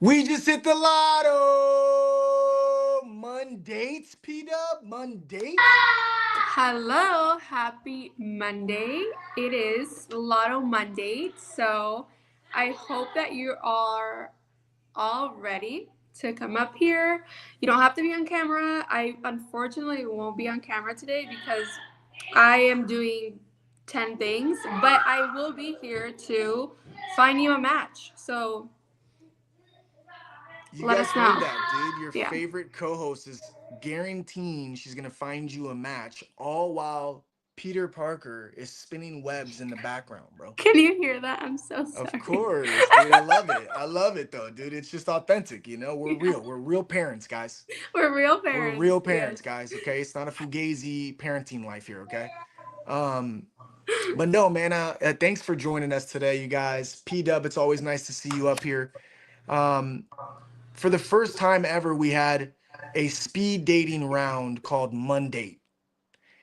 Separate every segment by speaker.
Speaker 1: We just hit the lotto. MonDATE, P-Dub, MonDATE.
Speaker 2: Hello, happy Monday. It is Lotto Monday, so I hope that you are all ready to come up here. You don't have to be on camera. I unfortunately won't be on camera today because I am doing 10 things, but I will be here to find you a match. So
Speaker 1: You
Speaker 2: let us
Speaker 1: guys heard
Speaker 2: know.
Speaker 1: that, dude. Your
Speaker 2: Yeah.
Speaker 1: favorite co-host is guaranteeing she's gonna find you a match, all while Peter Parker is spinning webs in the background, bro.
Speaker 2: Can you hear that? I'm so
Speaker 1: Of
Speaker 2: sorry.
Speaker 1: course, dude. I love it. I love it though, dude. It's just authentic, you know? We're
Speaker 2: Yeah.
Speaker 1: real. We're real parents, guys.
Speaker 2: We're real
Speaker 1: We're
Speaker 2: parents.
Speaker 1: real
Speaker 2: Yes.
Speaker 1: parents, guys. Okay. It's not a fugazi parenting life here, okay? Um, but no, man, thanks for joining us today, you guys. P Dub, it's always nice to see you up here. Um, for the first time ever, we had a speed dating round called MonDate,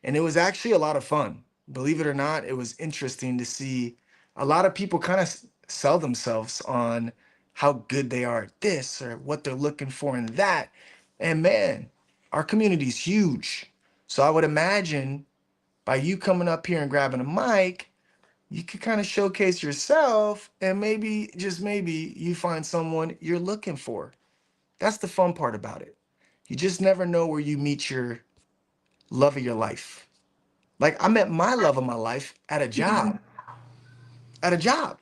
Speaker 1: and it was actually a lot of fun. Believe it or not, it was interesting to see a lot of people kind of sell themselves on how good they are at this or what they're looking for in that. And man, our community's huge. So I would imagine by you coming up here and grabbing a mic, you could kind of showcase yourself and maybe, just maybe, you find someone you're looking for. That's the fun part about it. You just never know where you meet your love of your life. Like I met my love of my life at a job. At a job.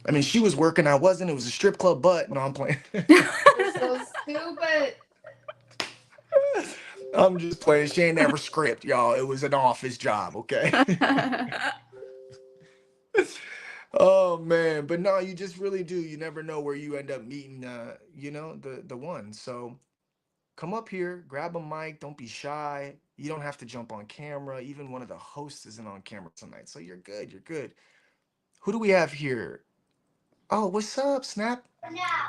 Speaker 1: I mean, she was working, I wasn't. It was a strip club, but no, I'm playing.
Speaker 3: You're so stupid.
Speaker 1: I'm just playing. She ain't never script, y'all. It was an office job, okay? Oh man, but no, you just really do. You never know where you end up meeting the one. So come up here, grab a mic, don't be shy. You don't have to jump on camera. Even one of the hosts isn't on camera tonight. So you're good. You're good. Who do we have here? Oh, what's up, Snap?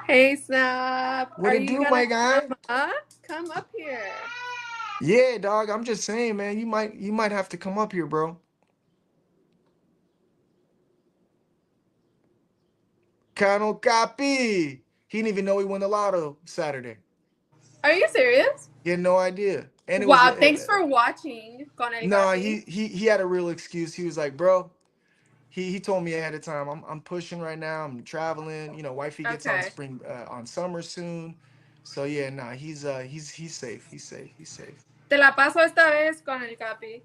Speaker 2: Hey, Snap.
Speaker 1: What
Speaker 2: Are
Speaker 1: it
Speaker 2: you
Speaker 1: do,
Speaker 2: gonna
Speaker 1: my
Speaker 2: come
Speaker 1: guy?
Speaker 2: up? Come up here.
Speaker 1: Yeah, dog. I'm just saying, man. You might have to come up here, bro. Cano copy. He didn't even know he won the lotto Saturday.
Speaker 2: Are you serious?
Speaker 1: He had no idea. And it was
Speaker 2: Wow, thanks for watching con el
Speaker 1: no,
Speaker 2: Capi.
Speaker 1: he had a real excuse. He was like, bro, he told me ahead of time, I'm pushing right now. I'm traveling. You know, wifey gets on
Speaker 2: Okay.
Speaker 1: spring on summer soon. So yeah, nah, he's safe. He's safe. He's safe.
Speaker 2: Te la paso esta vez con el Capi.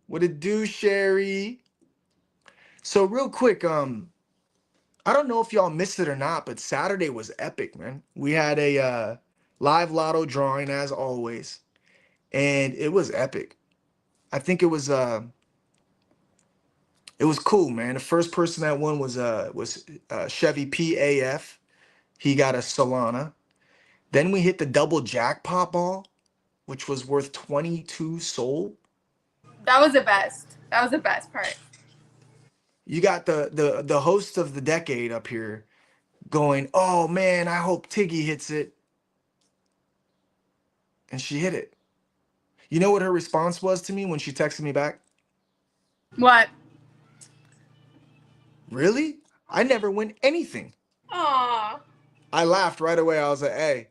Speaker 1: What it do, Sherry? So real quick, I don't know if y'all missed it or not, but Saturday was epic, man. We had a live lotto drawing as always, and it was epic. I think it was cool, man. The first person that won was Chevy PAF. He got a Solana. Then we hit the double jackpot ball, which was worth 22 soul.
Speaker 2: That was the best. That was the best part.
Speaker 1: You got the host of the decade up here going, "Oh man, I hope Tiggy hits it." And she hit it. You know what her response was to me when she texted me back?
Speaker 2: What?
Speaker 1: Really? I never win anything.
Speaker 2: Aw.
Speaker 1: I laughed right away. I was like, "Hey,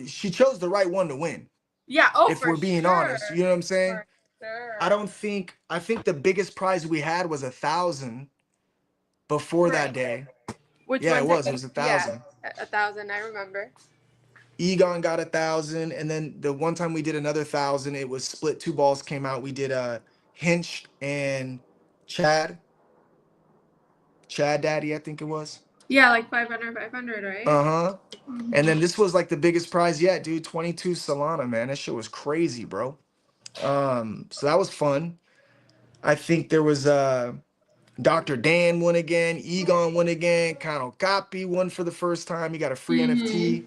Speaker 1: she chose the right one to win."
Speaker 2: Yeah, oh,
Speaker 1: If
Speaker 2: for
Speaker 1: we're being
Speaker 2: sure.
Speaker 1: honest, you know what I'm saying?
Speaker 2: For sure.
Speaker 1: I think the biggest prize we had was 1,000 before that
Speaker 2: Right.
Speaker 1: day.
Speaker 2: Which
Speaker 1: Yeah,
Speaker 2: one
Speaker 1: it was. It
Speaker 2: today?
Speaker 1: was a
Speaker 2: Yeah,
Speaker 1: thousand.
Speaker 2: 1,000. I remember.
Speaker 1: Egon got 1,000, and then the one time we did another 1,000, it was split. Two balls came out. We did Hinch and Chad, Chad Daddy, I think it was.
Speaker 2: Yeah, like 500, 500, right?
Speaker 1: Uh-huh. And then this was like the biggest prize yet, dude. 22 Solana, man. That shit was crazy, bro. So that was fun. I think there was Dr. Dan won again, Egon won again, Kano Copy won for the first time. He got a free
Speaker 2: Mm-hmm.
Speaker 1: NFT.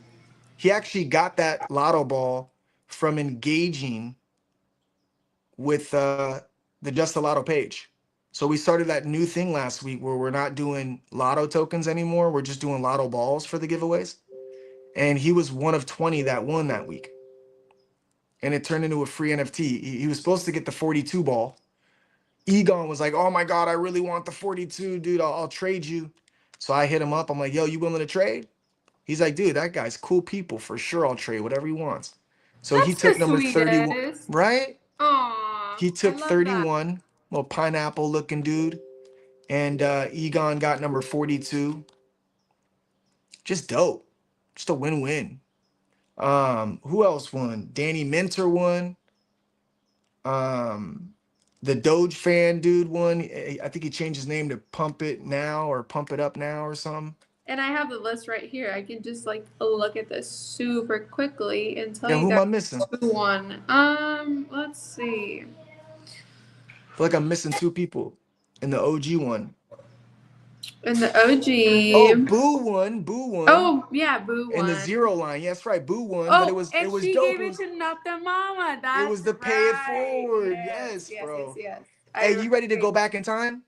Speaker 1: He actually got that lotto ball from engaging with the Just a Lotto page. So we started that new thing last week where we're not doing lotto tokens anymore. We're just doing lotto balls for the giveaways. And he was one of 20 that won that week. And it turned into a free NFT. He was supposed to get the 42 ball. Egon was like, "Oh my God, I really want the 42, dude. I'll trade you." So I hit him up. I'm like, "Yo, you willing to trade?" He's like, "Dude, that guy's cool people for sure. I'll trade whatever he wants." So he
Speaker 2: That's the
Speaker 1: took number 31,
Speaker 2: sweetest.
Speaker 1: right?
Speaker 2: Aw,
Speaker 1: He
Speaker 2: I
Speaker 1: took
Speaker 2: love that.
Speaker 1: 31, little pineapple looking dude, and Egon got number 42. Just dope, just a win-win. Who else won? Danny Minter won. Um, the Doge fan dude won. I think he changed his name to Pump It Now or Pump It Up Now or something.
Speaker 2: And I have the list right here. I can just like look at this super quickly and tell
Speaker 1: Yeah,
Speaker 2: you
Speaker 1: who am
Speaker 2: guys
Speaker 1: I missing?
Speaker 2: who won. Let's see.
Speaker 1: I feel like I'm missing two people. And the OG one.
Speaker 2: And the
Speaker 1: Oh,
Speaker 2: OG.
Speaker 1: Boo won. Boo won.
Speaker 2: Oh yeah, Boo
Speaker 1: And the
Speaker 2: won.
Speaker 1: zero line. Yeah, that's right. Boo won. But it
Speaker 2: Oh,
Speaker 1: was it
Speaker 2: and
Speaker 1: was
Speaker 2: she
Speaker 1: dope.
Speaker 2: gave it to Not the Mama.
Speaker 1: It
Speaker 2: That's
Speaker 1: was the pay it
Speaker 2: right.
Speaker 1: forward.
Speaker 2: Yes,
Speaker 1: Yes,
Speaker 2: yes, yes,
Speaker 1: bro.
Speaker 2: yes. I
Speaker 1: Hey, you
Speaker 2: remember
Speaker 1: ready to go
Speaker 2: seeing
Speaker 1: back in time?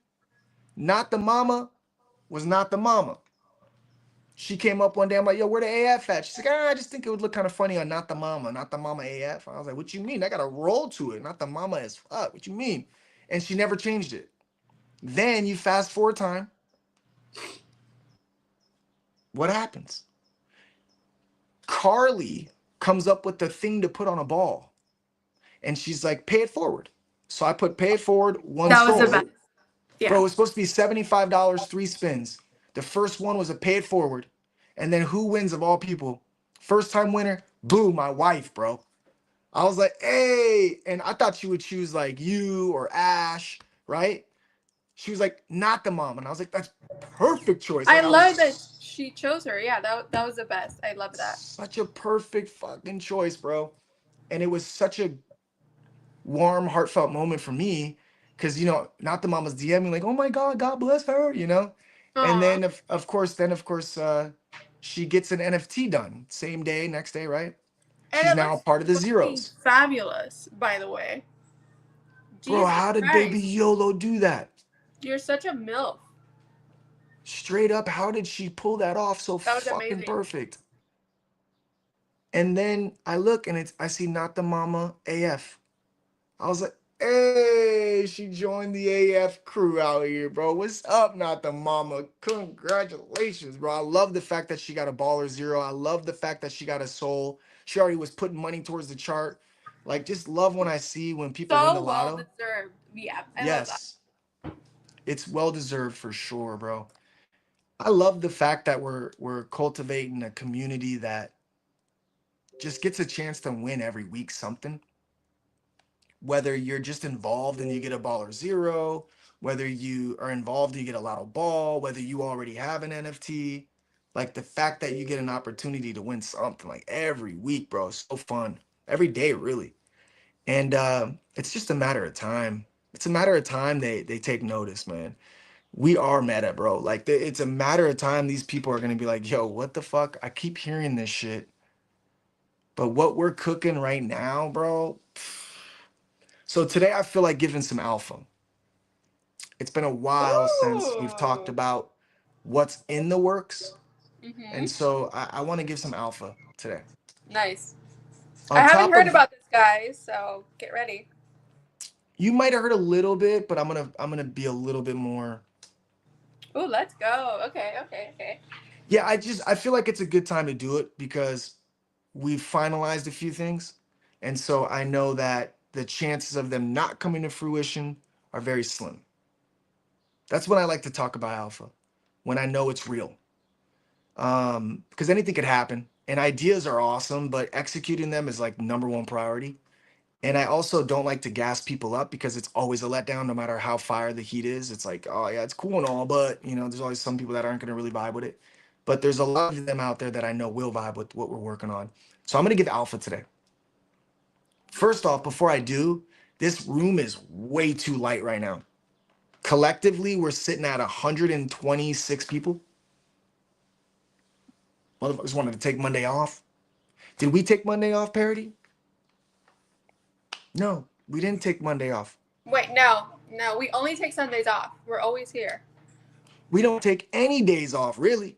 Speaker 1: Not the mama was not the mama. She came up one day. I'm like, "Yo, where the AF at?" She's like, "I just think it would look kind of funny on Not the Mama, Not the Mama AF." I was like, "What you mean? I got a roll to it. Not the Mama as fuck. What you mean?" And she never changed it. Then you fast forward time. What happens? Carly comes up with the thing to put on a ball. And she's like, "Pay it forward." So I put pay it forward, one
Speaker 2: that was the
Speaker 1: sold.
Speaker 2: best.
Speaker 1: Bro,
Speaker 2: Yeah.
Speaker 1: it was supposed to be $75, three spins. The first one was a pay it forward. And then who wins of all people? First time winner, Boo, my wife, bro. I was like, "Hey," and I thought she would choose like you or Ash, right? She was like, "Not the mom," and I was like, "That's perfect choice."
Speaker 2: I
Speaker 1: Like I was
Speaker 2: love that she chose her. Yeah, that was the best. I love that.
Speaker 1: such a perfect fucking choice, bro. And it was such a warm, heartfelt moment for me because not the mama's DMing like, "Oh my God, God bless her," and
Speaker 2: Aw.
Speaker 1: then of course, she gets an NFT done same day, next day, right?
Speaker 2: And
Speaker 1: She's
Speaker 2: it
Speaker 1: now
Speaker 2: looks
Speaker 1: part of the
Speaker 2: fucking
Speaker 1: zeros.
Speaker 2: fabulous, by the way.
Speaker 1: Bro,
Speaker 2: Jesus
Speaker 1: how did baby
Speaker 2: Christ.
Speaker 1: YOLO do that?
Speaker 2: You're such a MILF.
Speaker 1: Straight up, how did she pull that off so
Speaker 2: That was
Speaker 1: fucking
Speaker 2: amazing.
Speaker 1: perfect? And then I look and I see Not the Mama AF. I was like, "Hey, she joined the AF crew out here, bro. What's up, Not the Mama? Congratulations, bro. I love the fact that she got a baller zero. I love the fact that she got a soul. She already was putting money towards the chart. Like, just love when I see when people win the
Speaker 2: So well
Speaker 1: lotto.
Speaker 2: deserved. Yeah, I love that.
Speaker 1: Yes, it's well deserved for sure, bro. I love the fact that we're cultivating a community that just gets a chance to win every week something. Whether you're just involved and you get a ball or zero, whether you are involved and you get a lotto ball, whether you already have an NFT, like the fact that you get an opportunity to win something like every week, bro, is so fun. Every day, really. And it's just a matter of time. It's a matter of time they take notice, man. We are meta, bro. Like it's a matter of time these people are gonna be like, "Yo, what the fuck? I keep hearing this shit." But what we're cooking right now, bro. So today I feel like giving some alpha. It's been a while since we've talked
Speaker 2: Ooh.
Speaker 1: about what's in the works. And
Speaker 2: Mhm.
Speaker 1: so I want to give some alpha today.
Speaker 2: Nice. I
Speaker 1: On
Speaker 2: haven't
Speaker 1: top
Speaker 2: heard
Speaker 1: of,
Speaker 2: about this, guys. So get ready.
Speaker 1: you might have heard a little bit, but I'm gonna be a little bit more.
Speaker 2: Oh, let's go. Okay, okay, okay.
Speaker 1: Yeah, I feel like it's a good time to do it because we've finalized a few things. And so I know that the chances of them not coming to fruition are very slim. That's when I like to talk about alpha, when I know it's real. Because anything could happen. And ideas are awesome, but executing them is like number one priority. And I also don't like to gas people up because it's always a letdown, no matter how fire the heat is. It's like, oh yeah, it's cool and all, but there's always some people that aren't gonna really vibe with it. But there's a lot of them out there that I know will vibe with what we're working on. So I'm gonna give alpha today. First off, before I do, this room is way too light right now. Collectively, we're sitting at 126 people. Motherfuckers wanted to take Monday off. Did we take Monday off, Parody? No, we didn't take Monday off.
Speaker 2: Wait, no, no. We only take Sundays off. We're always here.
Speaker 1: We don't take any days off, really.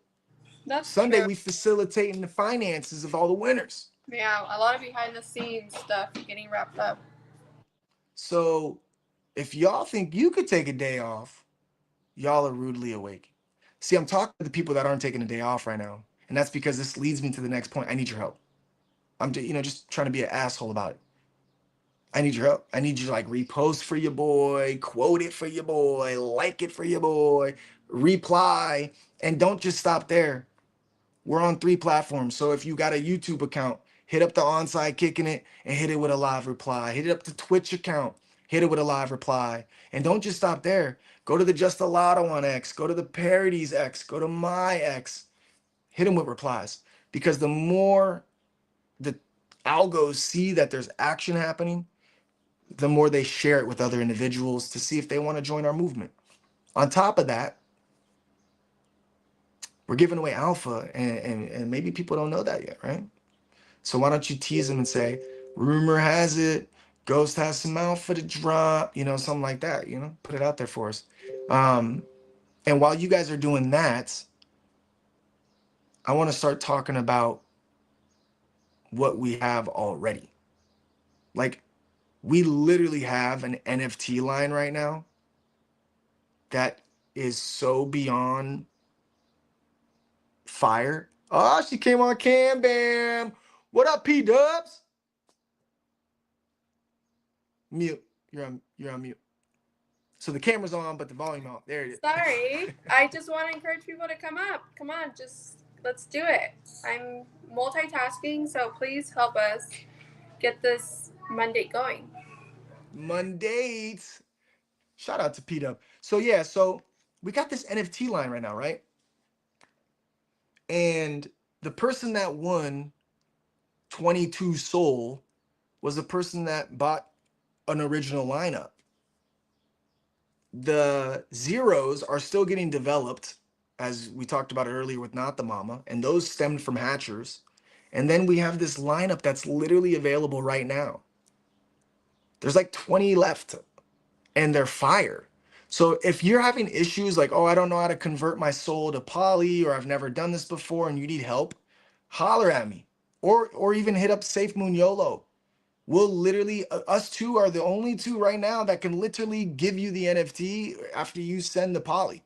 Speaker 2: That's
Speaker 1: Sunday,
Speaker 2: true.
Speaker 1: we facilitating the finances of all the winners.
Speaker 2: Yeah, a lot of behind the scenes stuff getting wrapped up.
Speaker 1: So If y'all think you could take a day off, y'all are rudely awake. See, I'm talking to the people that aren't taking a day off right now. And that's because this leads me to the next point. I need your help. I'm just trying to be an asshole about it. I need your help. I need you to like repost for your boy, quote it for your boy, like it for your boy, reply, and don't just stop there. We're on 3 platforms. So if you got a YouTube account, hit up the onside kicking it and hit it with a live reply. Hit it up the Twitch account, hit it with a live reply. And don't just stop there. Go to the Just a Lotto on X, go to the Parodies X, go to my X, hit them with replies. Because the more the algos see that there's action happening, the more they share it with other individuals to see if they want to join our movement. On top of that, we're giving away alpha, and maybe people don't know that yet, right? So why don't you tease them and say, rumor has it, Ghost has some alpha to drop, something like that, put it out there for us. And while you guys are doing that, I want to start talking about what we have already. Like, we literally have an NFT line right now that is so beyond fire. Oh, she came on cam, bam. What up, P Dubs? Mute. You're on mute. So the camera's on, but the volume out. There it is.
Speaker 2: Sorry. I just want to encourage people to come up. Come on, just let's do it. I'm multitasking, so please help us get this Monday going.
Speaker 1: MonDATE. Shout out to P Dub. So yeah, so we got this NFT line right now, right? And the person that won 22 Soul was the person that bought an original lineup. The zeros are still getting developed, as we talked about earlier with Not the Mama, and those stemmed from hatchers. And then we have this lineup that's literally available right now. There's like 20 left, and they're fire. So if you're having issues like, oh, I don't know how to convert my soul to poly, or I've never done this before, and you need help, holler at me, or even hit up Safe Moon YOLO. We'll literally, us two are the only two right now that can literally give you the NFT after you send the poly.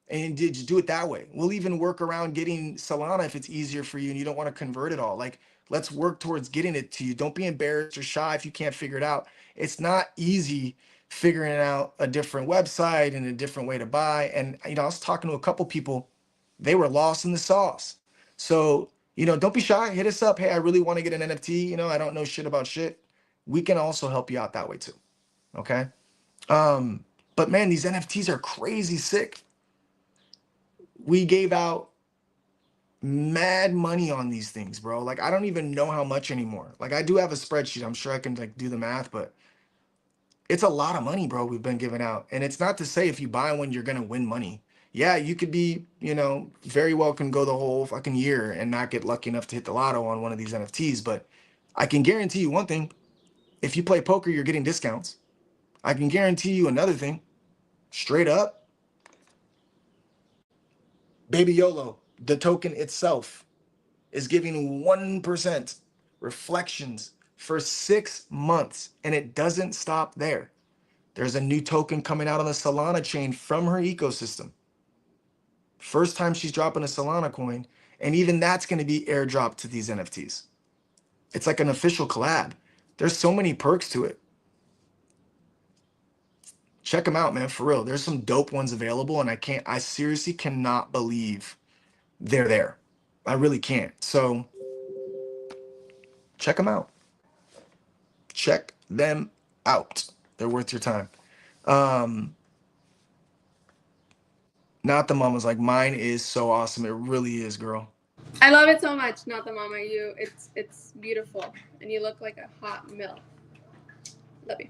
Speaker 1: And did you do it that way? We'll even work around getting Solana if it's easier for you and you don't want to convert it all. Like, let's work towards getting it to you. Don't be embarrassed or shy if you can't figure it out. It's not easy figuring out a different website and a different way to buy. And, I was talking to a couple people, they were lost in the sauce. So, don't be shy. Hit us up. Hey, I really want to get an NFT. I don't know shit about shit. We can also help you out that way too. Okay. But man, these NFTs are crazy sick. We gave out mad money on these things, bro. Like, I don't even know how much anymore. Like, I do have a spreadsheet. I'm sure I can like do the math, but it's a lot of money, bro, we've been giving out. And it's not to say if you buy one, you're gonna win money. Yeah, you could be, very well can go the whole fucking year and not get lucky enough to hit the lotto on one of these NFTs. But I can guarantee you one thing: if you play poker, you're getting discounts. I can guarantee you another thing, straight up, Baby YOLO, the token itself, is giving 1% reflections for 6 months, and it doesn't stop there. There's a new token coming out on the Solana chain from her ecosystem. First time she's dropping a Solana coin, and even that's going to be airdropped to these NFTs. It's like an official collab. There's so many perks to it. Check them out, man, for real. There's some dope ones available, and I seriously cannot believe they're there. I really can't. So check them out. Check them out. They're worth your time. Not the Mama's like, mine is so awesome. It really is, girl.
Speaker 2: I love it so much. Not the Mama. It's beautiful, and you look like a hot milk. Love you.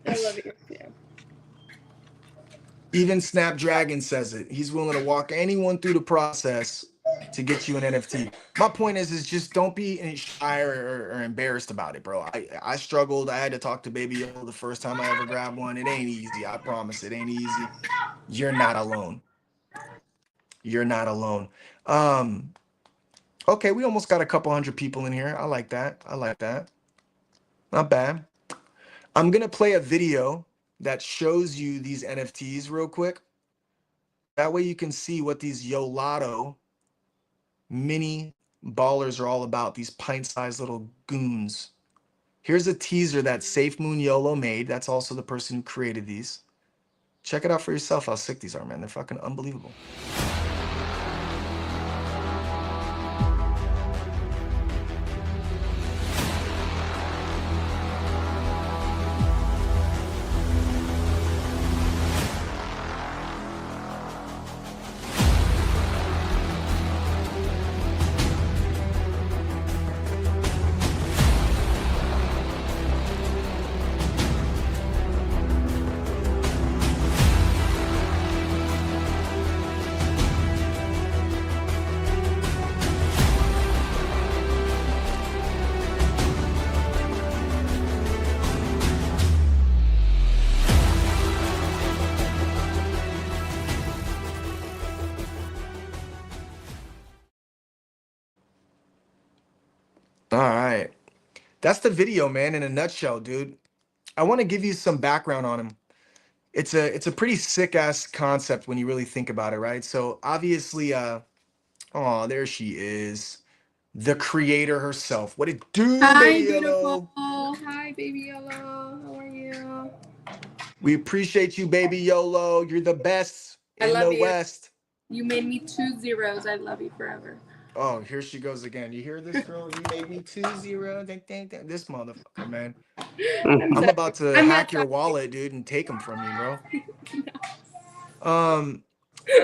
Speaker 2: I love you. Yeah.
Speaker 1: Even Snapdragon says it. He's willing to walk anyone through the process to get you an NFT. My point is just don't be shy or embarrassed about it, bro. I struggled. I had to talk to Baby Yo the first time I ever grabbed one. It ain't easy. I promise it ain't easy. You're not alone. You're not alone. Okay, we almost got a couple hundred people in here. I like that. Not bad. I'm gonna play a video that shows you these NFTs real quick. That way you can see what these Yolato mini ballers are all about. These pint-sized little goons. Here's a teaser that Safe Moon YOLO made. That's also the person who created these. Check it out for yourself how sick these are, man. They're fucking unbelievable. All right. That's the video, man, in a nutshell, dude. I want to give you some background on him. It's a pretty sick ass concept when you really think about it, right? So obviously, oh, there she is. The creator herself. What it do, baby
Speaker 2: Hi, beautiful.
Speaker 1: yellow?
Speaker 2: Hi, baby yellow. How are you?
Speaker 1: We appreciate you, baby YOLO. You're the best
Speaker 2: I
Speaker 1: in
Speaker 2: love
Speaker 1: the
Speaker 2: you.
Speaker 1: West.
Speaker 2: You made me 2 zeros. I love you forever.
Speaker 1: Oh, here she goes again. You hear this, girl? You made me 2-0. Ding, ding, ding. This motherfucker, man.
Speaker 2: I'm
Speaker 1: I'm
Speaker 2: sorry.
Speaker 1: about to
Speaker 2: I'm
Speaker 1: hack
Speaker 2: not
Speaker 1: your
Speaker 2: sorry.
Speaker 1: wallet, dude, and take them from you, bro. Um,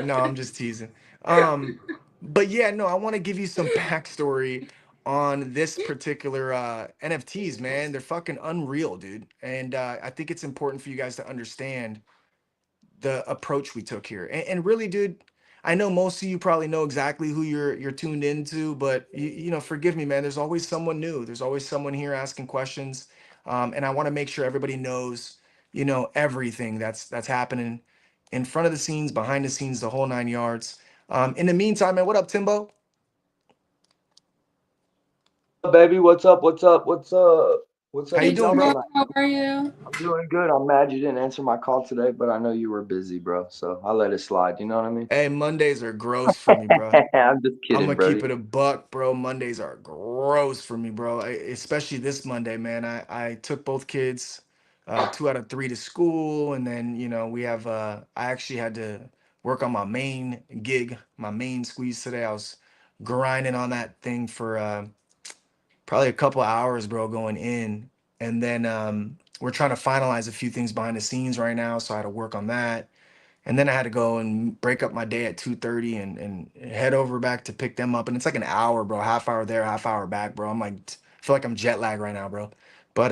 Speaker 1: no, I'm just teasing. But yeah, no, I want to give you some backstory on this particular NFTs, man. They're fucking unreal, dude. And I think it's important for you guys to understand the approach we took here. And really, dude, I know most of you probably know exactly who you're tuned into, but you know, forgive me, man. There's always someone new. There's always someone here asking questions, and I want to make sure everybody knows, you know, everything that's happening in front of the scenes, behind the scenes, the whole 9 yards. In the meantime, man, what up, Timbo?
Speaker 4: Baby? What's up? What's up? What's up? What's
Speaker 1: How
Speaker 4: up?
Speaker 1: you
Speaker 2: Hey,
Speaker 4: What's
Speaker 1: doing,
Speaker 4: up,
Speaker 2: Timbo.
Speaker 1: bro?
Speaker 4: man?
Speaker 2: How are you?
Speaker 4: I'm doing good. I'm mad you didn't answer my call today, but I know you were busy, bro. So I let it slide. You know what I mean?
Speaker 1: Hey, Mondays are gross for me, bro.
Speaker 4: I'm just
Speaker 1: I'm
Speaker 4: kidding,
Speaker 1: gonna keep
Speaker 4: Brody.
Speaker 1: it a buck, bro. Mondays are gross for me, bro. Especially this Monday, man. I took both kids, 2 out of 3 to school, and then you know we have. I actually had to work on my main gig, my main squeeze today. I was grinding on that thing for probably a couple hours, bro, going in, and then we're trying to finalize a few things behind the scenes right now, so I had to work on that. And then I had to go and break up my day at 2:30 and head over back to pick them up. And it's like an hour, bro. Half hour there, half hour back, bro. I'm like, feel like I'm jet lagged right now, bro. But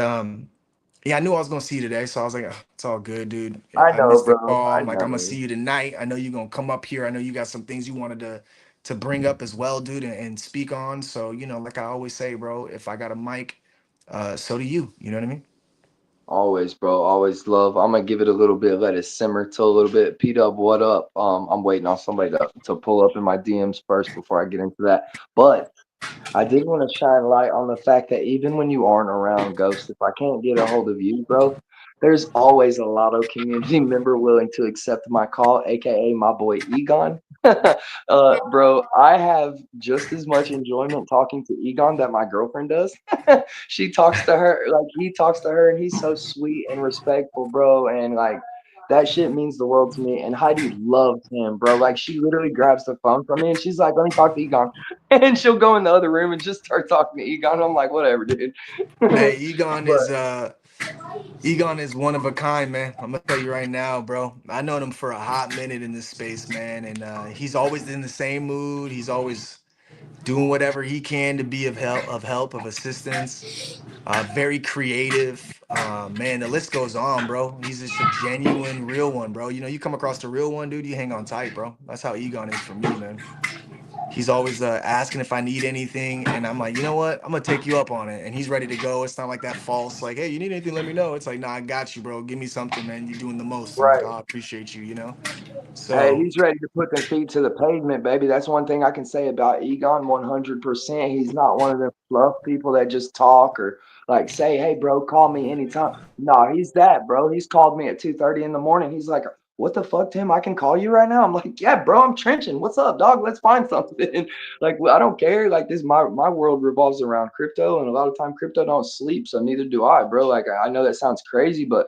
Speaker 1: yeah, I knew I was gonna see you today, so I was like, "Ugh, it's all good, dude. Yeah,
Speaker 4: I
Speaker 1: I
Speaker 4: know,
Speaker 1: missed the
Speaker 4: bro.
Speaker 1: call.
Speaker 4: I
Speaker 1: I'm like, I'm gonna see
Speaker 4: know.
Speaker 1: you tonight. I know you're gonna come up here. I know you got some things you wanted to bring up as well, dude, and speak on. So, you know, like I always say, bro, if I got a mic, so do you. You know what I mean?
Speaker 4: Always, bro. Always love. I'm gonna give it a little bit, let it simmer till a little bit. P Dub, what up? I'm waiting on somebody to pull up in my DMs first before I get into that. But I did want to shine light on the fact that even when you aren't around, Ghost, if I can't get a hold of you, bro, there's always a Lotto community member willing to accept my call, aka my boy Egon. Bro, I have just as much enjoyment talking to Egon that my girlfriend does. She talks to her like he talks to her, and he's so sweet and respectful, bro. And like that shit means the world to me. And Heidi loves him, bro. Like she literally grabs the phone from me and she's like, "Let me talk to Egon." And she'll go in the other room and just start talking to Egon. I'm like, whatever, dude.
Speaker 1: Hey,
Speaker 4: But
Speaker 1: Egon is one of a kind, man. I'm gonna tell you right now, bro. I known him for a hot minute in this space, man, and he's always in the same mood. He's always doing whatever he can to be of assistance. Very creative. Man, the list goes on, bro. He's just a genuine, real one, bro. You know, you come across the real one, dude. You hang on tight, bro. That's how Egon is for me, man. He's always asking if I need anything, and I'm like, you know what? I'm gonna take you up on it, and he's ready to go. It's not like that false, like, hey, you need anything? Let me know. It's like, nah, I got you, bro. Give me something, man. You're doing the most. I'm like,
Speaker 4: Right.
Speaker 1: oh, I appreciate you, you know.
Speaker 4: Hey,
Speaker 1: So
Speaker 4: he's ready to put them feet to the pavement, baby. That's one thing I can say about Egon 100%. He's not one of them fluff people that just talk or like say, hey, bro, call me anytime. No, he's that, bro. He's called me at 2:30 in the morning. He's like, what the fuck, Tim? I can call you right now? I'm like, yeah, bro, I'm trenching. What's up, dog? Let's find something. Like, well, I don't care. Like, this, my world revolves around crypto, and a lot of time crypto don't sleep, so neither do I, bro. Like, I know that sounds crazy, but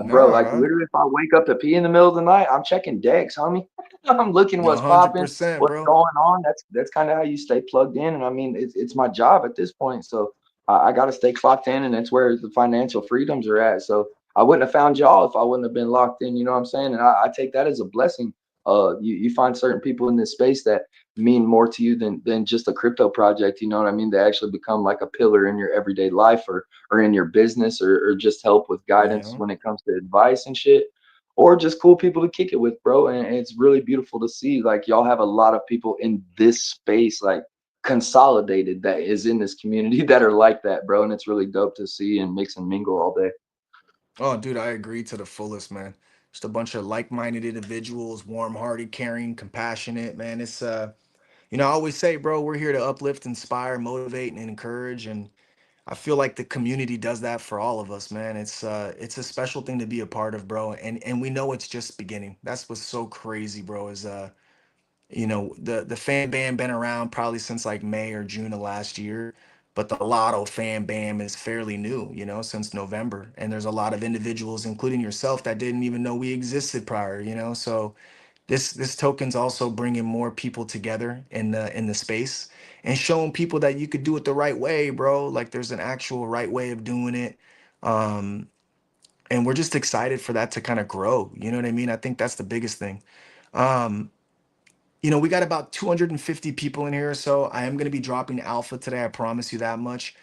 Speaker 4: bro, like
Speaker 1: nah,
Speaker 4: literally, if I wake up to pee in the middle of the night, I'm checking decks, homie. I'm looking
Speaker 1: a
Speaker 4: what's
Speaker 1: hundred
Speaker 4: popping,
Speaker 1: percent,
Speaker 4: what's
Speaker 1: bro.
Speaker 4: going on. That's kind of how you stay plugged in. And I mean, it's my job at this point, so I got to stay clocked in, and that's where the financial freedoms are at. So I wouldn't have found y'all if I wouldn't have been locked in. You know what I'm saying? And I take that as a blessing. You find certain people in this space that mean more to you than just a crypto project. You know what I mean? They actually become like a pillar in your everyday life or in your business or just help with guidance
Speaker 1: Yeah.
Speaker 4: when it comes to advice and shit or just cool people to kick it with, bro. And it's really beautiful to see like y'all have a lot of people in this space like consolidated that is in this community that are like that, bro. And it's really dope to see and mix and mingle all day.
Speaker 1: Oh, dude, I agree to the fullest, man. Just a bunch of like-minded individuals, warm-hearted, caring, compassionate, man. It's I always say, bro, we're here to uplift, inspire, motivate, and encourage. And I feel like the community does that for all of us, man. It's a special thing to be a part of, bro. And we know it's just beginning. That's what's so crazy, bro, is the fan bam been around probably since like May or June of last year, but the Lotto fan bam is fairly new, since November. And there's a lot of individuals, including yourself, that didn't even know we existed prior, So this token's also bringing more people together in the space and showing people that you could do it the right way, bro. Like there's an actual right way of doing it. Um, and we're just excited for that to kind of grow. You know what I mean? I think that's the biggest thing. Um, we got about 250 people in here or so. I am going to be dropping alpha today. I promise you that much.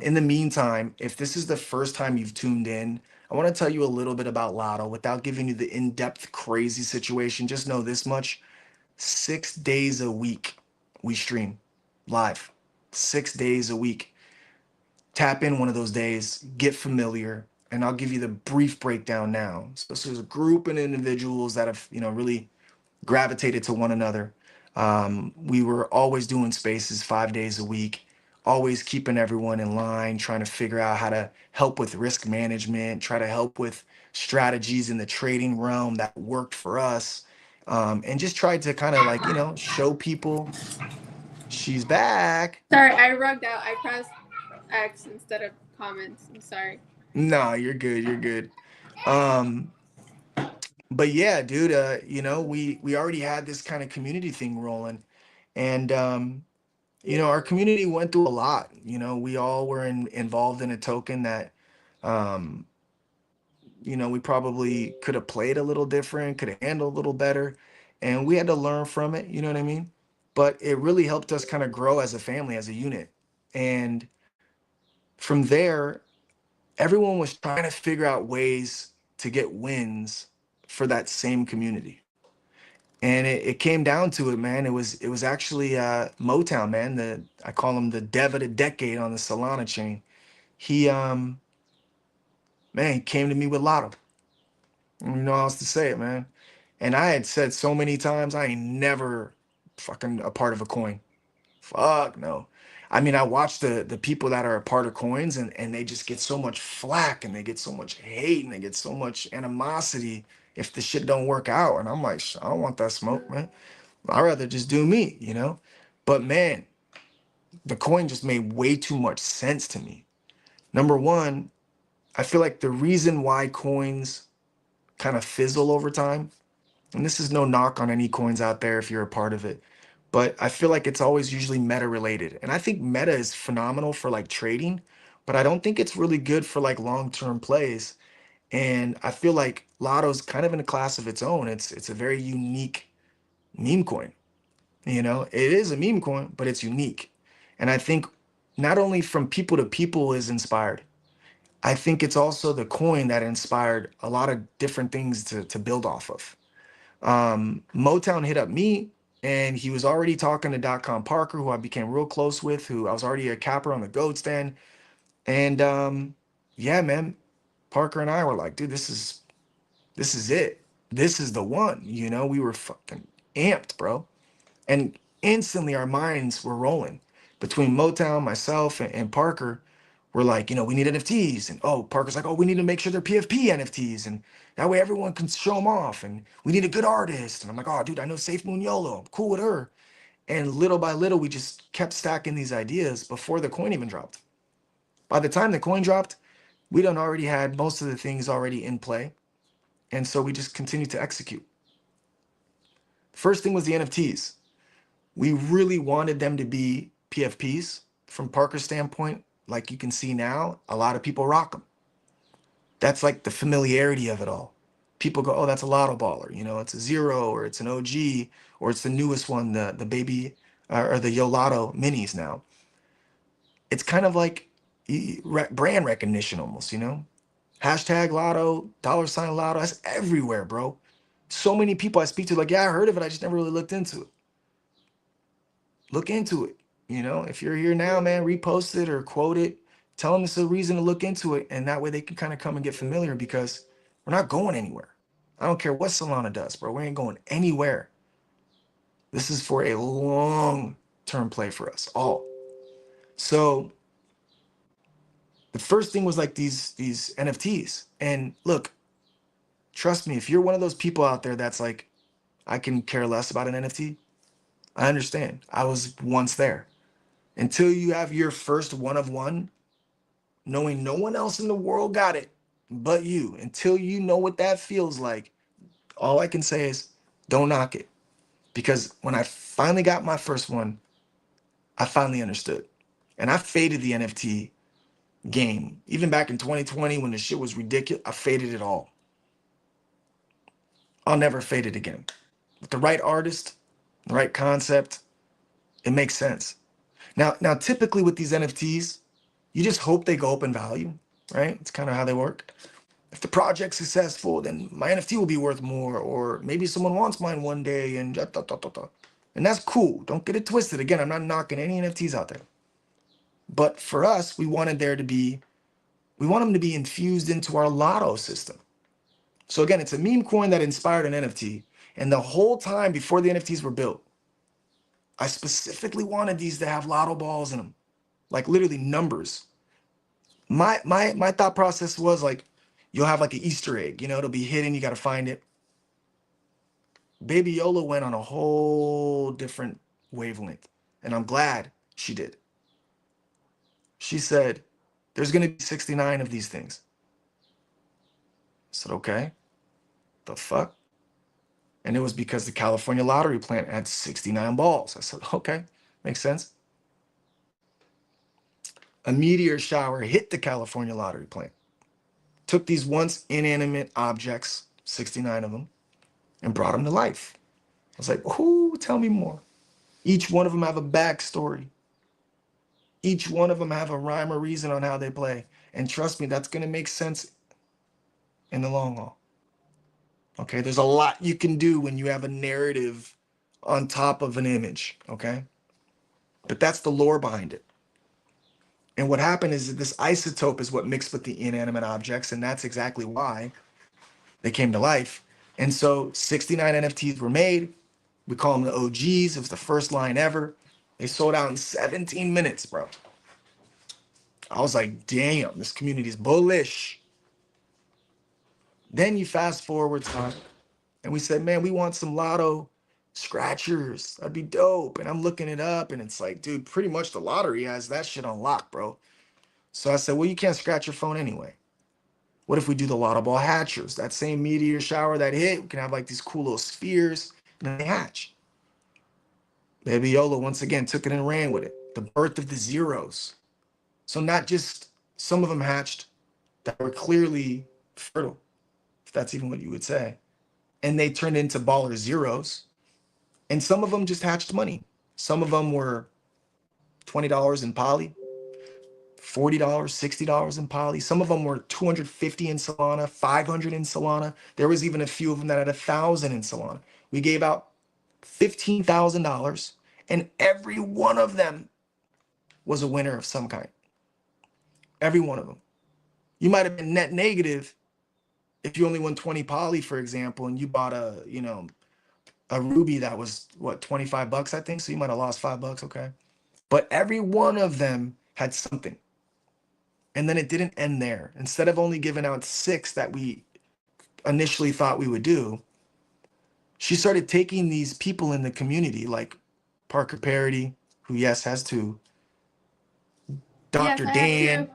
Speaker 1: In the meantime, if this is the first time you've tuned in, I want to tell you a little bit about Lotto without giving you the in-depth crazy situation. Just know this much: 6 days a week we stream live. 6 days a week. Tap in one of those days, get familiar, and I'll give you the brief breakdown now. So this is a group of individuals that have, really gravitated to one another. We were always doing spaces 5 days a week, always keeping everyone in line, trying to figure out how to help with risk management, try to help with strategies in the trading realm that worked for us, and just tried to kind of like, show people she's back.
Speaker 2: Sorry, I rugged out. I pressed X instead of comments. I'm sorry.
Speaker 1: No, you're good. You're good. Um, but yeah, dude, we already had this kind of community thing rolling. And our community went through a lot. We all were involved in a token that, um, we probably could have played a little different, could have handled a little better, and we had to learn from it. You know what I mean? But it really helped us kind of grow as a family, as a unit. And from there, everyone was trying to figure out ways to get wins for that same community. And it came down to it, man. It was actually Motown, man. I call him the dev of the decade on the Solana chain. He man, he came to me with Lotto. I don't know how else to say it, man. And I had said so many times I ain't never fucking a part of a coin. Fuck no. I mean, I watch the people that are a part of coins and they just get so much flack and they get so much hate and they get so much animosity if the shit don't work out. And I'm like, I don't want that smoke, man. I'd rather just do me. But man, the coin just made way too much sense to me. Number one, I feel like the reason why coins kind of fizzle over time, and this is no knock on any coins out there if you're a part of it, but I feel like it's always usually meta related. And I think meta is phenomenal for like trading, but I don't think it's really good for like long-term plays. And I feel like Lotto's kind of in a class of its own. It's a very unique meme coin. It is a meme coin, but it's unique. And I think not only from people to people is inspired, I think it's also the coin that inspired a lot of different things to build off of. Motown hit up me. And he was already talking to .com Parker, who I became real close with, who I was already a capper on the goat stand. And yeah, man, Parker and I were like, dude, this is it. This is the one. You know, we were fucking amped, bro. And instantly our minds were rolling. Between Motown, myself, and Parker, we're like, you know, we need NFTs. And oh, Parker's like, oh, we need to make sure they're PFP NFTs. And that way everyone can show them off. And we need a good artist. And I'm like, oh, dude, I know Safe Moon YOLO. I'm cool with her. And little by little, we just kept stacking these ideas before the coin even dropped. By the time the coin dropped, we done already had most of the things already in play. And so we just continued to execute. First thing was the NFTs. We really wanted them to be PFPs from Parker's standpoint. Like you can see now, a lot of people rock them. That's like the familiarity of it all. People go, oh, that's a lotto baller. You know, it's a zero or it's an OG or it's the newest one, the baby or the Yo Lotto minis now. It's kind of like brand recognition almost, you know? Hashtag lotto, $ lotto, that's everywhere, bro. So many people I speak to, like, yeah, I heard of it. I just never really looked into it. Look into it. You know, if you're here now, man, repost it or quote it. Tell them it's a reason to look into it. And that way they can kind of come and get familiar because we're not going anywhere. I don't care what Solana does, bro. We ain't going anywhere. This is for a long-term play for us all. So the first thing was like these NFTs. And look, trust me, if you're one of those people out there that's like, I can care less about an NFT, I understand. I was once there. Until you have your first one of one, knowing no one else in the world got it but you, until you know what that feels like, all I can say is don't knock it. Because when I finally got my first one, I finally understood. And I faded the NFT game. Even back in 2020 when the shit was ridiculous, I faded it all. I'll never fade it again. With the right artist, the right concept, it makes sense. Now, typically with these NFTs, you just hope they go up in value, right? It's kind of how they work. If the project's successful, then my NFT will be worth more, or maybe someone wants mine one day, and da, da, da, da, da. And that's cool. Don't get it twisted. Again, I'm not knocking any NFTs out there. But for us, we want them to be infused into our lotto system. So again, it's a meme coin that inspired an NFT. And the whole time before the NFTs were built, I specifically wanted these to have lotto balls in them, like literally numbers. My thought process was like, you'll have like an Easter egg, you know, it'll be hidden, you got to find it. Baby Yola went on a whole different wavelength, and I'm glad she did. She said, there's going to be 69 of these things. I said, okay, the fuck? And it was because the California lottery plant had 69 balls. I said, okay, makes sense. A meteor shower hit the California lottery plant, took these once inanimate objects, 69 of them, and brought them to life. I was like, ooh, tell me more. Each one of them have a backstory. Each one of them have a rhyme or reason on how they play. And trust me, that's going to make sense in the long haul. Okay, there's a lot you can do when you have a narrative on top of an image, okay? But that's the lore behind it. And what happened is that this isotope is what mixed with the inanimate objects, and that's exactly why they came to life. And so 69 NFTs were made. We call them the OGs. It was the first line ever. They sold out in 17 minutes, bro. I was like, damn, this community is bullish. Then you fast forward time, and we said, man, we want some lotto scratchers. That'd be dope. And I'm looking it up, and it's like, dude, pretty much the lottery has that shit on lock, bro. So I said, well, you can't scratch your phone anyway. What if we do the lotto ball hatchers? That same meteor shower that hit, we can have like these cool little spheres, and then they hatch. Baby Yola once again took it and ran with it. The birth of the zeros. So not just some of them hatched that were clearly fertile, if that's even what you would say, and they turned into baller zeros. And some of them just hatched money. Some of them were $20 in poly, $40, $60 in poly. Some of them were 250 in Solana, 500 in Solana. There was even a few of them that had 1,000 in Solana. We gave out $15,000, and every one of them was a winner of some kind. Every one of them. You might have been net negative if you only won 20 poly, for example, and you bought a, a ruby that was what, $25, I think. So you might have lost $5. Okay. But every one of them had something. And then it didn't end there. Instead of only giving out 6 that we initially thought we would do, she started taking these people in the community like Parker Parody, who yes has 2,
Speaker 2: Yes,
Speaker 1: Dr.
Speaker 2: I have
Speaker 1: Dan,
Speaker 2: two.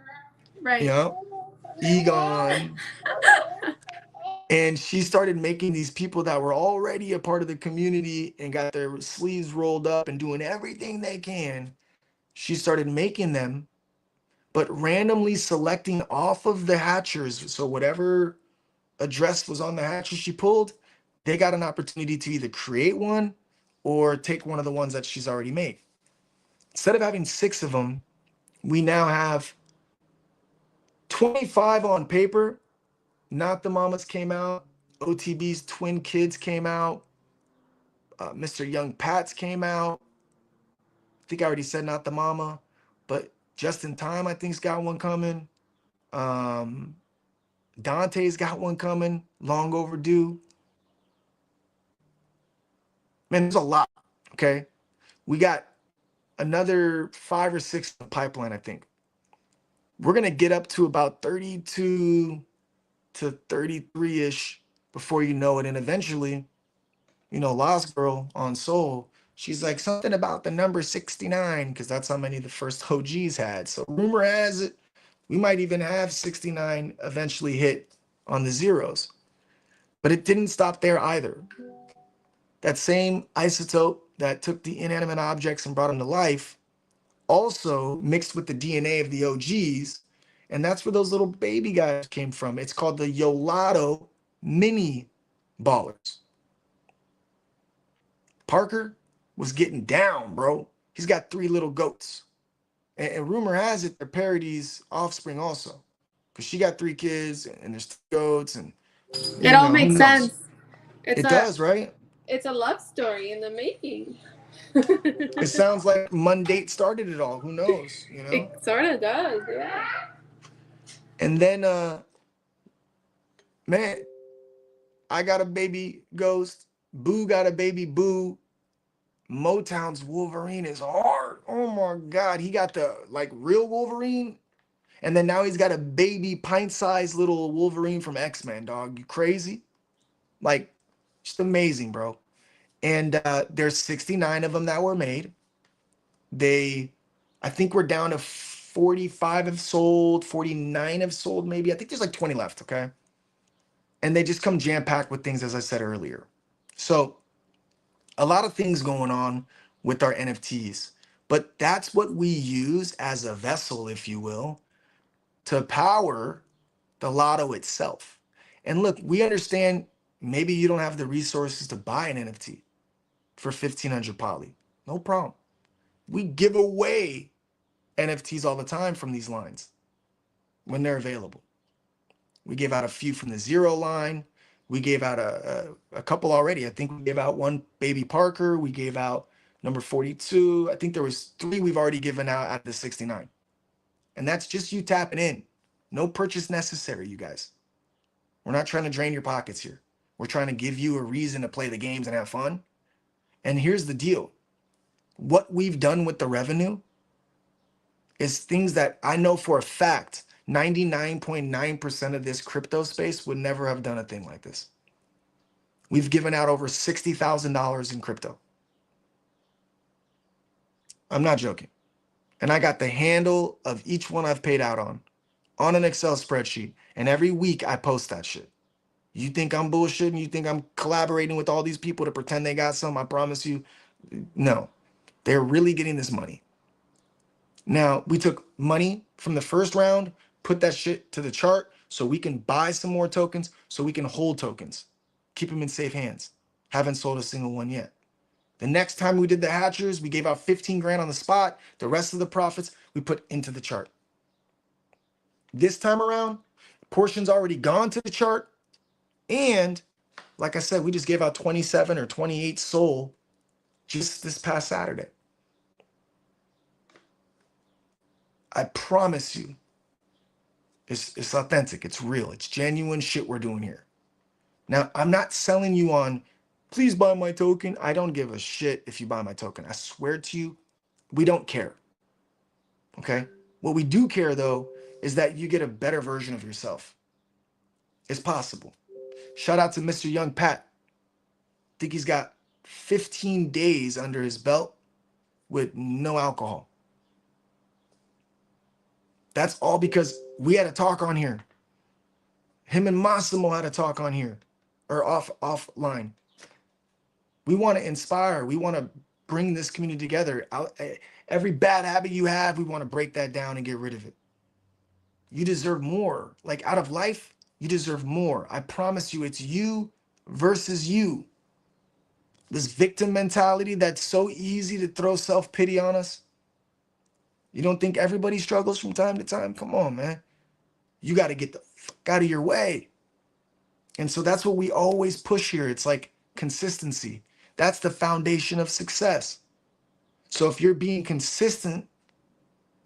Speaker 2: Right.
Speaker 1: you know, Egon. And she started making these people that were already a part of the community and got their sleeves rolled up and doing everything they can. She started making them, but randomly selecting off of the hatchers. So whatever address was on the hatcher she pulled, they got an opportunity to either create one or take one of the ones that she's already made. Instead of having 6 of them, we now have 25 on paper. Not the Mamas came out. OTB's twin kids came out. Mr. Young Pats came out. I think I already said not the mama, but Just in Time, I think's got one coming. Um, Dante's got one coming, long overdue. Man, there's a lot. Okay, we got another 5 or 6 in the pipeline. I think we're gonna get up to about 32 to 33 ish before you know it, and eventually, Lost Girl on Soul, she's like something about the number 69 because that's how many the first OGs had. So rumor has it we might even have 69 eventually hit on the zeros. But it didn't stop there either. That same isotope that took the inanimate objects and brought them to life also mixed with the DNA of the OGs. And that's where those little baby guys came from. It's called the Yolato mini ballers. Parker was getting down, bro. He's got 3 little goats. And rumor has it they're Parody's offspring also. Because she got 3 kids and there's 2 goats and
Speaker 2: It all makes sense.
Speaker 1: It does, right?
Speaker 2: It's a love story in the making.
Speaker 1: It sounds like MonDATE started it all. Who knows?
Speaker 2: It sort of does, yeah.
Speaker 1: And then, man, I got a baby Ghost. Boo got a baby Boo. Motown's Wolverine is hard. Oh my God. He got the real Wolverine. And then now he's got a baby pint-sized little Wolverine from X-Men, dog. You crazy? Just amazing, bro. And there's 69 of them that were made. I think we're down to 45 have sold, 49 have sold maybe. I think there's 20 left, okay? And they just come jam-packed with things, as I said earlier. So a lot of things going on with our NFTs, but that's what we use as a vessel, if you will, to power the lotto itself. And look, we understand maybe you don't have the resources to buy an NFT for 1,500 poly. No problem. We give away NFTs all the time from these lines when they're available. We gave out a few from the 0 line. We gave out a couple already. I think we gave out one baby Parker. We gave out number 42. I think there was 3 we've already given out the 69. And that's just you tapping in. No purchase necessary, you guys. We're not trying to drain your pockets here. We're trying to give you a reason to play the games and have fun. And here's the deal. What we've done with the revenue is things that I know for a fact 99.9% of this crypto space would never have done a thing like this. We've given out over $60,000 in crypto. I'm not joking. And I got the handle of each one I've paid out on an Excel spreadsheet. And every week I post that shit. You think I'm bullshitting? You think I'm collaborating with all these people to pretend they got some? I promise you, no. They're really getting this money. Now, we took money from the first round, put that shit to the chart so we can buy some more tokens, so we can hold tokens, keep them in safe hands. Haven't sold a single one yet. The next time we did the hatchers, we gave out 15 grand on the spot. The rest of the profits we put into the chart. This time around, portion's already gone to the chart. And like I said, we just gave out 27 or 28 soul just this past Saturday. I promise you, it's authentic, it's real, it's genuine shit we're doing here. Now, I'm not selling you on, please buy my token. I don't give a shit if you buy my token. I swear to you, we don't care. Okay? What we do care though is that you get a better version of yourself. It's possible. Shout out to Mr. Young Pat. Think he's got 15 days under his belt with no alcohol. That's all because we had a talk on here. Him and Massimo had a talk on here or offline. We want to inspire. We want to bring this community together. Every bad habit you have, we want to break that down and get rid of it. You deserve more. Like out of life, you deserve more. I promise you, it's you versus you. This victim mentality that's so easy to throw self-pity on us. You don't think everybody struggles from time to time? Come on, man. You got to get the fuck out of your way. And so that's what we always push here. It's like consistency. That's the foundation of success. So if you're being consistent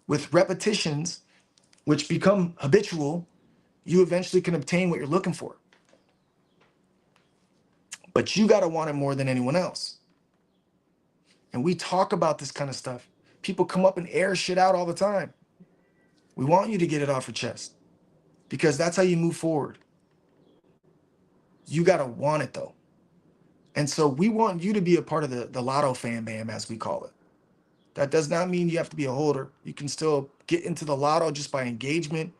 Speaker 1: with repetitions, which become habitual, you eventually can obtain what you're looking for. But you got to want it more than anyone else. And we talk about this kind of stuff. People come up and air shit out all the time. We want you to get it off your chest because that's how you move forward. You got to want it though. And so we want you to be a part of the Lotto fan bam, as we call it. That does not mean you have to be a holder. You can still get into the Lotto just by engagement.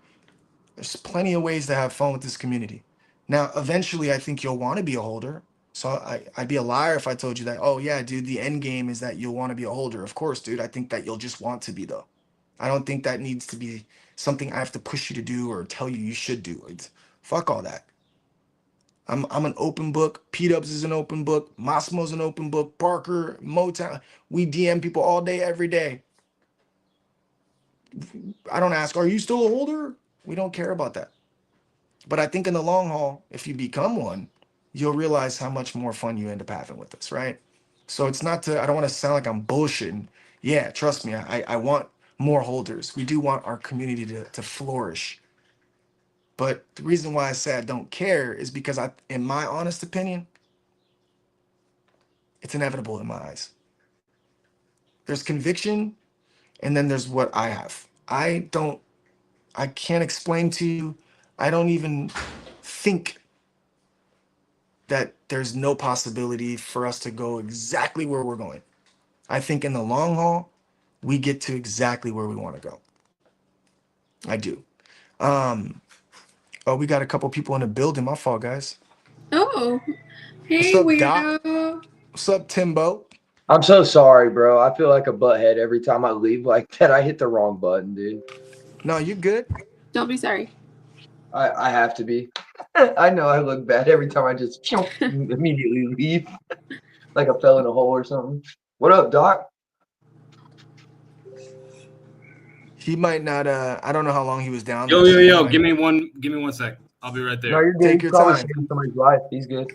Speaker 1: There's plenty of ways to have fun with this community. Now, eventually, I think you'll want to be a holder. So I'd be a liar if I told you that, oh, yeah, dude, the end game is that you'll want to be a holder. Of course, dude. I think that you'll just want to be, though. I don't think that needs to be something I have to push you to do or tell you should do. Fuck all that. I'm an open book. P-Dubs is an open book. Massimo's an open book. Parker, Motown. We DM people all day, every day. I don't ask, are you still a holder? We don't care about that. But I think in the long haul, if you become one, you'll realize how much more fun you end up having with us, right? So it's not to, I don't want to sound like I'm bullshitting. Yeah, trust me, I want more holders. We do want our community to flourish. But the reason why I say I don't care is because in my honest opinion, it's inevitable in my eyes. There's conviction, and then there's what I have. I can't explain to you. I don't even think that there's no possibility for us to go exactly where we're going. I think in the long haul, we get to exactly where we want to go. I do. Um, oh, we got a couple people in the building. My fault, guys.
Speaker 2: Oh,
Speaker 1: What's
Speaker 2: hey,
Speaker 1: up, Doc?
Speaker 2: weirdo.
Speaker 1: What's up, Timbo?
Speaker 4: I'm so sorry, bro. I feel like a butthead every time I leave like that. I hit the wrong button, dude.
Speaker 1: No, you good?
Speaker 2: Don't be sorry.
Speaker 4: I have to be. I know I look bad every time I just immediately leave, like I fell in a hole or something. What up, Doc?
Speaker 1: He might not. I don't know how long he was down
Speaker 5: Yo,
Speaker 1: there.
Speaker 5: yo,
Speaker 1: So he
Speaker 5: yo!
Speaker 1: might
Speaker 5: Give me one sec. I'll be right
Speaker 4: No,
Speaker 5: there.
Speaker 4: you're good.
Speaker 1: take
Speaker 4: He's
Speaker 1: your
Speaker 4: probably
Speaker 1: time.
Speaker 4: saving somebody's life. He's good.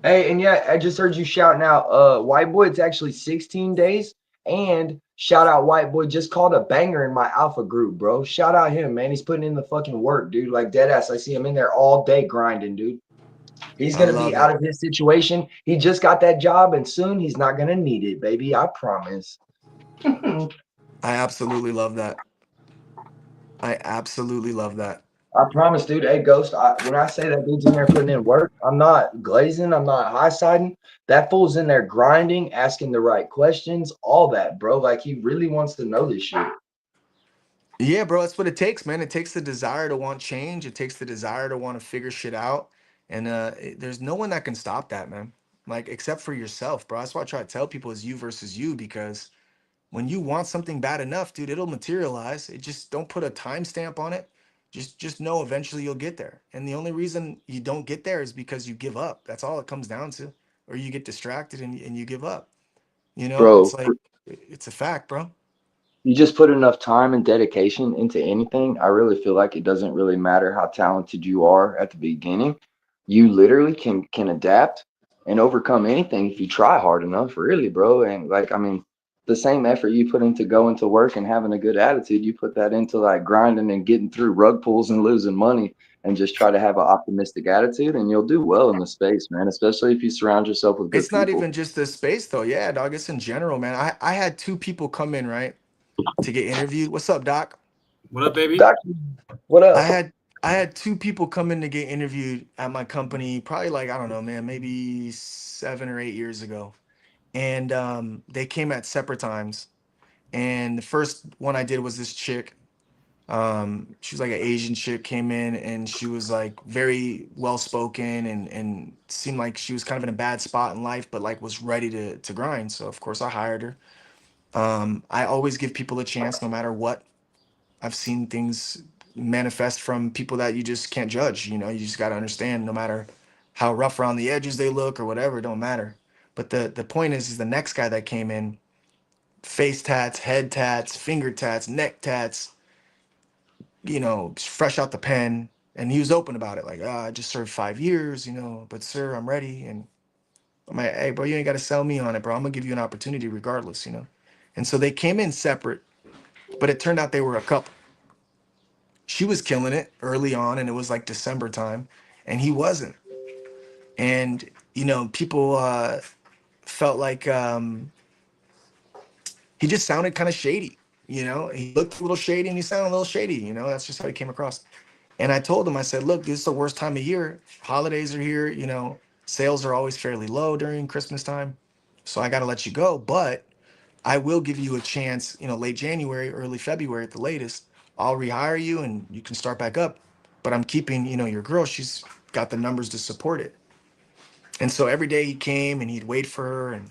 Speaker 4: Hey, and yeah, I just heard you shouting out White Boy, it's actually 16 days. And shout out White Boy just called a banger in my alpha group, bro. Shout out him, man. He's putting in the fucking work, dude. Like dead ass. I see him in there all day grinding, dude. He's
Speaker 1: I
Speaker 4: gonna be
Speaker 1: love
Speaker 4: out
Speaker 1: it.
Speaker 4: of his situation. He just got that job, and soon he's not gonna need it, baby. I promise.
Speaker 1: I absolutely love that. I absolutely love that.
Speaker 4: I promise, dude. Hey, Ghost, when I say that dude's in there putting in work, I'm not glazing. I'm not high siding. That fool's in there grinding, asking the right questions, all that, bro. Like he really wants to know this shit.
Speaker 1: Yeah, bro, that's what it takes, man. It takes the desire to want change. It takes the desire to want to figure shit out. And there's no one that can stop that, man. Like, except for yourself, bro. That's why I try to tell people is you versus you, because when you want something bad enough, dude, it'll materialize. It just don't put a timestamp on it. Just know eventually you'll get there. And the only reason you don't get there is because you give up. That's all it comes down to. Or you get distracted and you give up. You know, it's
Speaker 4: Bro,
Speaker 1: like it's a fact, bro.
Speaker 4: you just put enough time and dedication into anything. I really feel like it doesn't really matter how talented you are at the beginning. You literally can adapt. and overcome anything if you try hard enough, really, bro. And like, I mean, the same effort you put into going to work and having a good attitude, you put that into like grinding and getting through rug pulls and losing money, and just try to have an optimistic attitude, and you'll do well in the space, man. Especially if you surround yourself with good
Speaker 1: It's not
Speaker 4: people.
Speaker 1: even just the space though. Yeah, dog. It's in general, man. I had two people come in, right, to get interviewed. What's up, Doc?
Speaker 5: What up, baby?
Speaker 4: Doc, what
Speaker 1: I
Speaker 4: up?
Speaker 1: had I had two people come in to get interviewed at my company, probably like, I don't know, man, maybe 7 or 8 years ago. And they came at separate times. And the first one I did was this chick. She was like an Asian chick, came in and she was like very well spoken and seemed like she was kind of in a bad spot in life, but like was ready to grind. So of course I hired her. I always give people a chance no matter what. I've seen things manifest from people that you just can't judge. You know, you just got to understand no matter how rough around the edges they look or whatever, it don't matter. But the point is the next guy that came in, face tats, head tats, finger tats, neck tats, you know, fresh out the pen. And he was open about it. Like, I just served 5 years, you know, but sir, I'm ready. And I'm like, hey, bro, you ain't got to sell me on it, bro. I'm going to give you an opportunity regardless, you know. And so they came in separate, but it turned out they were a couple. She was killing it early on, and it was like December time, and he wasn't. And, you know, people felt like he just sounded kind of shady. You know, he looked a little shady and he sounded a little shady. You know, that's just how he came across. And I told him, I said, look, this is the worst time of year. Holidays are here. You know, sales are always fairly low during Christmas time. So I got to let you go. But I will give you a chance, you know, late January, early February at the latest. I'll rehire you and you can start back up. But I'm keeping, you know, your girl. She's got the numbers to support it. And so every day he came and he'd wait for her and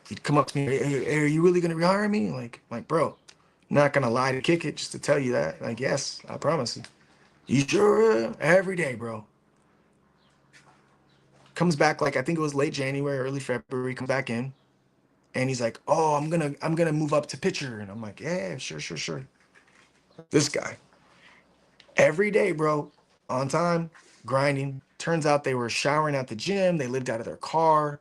Speaker 1: he'd come up to me, hey, are you really going to rehire me? Like, bro, I'm not going to lie to kick it just to tell you that. Like, yes, I promise you. You sure? Every day, bro. Comes back like I think it was late January, early February. Comes back in, and he's like, "Oh, I'm gonna move up to pitcher." And I'm like, "Yeah, sure." This guy every day, bro, on time, grinding. Turns out they were showering at the gym. They lived out of their car.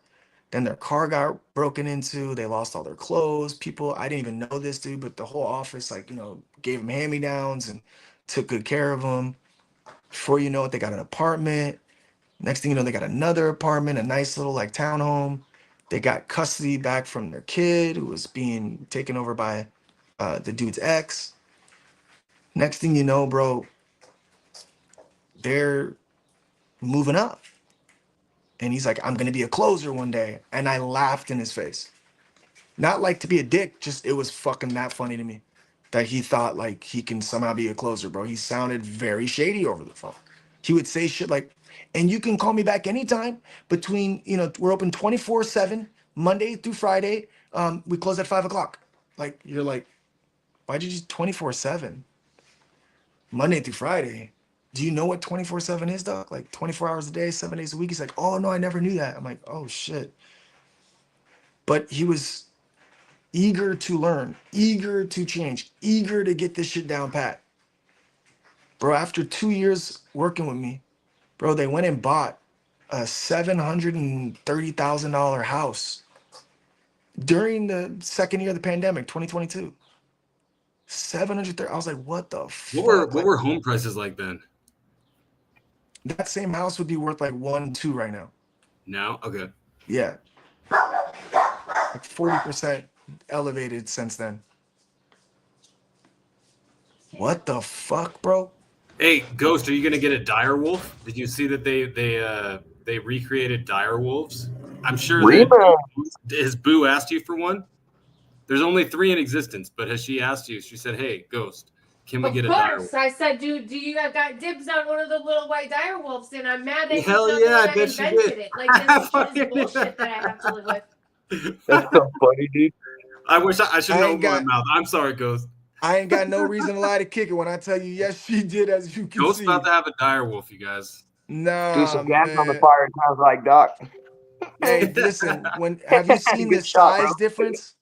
Speaker 1: Then their car got broken into. They lost all their clothes. People, I didn't even know this dude, but the whole office, like, you know, gave them hand-me-downs and took good care of them. Before you know it, they got an apartment. Next thing you know, they got another apartment, a nice little like townhome. They got custody back from their kid who was being taken over by the dude's ex. Next thing you know, bro, they're moving up. And he's like, I'm going to be a closer one day. And I laughed in his face. Not like to be a dick, just it was fucking that funny to me that he thought like he can somehow be a closer, bro. He sounded very shady over the phone. He would say shit like, and you can call me back anytime between, you know, we're open 24/7, Monday through Friday. We close at 5 o'clock. Like, you're like, why did you 24/7? Monday through Friday. Do you know what 24/7 is, dog? Like 24 hours a day, 7 days a week. He's like, oh no, I never knew that. I'm like, oh shit. But he was eager to learn, eager to change, eager to get this shit down pat. Bro, after 2 years working with me, bro, they went and bought a $730,000 house during the second year of the pandemic, 2022. 730. I was like, what the fuck?
Speaker 5: What
Speaker 1: Like,
Speaker 5: were home prices like then?
Speaker 1: that same house would be worth like 1, 2 right now.
Speaker 5: Now, okay.
Speaker 1: Yeah. Like 40% elevated since then. What the fuck, bro?
Speaker 5: Hey, Ghost, are you gonna get a dire wolf? Did you see that they recreated dire wolves? I'm sure that
Speaker 4: Reba.
Speaker 5: has Boo asked you for one. There's only 3 in existence, but has she asked you? She said, "Hey, Ghost, can we
Speaker 3: Of
Speaker 5: get a dire
Speaker 3: course,
Speaker 5: wolf?"
Speaker 3: I said, dude, do you have got dibs on one of the little white dire wolves? And I'm mad that he's
Speaker 5: Hell
Speaker 3: not
Speaker 5: yeah,
Speaker 3: the one
Speaker 5: I
Speaker 3: that
Speaker 5: bet she
Speaker 3: invented
Speaker 5: did.
Speaker 3: it. Like, this shit is bullshit that I have to live with.
Speaker 4: That's so funny, dude.
Speaker 5: I wish I should
Speaker 1: I
Speaker 5: know
Speaker 1: ain't
Speaker 5: my
Speaker 1: got
Speaker 5: mouth. I'm sorry, Ghost.
Speaker 1: I ain't got no reason to lie to kick it when I tell you, yes, she did, as you can
Speaker 5: Ghost's about
Speaker 1: see.
Speaker 5: to have a dire wolf, you guys.
Speaker 4: Do
Speaker 1: Nah,
Speaker 4: some gas on the
Speaker 1: man.
Speaker 4: fire. It sounds like Doc.
Speaker 1: Hey, listen, when have you seen the
Speaker 4: Good shot, bro.
Speaker 1: size difference?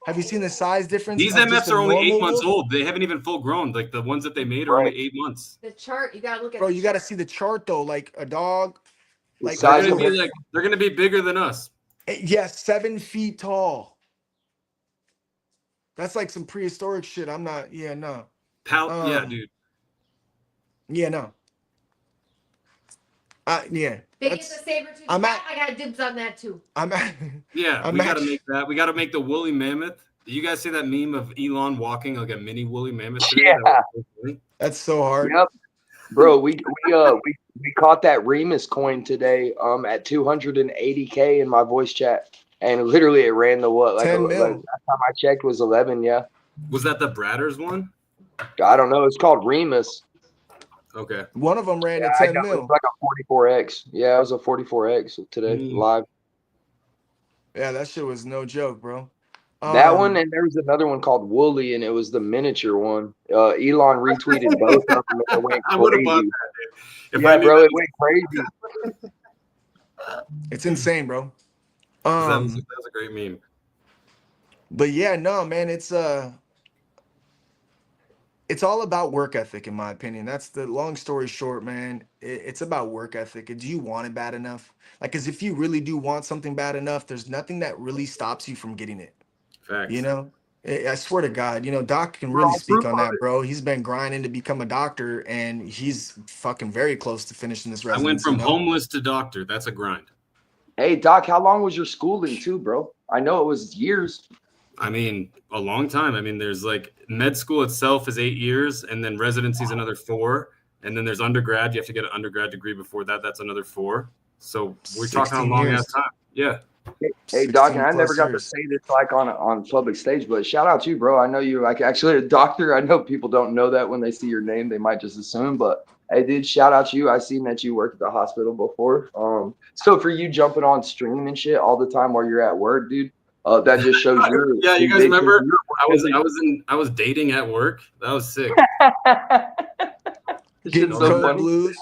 Speaker 1: Have you seen the size difference
Speaker 5: These
Speaker 1: of just
Speaker 5: MFs
Speaker 1: a
Speaker 5: are only 8
Speaker 1: normal
Speaker 5: months
Speaker 1: wolf?
Speaker 5: old. They haven't even full grown. Like the ones that they made are
Speaker 4: Right.
Speaker 5: only 8 months.
Speaker 3: The chart, you gotta look at
Speaker 1: Bro,
Speaker 3: the
Speaker 1: you got to
Speaker 3: chart.
Speaker 1: see the chart though. Like a dog, Like
Speaker 4: Size
Speaker 5: They're
Speaker 4: of
Speaker 5: gonna be like they're gonna be bigger than us.
Speaker 1: yes, 7 feet tall. That's like some prehistoric shit. I'm not. Yeah, no.
Speaker 5: Yeah, dude.
Speaker 1: Yeah, no. Yeah.
Speaker 3: They get the saber tooth
Speaker 1: I'm
Speaker 3: cat.
Speaker 1: at.
Speaker 3: I got dibs on that too.
Speaker 1: I'm at.
Speaker 5: Yeah,
Speaker 1: I'm
Speaker 5: we gotta
Speaker 1: at.
Speaker 5: make that. We gotta make the woolly mammoth. Did you guys see that meme of Elon walking like a mini woolly mammoth today?
Speaker 4: Yeah.
Speaker 5: That was so funny.
Speaker 1: That's so hard.
Speaker 4: Yep. Bro, we caught that Remus coin today at 280K in my voice chat. And literally it ran the what? Like
Speaker 1: 10
Speaker 4: last
Speaker 1: mil.
Speaker 4: time I checked was 11, yeah.
Speaker 5: Was that the Bradders one?
Speaker 4: I don't know. It's called Remus.
Speaker 5: Okay.
Speaker 1: One of them ran
Speaker 4: Yeah,
Speaker 1: to
Speaker 4: I
Speaker 1: 10
Speaker 4: got, it
Speaker 1: mil.
Speaker 4: was like a 44X. Yeah, it was a 44X today, live.
Speaker 1: Yeah, that shit was no joke, bro.
Speaker 4: That one, and there was another one called Wooly, and it was the miniature one. Elon retweeted both of them, and it went
Speaker 5: I would have bought
Speaker 4: crazy.
Speaker 5: that, dude.
Speaker 4: Yeah, bro, it went crazy.
Speaker 1: It's insane, bro.
Speaker 5: That was a great meme.
Speaker 1: But yeah, no, man, it's all about work ethic, in my opinion. That's the long story short, man. It's about work ethic. Do you want it bad enough? Like, because if you really do want something bad enough, there's nothing that really stops you from getting it.
Speaker 5: Facts.
Speaker 1: You know, I swear to God, Doc can really speak on that, bro. He's been grinding to become a doctor, and he's fucking very close to finishing this
Speaker 5: I
Speaker 1: residency.
Speaker 5: went from homeless to doctor. That's a grind.
Speaker 4: Hey, Doc, how long was your schooling too, bro? I know it was years.
Speaker 5: I mean, a long time. I mean, there's like med school itself is 8 years, and then residency is another 4, and then there's undergrad. You have to get an undergrad degree before that. That's another 4. So we're talking a long ass time. Yeah.
Speaker 4: Hey, Doc, and I never got to say this like on public stage, but shout out to you, bro. I know you like actually a doctor. I know people don't know that when they see your name, they might just assume, but hey, dude, shout out to you. I seen that you worked at the hospital before. So for you jumping on stream and shit all the time while you're at work, dude, that just shows you're
Speaker 5: yeah. You guys remember? I was dating at work. That was sick.
Speaker 1: Getting code blues,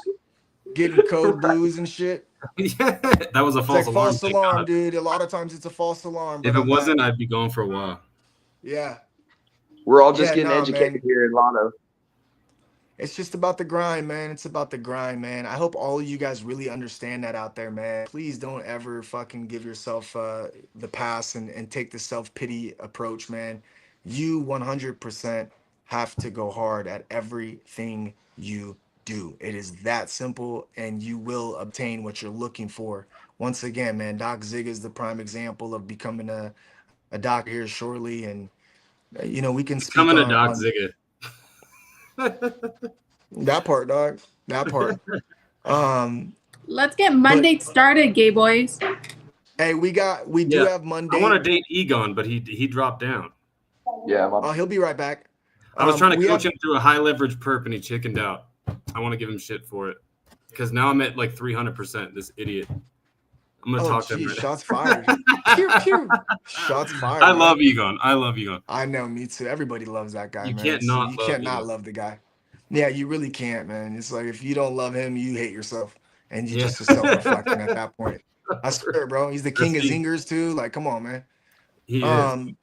Speaker 1: getting code blues and shit.
Speaker 5: Yeah, that was a false
Speaker 1: like
Speaker 5: alarm.
Speaker 1: False alarm, dude. A lot of times it's a false alarm.
Speaker 5: If it wasn't, I'd be going for a while.
Speaker 1: Yeah.
Speaker 4: We're all just getting educated here in Lotto.
Speaker 1: It's just about the grind, man. It's about the grind, man. I hope all of you guys really understand that out there, man. Please don't ever fucking give yourself the pass and take the self-pity approach, man. You 100% have to go hard at everything you do. It is that simple, and you will obtain what you're looking for. Once again, man, Doc Zig is the prime example of becoming a doctor here shortly, and we can speak
Speaker 5: Becoming
Speaker 1: on
Speaker 5: a Doc Zigga.
Speaker 1: that part, dog. That part.
Speaker 2: Let's get MonDATE started, gay boys.
Speaker 1: Hey, we do have MonDATE.
Speaker 5: I want to date Egon, but he dropped down.
Speaker 4: Yeah,
Speaker 1: oh, he'll be right back.
Speaker 5: I was trying to coach him through a high leverage perp, and he chickened out. I want to give him shit for it because now I'm at like 300%. This idiot. I'm gonna talk to him. Right
Speaker 1: shots fired. Pew, pew. Shots fired.
Speaker 5: I love Egon. I love Egon.
Speaker 1: I know, me too. Everybody loves that guy, man.
Speaker 5: You can't
Speaker 1: not love the guy. Yeah, you really can't, man. It's like if you don't love him, you hate yourself, and you just self-reflecting at that point. I swear, bro. He's the king of zingers too. Like, come on, man.
Speaker 5: He is.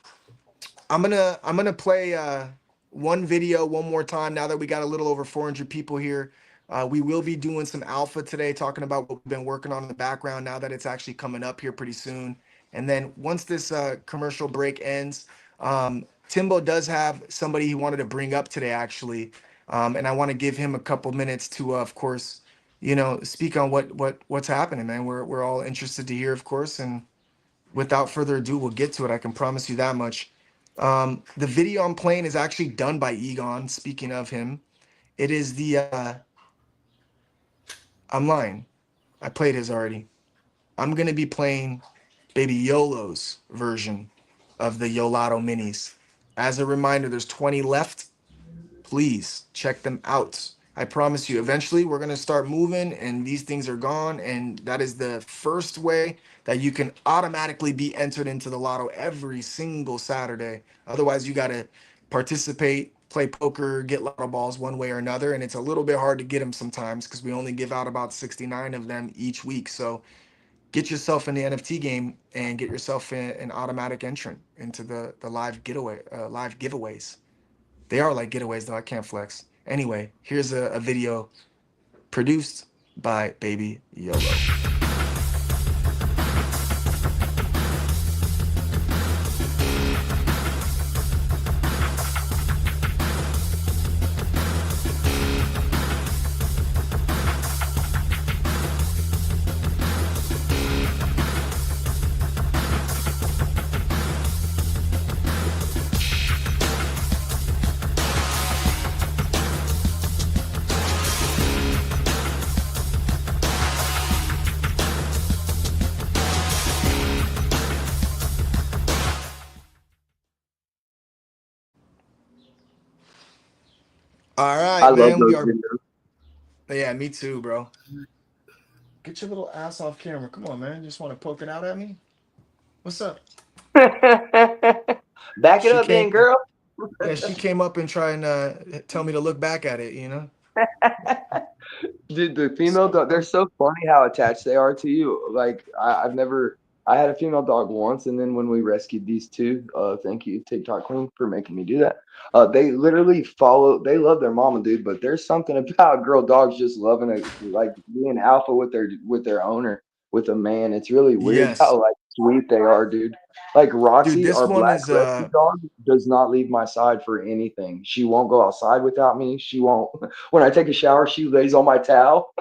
Speaker 1: I'm gonna play one video one more time now that we got a little over 400 people here. We will be doing some alpha today, talking about what we've been working on in the background now that it's actually coming up here pretty soon. And then once this commercial break ends, Timbo does have somebody he wanted to bring up today, actually. And I want to give him a couple minutes to, of course, speak on what's happening, man. We're all interested to hear, of course. And without further ado, we'll get to it. I can promise you that much. The video I'm playing is actually done by Egon. Speaking of him, it is the I'm lying. I played his already. I'm gonna be playing Baby YOLO's version of the Yolato minis. As a reminder, there's 20 left. Please check them out. I promise you, eventually we're gonna start moving and these things are gone. And that is the first way that you can automatically be entered into the lotto every single Saturday. Otherwise, you gotta participate, play poker, get lotto balls one way or another. And it's a little bit hard to get them sometimes because we only give out about 69 of them each week. So get yourself in the NFT game and get yourself an automatic entrant into the live giveaways. They are like getaways though. I can't flex. Anyway, here's a video produced by Baby YOLO. All
Speaker 4: I
Speaker 1: right,
Speaker 4: love
Speaker 1: man. We
Speaker 4: those
Speaker 1: are.
Speaker 4: videos.
Speaker 1: Yeah, me too, bro. Get your little ass off camera. Come on, man. Just want to poke it out at me. What's up?
Speaker 4: Back it
Speaker 1: She
Speaker 4: up then,
Speaker 1: came.
Speaker 4: girl.
Speaker 1: Yeah, she came up and try and tell me to look back at it.
Speaker 4: Dude, the female
Speaker 1: So,
Speaker 4: dog, they're so funny how attached they are to you. Like I had a female dog once, and then when we rescued these two, thank you, TikTok Queen, for making me do that. They literally follow, they love their mama, dude, but there's something about girl dogs just loving it, like being alpha with their owner, with a man. It's really weird
Speaker 1: yes,
Speaker 4: how like sweet they are, dude. Like
Speaker 1: dude.
Speaker 4: Roxy,
Speaker 1: This
Speaker 4: our
Speaker 1: one
Speaker 4: black
Speaker 1: is
Speaker 4: rescue dog, does not leave my side for anything. She won't go outside without me. She won't. When I take a shower, she lays on my towel.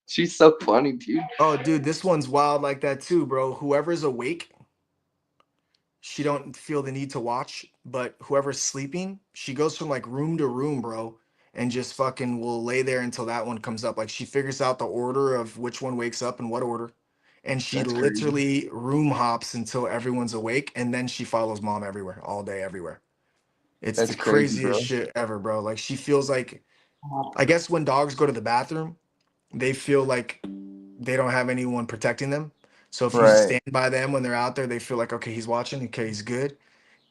Speaker 4: She's so funny, dude.
Speaker 1: Oh, dude, this one's wild like that too, bro. Whoever's awake, she don't feel the need to watch, but whoever's sleeping, she goes from like room to room, bro, and just fucking will lay there until that one comes up. Like she figures out the order of which one wakes up in what order, and she
Speaker 4: That's crazy.
Speaker 1: literally room hops until everyone's awake, and then she follows mom everywhere, all day, everywhere. It's the
Speaker 4: That's crazy,
Speaker 1: craziest
Speaker 4: bro.
Speaker 1: shit ever, bro. Like she feels like, I guess when dogs go to the bathroom, they feel like they don't have anyone protecting them. So if you
Speaker 4: Right.
Speaker 1: stand by them when they're out there, they feel like, okay, he's watching, okay, he's good.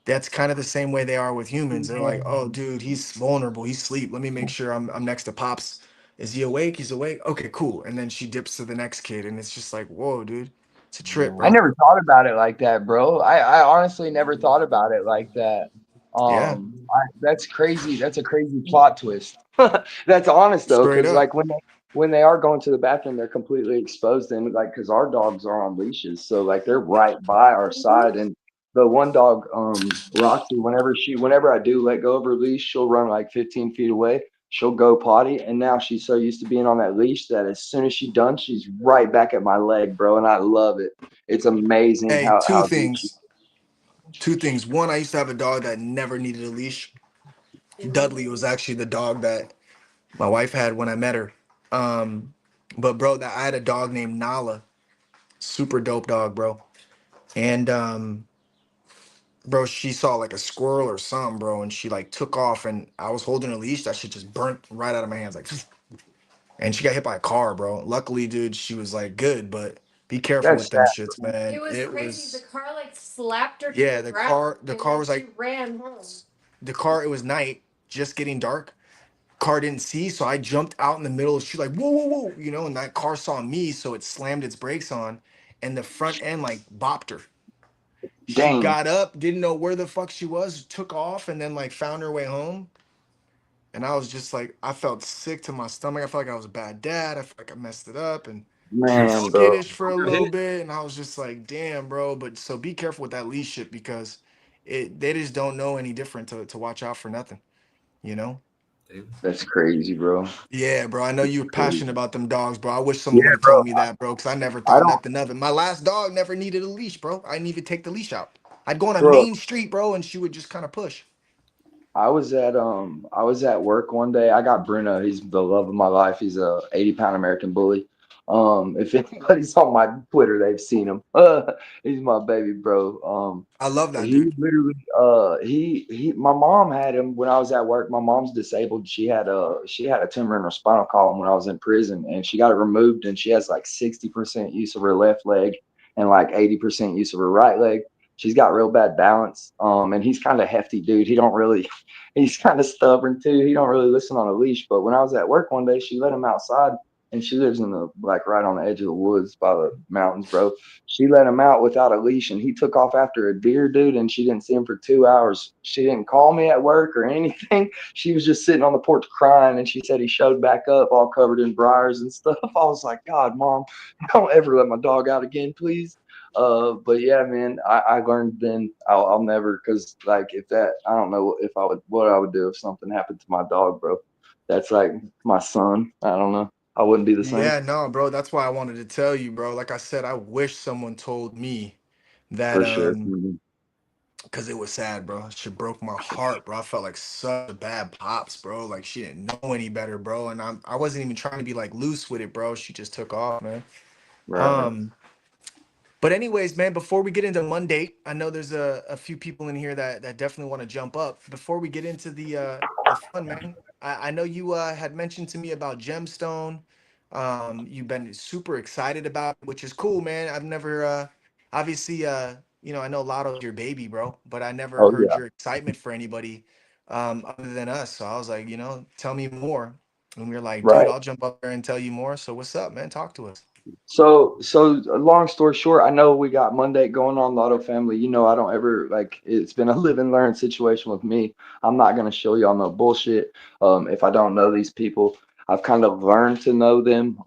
Speaker 1: That's kind of the same way they are with humans. They're like, oh, dude, he's vulnerable. He's asleep. Let me make sure I'm next to Pops. Is he awake? He's awake. Okay, cool. And then she dips to the next kid, and it's just like, whoa, dude, it's a trip,
Speaker 4: I
Speaker 1: bro.
Speaker 4: never thought about it like that, bro. I honestly never thought about it like that.
Speaker 1: Yeah,
Speaker 4: That's crazy. That's a crazy plot twist. That's honest though,
Speaker 1: straight
Speaker 4: because
Speaker 1: up.
Speaker 4: like when they are going to the bathroom, they're completely exposed, and like because our dogs are on leashes, so like they're right by our side. And the one dog, Roxy, whenever I do let go of her leash, she'll run like 15 feet away. She'll go potty, and now she's so used to being on that leash that as soon as she's done, she's right back at my leg, bro, and I love it. It's amazing
Speaker 1: Hey, two
Speaker 4: how good she.
Speaker 1: things. Two things. One, I used to have a dog that never needed a leash. Dudley was actually the dog that my wife had when I met her. But bro, that I had a dog named Nala, super dope dog, bro. And bro, she saw like a squirrel or something, bro, and she like took off, and I was holding a leash. That shit just burnt right out of my hands, like, and she got hit by a car, bro. Luckily, dude, she was like good, but be careful
Speaker 4: That's
Speaker 1: with them
Speaker 4: sad.
Speaker 1: shits, man.
Speaker 3: It was
Speaker 1: It
Speaker 3: crazy. The
Speaker 1: was,
Speaker 3: car like slapped her to
Speaker 1: yeah,
Speaker 3: the ground,
Speaker 1: the
Speaker 3: and
Speaker 1: car
Speaker 3: then
Speaker 1: was
Speaker 3: she
Speaker 1: like,
Speaker 3: ran home.
Speaker 1: the car. It was night, just getting dark. Car didn't see, so I jumped out in the middle. She like whoa, whoa, whoa, and that car saw me, so it slammed its brakes on, and the front end like bopped her. She
Speaker 4: Dang.
Speaker 1: got up, didn't know where the fuck she was, took off, and then like found her way home. And I was just like, I felt sick to my stomach. I felt like I was a bad dad. I felt like I messed it up, and she was
Speaker 4: Man, bro.
Speaker 1: skittish for a
Speaker 5: Got
Speaker 1: little
Speaker 5: hit.
Speaker 1: bit, and I was just like, damn, bro. But so be careful with that leash shit because they just don't know any different to watch out for nothing, you know?
Speaker 5: Damn.
Speaker 4: That's crazy, bro.
Speaker 1: Yeah, bro. I know you're passionate
Speaker 4: Crazy.
Speaker 1: about them dogs, bro. I wish
Speaker 4: Yeah,
Speaker 1: someone would have
Speaker 4: bro.
Speaker 1: told me that, bro, because I never
Speaker 4: I
Speaker 1: thought
Speaker 4: don't,
Speaker 1: nothing of it. My last dog never needed a leash, bro. I didn't even take the leash out. I'd go on a
Speaker 4: bro.
Speaker 1: main street, bro, and she would just kind of push.
Speaker 4: I was at work one day. I got Bruno. He's the love of my life. He's a 80-pound American bully. If anybody's on my Twitter, they've seen him. He's my baby, bro.
Speaker 1: I love that
Speaker 4: He
Speaker 1: dude.
Speaker 4: literally he my mom had him when I was at work. My mom's disabled. She had a tumor in her spinal column when I was in prison, and she got it removed, and she has like 60% use of her left leg and like 80% use of her right leg. She's got real bad balance. And he's kind of hefty, dude. He don't really he's kind of stubborn too. He don't really listen on a leash. But when I was at work one day, she let him outside, and she lives in the like right on the edge of the woods by the mountains, bro. She let him out without a leash, and he took off after a deer, dude. And she didn't see him for 2 hours. She didn't call me at work or anything. She was just sitting on the porch crying, and she said he showed back up all covered in briars and stuff. I was like, God, mom, don't ever let my dog out again, please. But yeah, man, I learned then I'll never, because like if that, I don't know if I would, what I would do if something happened to my dog, bro. That's like my son. I don't know. I wouldn't be the same.
Speaker 1: Yeah, no, bro. That's why I wanted to tell you, bro. Like I said, I wish someone told me that
Speaker 4: For sure. Mhm.
Speaker 1: because it was sad, bro. She broke my heart, bro. I felt like such a bad pops, bro. Like she didn't know any better, bro. And I wasn't even trying to be like loose with it, bro. She just took off, man.
Speaker 4: Right.
Speaker 1: Um, but anyways, man, before we get into MonDATE, I know there's a few people in here that definitely want to jump up. Before we get into the fun, man, I know you had mentioned to me about Gemstone. You've been super excited about it, which is cool, man. I've never, obviously, I know Lotto's your baby, bro, but I never
Speaker 4: Oh
Speaker 1: heard
Speaker 4: yeah.
Speaker 1: your excitement for anybody other than us. So I was like, tell me more. And we were like, dude,
Speaker 4: Right.
Speaker 1: I'll jump up there and tell you more. So what's up, man? Talk to us.
Speaker 4: So long story short, I know we got Monday going on Lotto Family. You know, I don't ever like it's been a live and learn situation with me. I'm not gonna show y'all no bullshit. If I don't know these people, I've kind of learned to know them.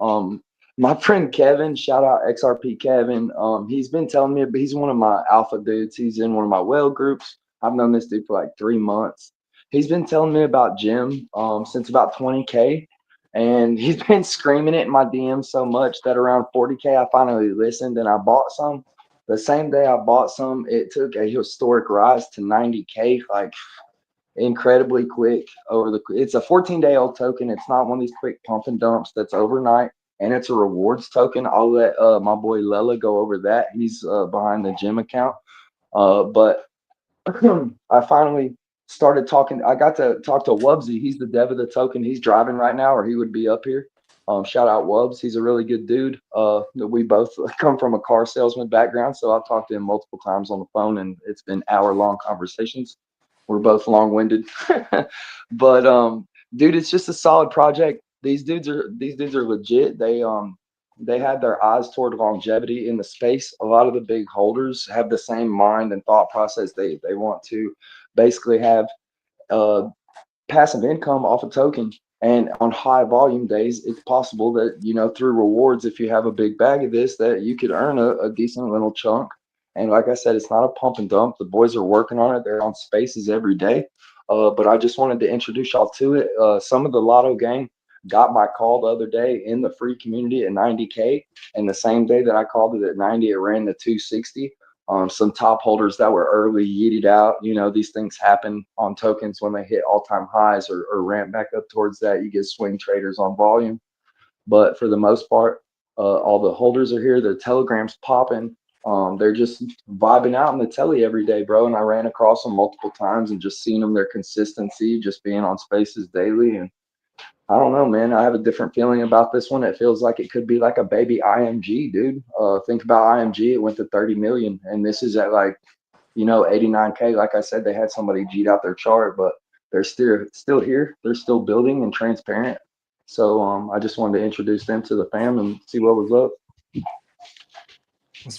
Speaker 4: My friend Kevin, shout out XRP Kevin. He's been telling me, but he's one of my alpha dudes. He's in one of my whale groups. I've known this dude for like 3 months. He's been telling me about Jim since about 20K. And he's been screaming it in my DMs so much that around 40K, I finally listened and I bought some. The same day I bought some, it took a historic rise to 90K, like incredibly quick over the. It's a 14-day-old token. It's not one of these quick pump and dumps that's overnight, and it's a rewards token. I'll let my boy Lela go over that. He's behind the gym account. But I finally started talking. I got to talk to Wubsy. He's the dev of the token. He's driving right now, or he would be up here. Shout out Wubs. He's a really good dude. We both come from a car salesman background, so I've talked to him multiple times on the phone, and it's been hour-long conversations. We're both long-winded, but dude, it's just a solid project. These dudes are legit. They had their eyes toward longevity in the space. A lot of the big holders have the same mind and thought process. They want to basically have uh, passive income off a token. And on high volume days, it's possible that, through rewards, if you have a big bag of this, that you could earn a decent little chunk. And like I said, it's not a pump and dump. The boys are working on it. They're on spaces every day. But I just wanted to introduce y'all to it. Some of the Lotto gang got my call the other day in the free community at 90K. And the same day that I called it at 90, it ran to 260. Some top holders that were early yeeted out. These things happen on tokens when they hit all-time highs or ramp back up towards that. You get swing traders on volume. But for the most part, all the holders are here. Their Telegram's popping. They're just vibing out in the telly every day, bro. And I ran across them multiple times and just seen them, their consistency, just being on spaces daily. And I don't know, man. I have a different feeling about this one. It feels like it could be like a baby IMG, dude. Think about IMG. It went to 30 million, and this is at 89K. Like I said, they had somebody G'd out their chart, but they're still here. They're still building and transparent. So I just wanted to introduce them to the fam and see what was up.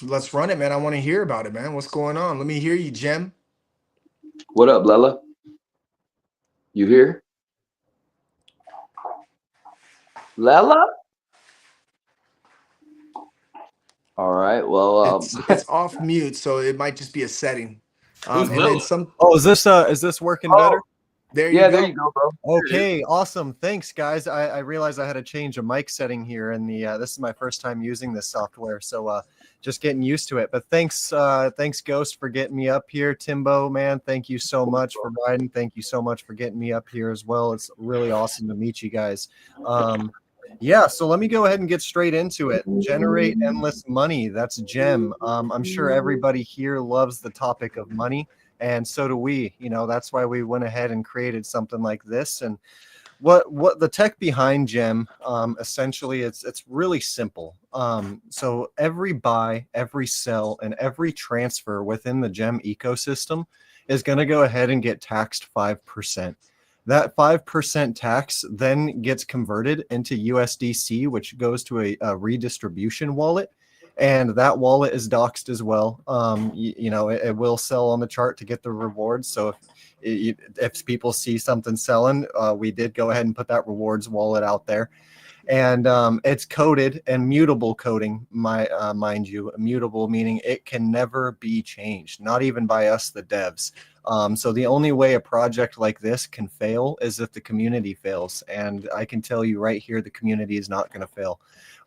Speaker 1: Let's run it, man. I want to hear about it, man. What's going on? Let me hear you, Gem.
Speaker 4: What up, Lela? You here? Lela? All right. Well,
Speaker 1: It's off mute, so it might just be a setting.
Speaker 5: Who's
Speaker 1: And then
Speaker 5: Lil?
Speaker 1: some.
Speaker 6: Oh, is this working better?
Speaker 1: There you
Speaker 4: yeah,
Speaker 1: go.
Speaker 4: there you go, bro.
Speaker 6: Okay, awesome. Thanks, guys. I realized I had to change a mic setting here, and this is my first time using this software, so just getting used to it. But thanks, Ghost, for getting me up here. Timbo, man, thank you so much for riding. Thank you so much for getting me up here as well. It's really awesome to meet you guys. Yeah, so let me go ahead and get straight into it. Generate endless money. That's Gem. I'm sure everybody here loves the topic of money. And so do we. That's why we went ahead and created something like this. And what the tech behind Gem, essentially, it's really simple. So every buy, every sell, and every transfer within the Gem ecosystem is going to go ahead and get taxed 5%. That 5% tax then gets converted into USDC, which goes to a redistribution wallet. And that wallet is doxed as well. It will sell on the chart to get the rewards. So if people see something selling, we did go ahead and put that rewards wallet out there. And it's coded and mutable coding, mind you, mutable meaning it can never be changed, not even by us, the devs. So the only way a project like this can fail is if the community fails. And I can tell you right here, the community is not going to fail.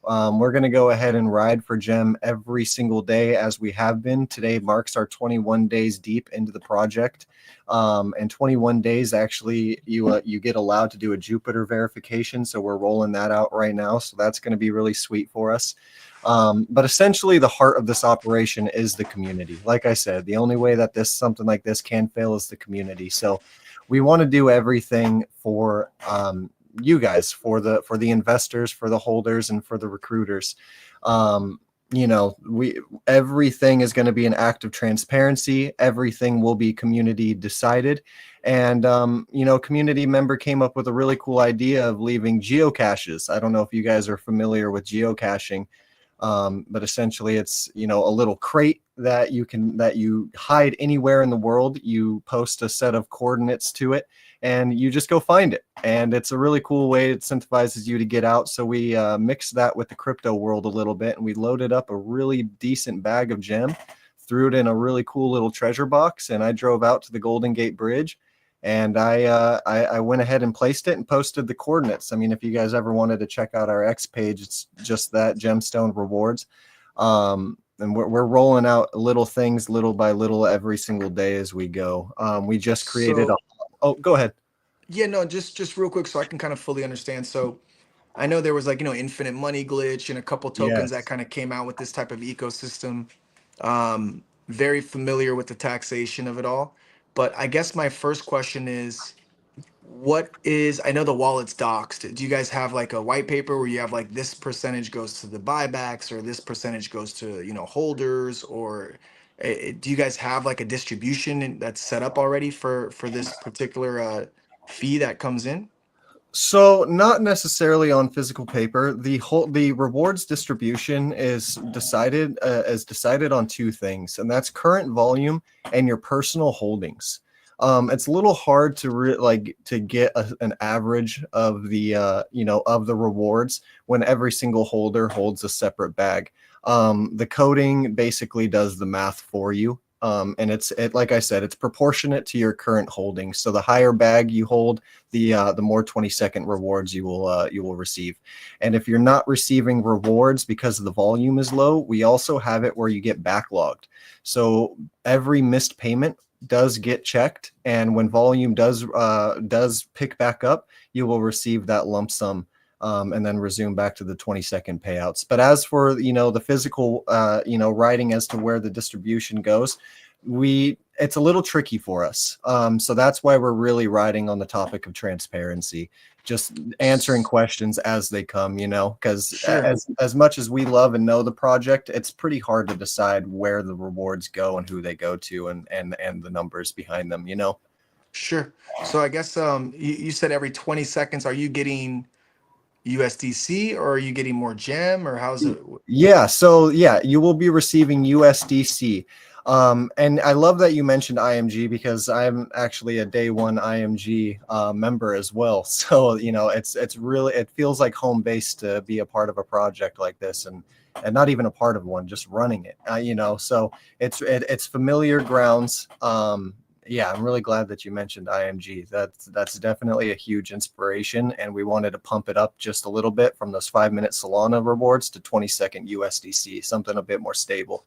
Speaker 6: We're going to go ahead and ride for Gem every single day as we have been. Today marks our 21 days deep into the project. And 21 days, actually, you get allowed to do a Jupiter verification. So we're rolling that out right now. So that's going to be really sweet for us. But essentially, the heart of this operation is the community. Like I said, the only way that something like this can fail is the community. So we want to do everything for you guys, for the investors, for the holders, and for the recruiters. You know, everything is going to be an act of transparency. Everything will be community decided. And you know, community member came up with a really cool idea of leaving geocaches. I don't know if you guys are familiar with geocaching, but essentially it's, you know, a little crate that you hide anywhere in the world. You post a set of coordinates to it and you just go find it. And it's a really cool way. It incentivizes you to get out. So we mixed that with the crypto world a little bit, and we loaded up a really decent bag of gem, threw it in a really cool little treasure box, and I drove out to the Golden Gate Bridge, and I went ahead and placed it and posted the coordinates. I mean, if you guys ever wanted to check out our X page, it's just that, Gemstone Rewards. And we're rolling out little things little by little every single day as we go. We just created oh, go ahead.
Speaker 1: Yeah, no, just real quick so I can kind of fully understand. So I know there was like, infinite money glitch and a couple tokens that
Speaker 6: Yes.
Speaker 1: kind of came out with this type of ecosystem. Very familiar with the taxation of it all. But I guess my first question is, I know the wallet's doxed. Do you guys have like a white paper where you have like this percentage goes to the buybacks or this percentage goes to, holders, or do you guys have like a distribution that's set up already for this particular fee that comes in?
Speaker 6: So not necessarily on physical paper. The rewards distribution is decided on two things, and that's current volume and your personal holdings. It's a little hard to get an average of the of the rewards when every single holder holds a separate bag. The coding basically does the math for you. And like I said, it's proportionate to your current holdings. So the higher bag you hold, the more 20-second rewards you will receive. And if you're not receiving rewards because the volume is low, we also have it where you get backlogged. So every missed payment does get checked, and when volume does pick back up, you will receive that lump sum. And then resume back to the 20-second payouts. But as for, the physical, writing as to where the distribution goes, it's a little tricky for us. So that's why we're really riding on the topic of transparency, just answering questions as they come, because
Speaker 1: Sure.
Speaker 6: as much as we love and know the project, it's pretty hard to decide where the rewards go and who they go to and the numbers behind them,
Speaker 1: Sure. So I guess you said every 20 seconds, are you getting USDC or are you getting more gem, or how's it?
Speaker 6: Yeah, so you will be receiving USDC. And I love that you mentioned IMG because I'm actually a day one IMG member as well. So, it's really, it feels like home base to be a part of a project like this, and not even a part of one, just running it, so it's familiar grounds. Yeah, I'm really glad that you mentioned IMG. That's definitely a huge inspiration, and we wanted to pump it up just a little bit from those 5-minute Solana rewards to 20-second USDC, something a bit more stable.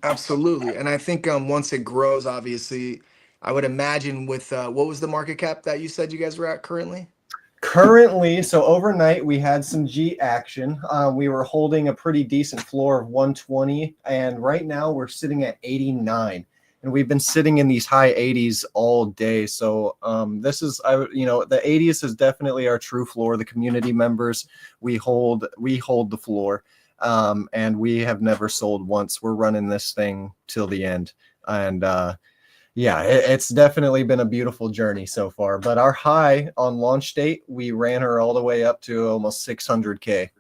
Speaker 1: Absolutely. And I think once it grows, obviously, I would imagine with what was the market cap that you said you guys were at currently?
Speaker 6: Currently, so overnight we had some G action. We were holding a pretty decent floor of 120, and right now we're sitting at 89. And we've been sitting in these high 80s all day. So this is, the 80s is definitely our true floor. The community members, we hold the floor, and we have never sold once. We're running this thing till the end, and it's definitely been a beautiful journey so far. But our high on launch date, we ran her all the way up to almost 600K.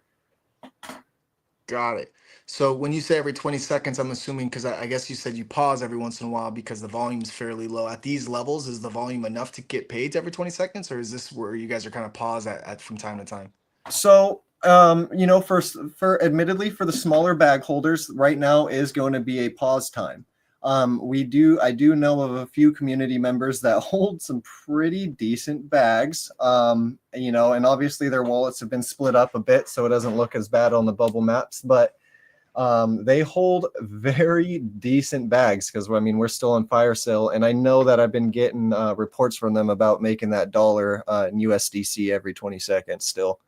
Speaker 1: Got it. So when you say every 20 seconds, I'm assuming, because I guess you said you pause every once in a while because the volume's fairly low. At these levels, is the volume enough to get paid every 20 seconds, or is this where you guys are kind of pause at from time to time?
Speaker 6: So, for admittedly, for the smaller bag holders, right now is going to be a pause time. I do know of a few community members that hold some pretty decent bags, and obviously their wallets have been split up a bit, so it doesn't look as bad on the bubble maps, but they hold very decent bags because we're still on fire sale, and I know that I've been getting reports from them about making that dollar in USDC every 20 seconds still.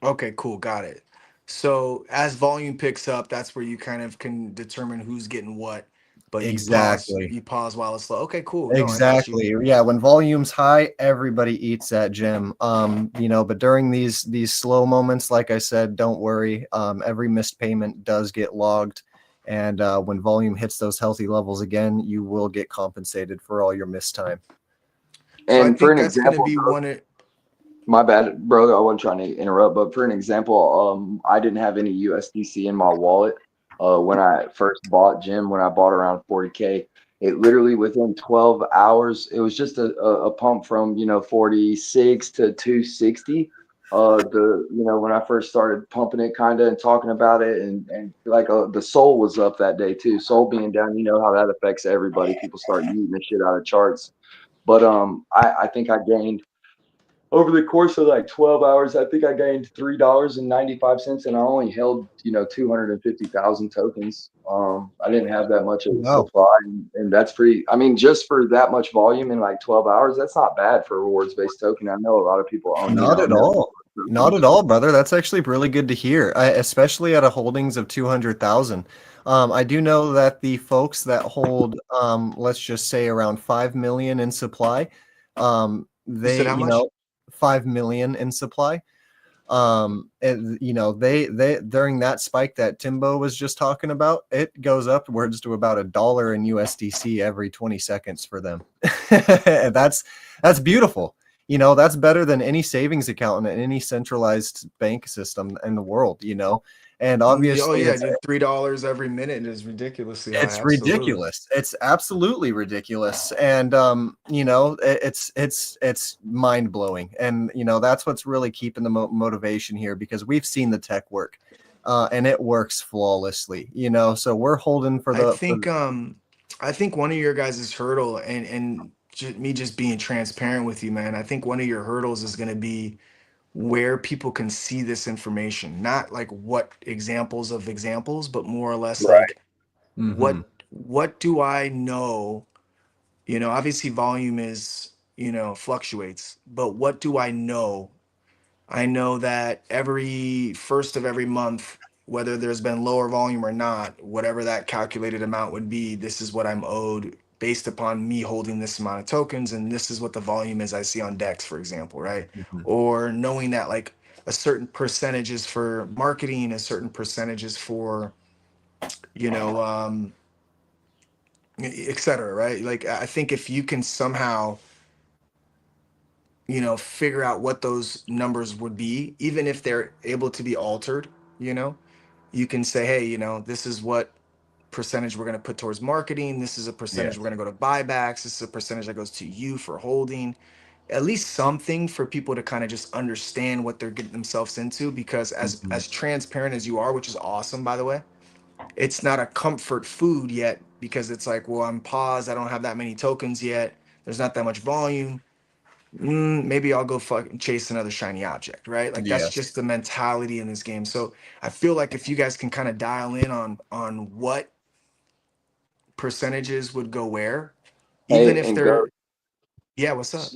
Speaker 1: Okay, cool. Got it. So as volume picks up, that's where you kind of can determine who's getting what. but
Speaker 6: Exactly.
Speaker 1: you pause while it's slow. Okay, cool. No, I got you.
Speaker 6: Exactly. Yeah, when volume's high, everybody eats at gym. But during these slow moments, like I said, don't worry. Every missed payment does get logged. And when volume hits those healthy levels again, you will get compensated for all your missed time.
Speaker 1: So I
Speaker 4: And for
Speaker 1: think
Speaker 4: an
Speaker 1: that's going to
Speaker 4: example,
Speaker 1: be one of,
Speaker 4: my bad, brother. I wasn't trying to interrupt, but for an example, I didn't have any USDC in my wallet when I first bought Gym. When I bought around 40K, it literally within 12 hours, it was just a pump from 46 to 260. When I first started pumping it, kind of and talking about it, and like the Soul was up that day too. Soul being down, you know how that affects everybody. People start eating the shit out of charts. But I think I gained over the course of like 12 hours, I think I gained $3.95, and I only held 250,000 tokens. I didn't have that much of a
Speaker 6: Wow.
Speaker 4: supply, and that's pretty. I mean, just for that much volume in like 12 hours, that's not bad for a rewards based token. I know a lot of people own
Speaker 6: Not at
Speaker 4: million
Speaker 6: all. Not
Speaker 4: tokens.
Speaker 6: at all, brother. That's actually really good to hear, especially at a holdings of 200,000. I do know that the folks that hold, let's just say around 5 million in supply,
Speaker 1: you said
Speaker 6: they,
Speaker 1: how much?
Speaker 6: 5 million in supply. They during that spike that Timbo was just talking about, it goes upwards to about $1 in USDC every 20 seconds for them. That's beautiful. That's better than any savings account in any centralized bank system in the world, and
Speaker 1: Oh
Speaker 6: obviously
Speaker 1: yeah, dude, $3 every minute is ridiculously high.
Speaker 6: it's
Speaker 1: Absolutely.
Speaker 6: ridiculous. It's absolutely ridiculous. And it's mind-blowing. And that's what's really keeping the motivation here, because we've seen the tech work. And it works flawlessly, so we're holding for
Speaker 1: I
Speaker 6: the
Speaker 1: think I think one of your guys' hurdle, and me just being transparent with you, man. I think one of your hurdles is going to be where people can see this information, not like what examples of examples, but more or less
Speaker 4: Right.
Speaker 1: like what do I know? Obviously volume is, fluctuates, but what do I know? I know that every first of every month, whether there's been lower volume or not, whatever that calculated amount would be, this is what I'm owed based upon me holding this amount of tokens, and this is what the volume is I see on Dex, for example, right? Or knowing that like a certain percentage is for marketing, a certain percentage is for, you know, et cetera, right? Like I think if you can somehow figure out what those numbers would be, even if they're able to be altered, you know, you can say, hey, this is what percentage we're going to put towards marketing. This is a percentage we're
Speaker 6: Yes.
Speaker 1: going to go to buybacks. This is a percentage that goes to you for holding. At least something for people to kind of just understand what they're getting themselves into. Because as transparent as you are, which is awesome, by the way, it's not a comfort food yet, because it's like, well, I'm paused. I don't have that many tokens yet. There's not that much volume. Maybe I'll go fucking chase another shiny object, right? Like that's
Speaker 6: Yes.
Speaker 1: just the mentality in this game. So I feel like if you guys can kind of dial in on what percentages would go where, even
Speaker 4: Hey,
Speaker 1: if
Speaker 4: and go.
Speaker 1: they're, yeah, what's up?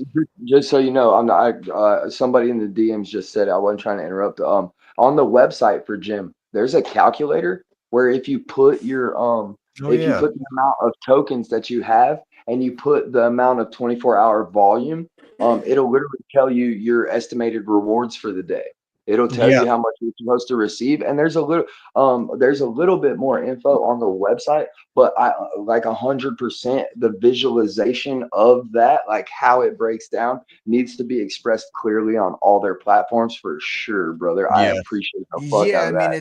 Speaker 4: Just so you know, I'm not. Somebody in the DMs just said, I wasn't trying to interrupt. On the website for Gym, there's a calculator where
Speaker 6: Oh
Speaker 4: if you
Speaker 6: yeah.
Speaker 4: put the amount of tokens that you have and you put the amount of 24-hour volume, it'll literally tell you your estimated rewards for the day. It'll tell
Speaker 6: Yeah.
Speaker 4: you how much you're supposed to receive, and there's a little bit more info on the website, but I like 100% the visualization of that, like how it breaks down, needs to be expressed clearly on all their platforms for sure, brother. I
Speaker 6: Yes.
Speaker 4: appreciate the fuck
Speaker 1: Yeah,
Speaker 4: out
Speaker 1: I
Speaker 4: of
Speaker 1: mean
Speaker 4: that.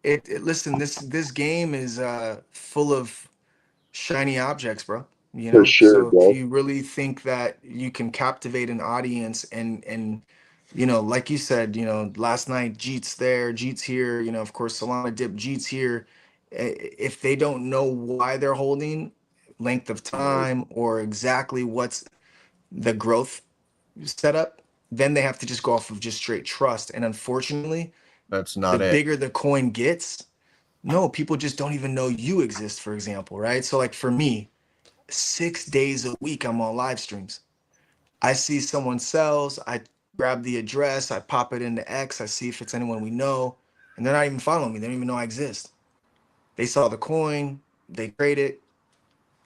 Speaker 1: it's listen, this game is full of shiny objects, bro.
Speaker 4: For sure,
Speaker 1: So if
Speaker 4: bro.
Speaker 1: you really think that you can captivate an audience, and like you said, last night Jeet's there, Jeet's here, of course Solana dip, Jeet's here. If they don't know why they're holding, length of time, or exactly what's the growth setup, then they have to just go off of just straight trust. And unfortunately,
Speaker 6: That's
Speaker 1: the
Speaker 6: not it.
Speaker 1: bigger the coin gets, no, people just don't even know you exist, for example, right? So like for me, 6 days a week I'm on live streams. I see someone sells, I grab the address, I pop it into X, I see if it's anyone we know, and they're not even following me. They don't even know I exist. They saw the coin, they trade it,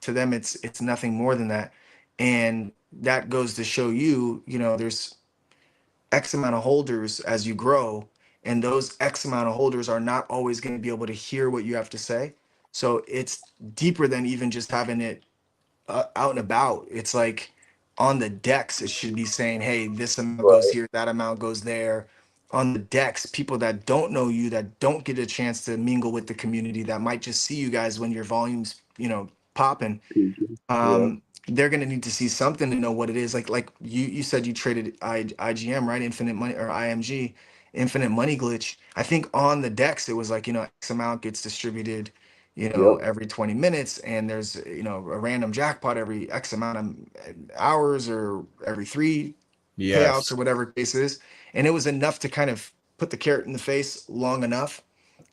Speaker 1: To them, it's nothing more than that. And that goes to show you, you know, there's X amount of holders as you grow, and those X amount of holders are not always going to be able to hear what you have to say. So it's deeper than even just having it out and about. It's like on the decks, it should be saying, hey, this amount goes
Speaker 4: Right.
Speaker 1: here, that amount goes there. On the decks, people that don't know you, that don't get a chance to mingle with the community, that might just see you guys when your volumes, you know, popping,
Speaker 4: Yeah.
Speaker 1: they're gonna need to see something to know what it is. Like you said you traded IGM, right? Infinite money, or IMG, infinite money glitch. I think on the decks it was like, you know, X amount gets distributed, you know,
Speaker 4: Yep.
Speaker 1: every 20 minutes, and there's, you know, a random jackpot every X amount of hours, or every three payouts,
Speaker 6: Yes.
Speaker 1: or whatever case is. And it was enough to kind of put the carrot in the face long enough.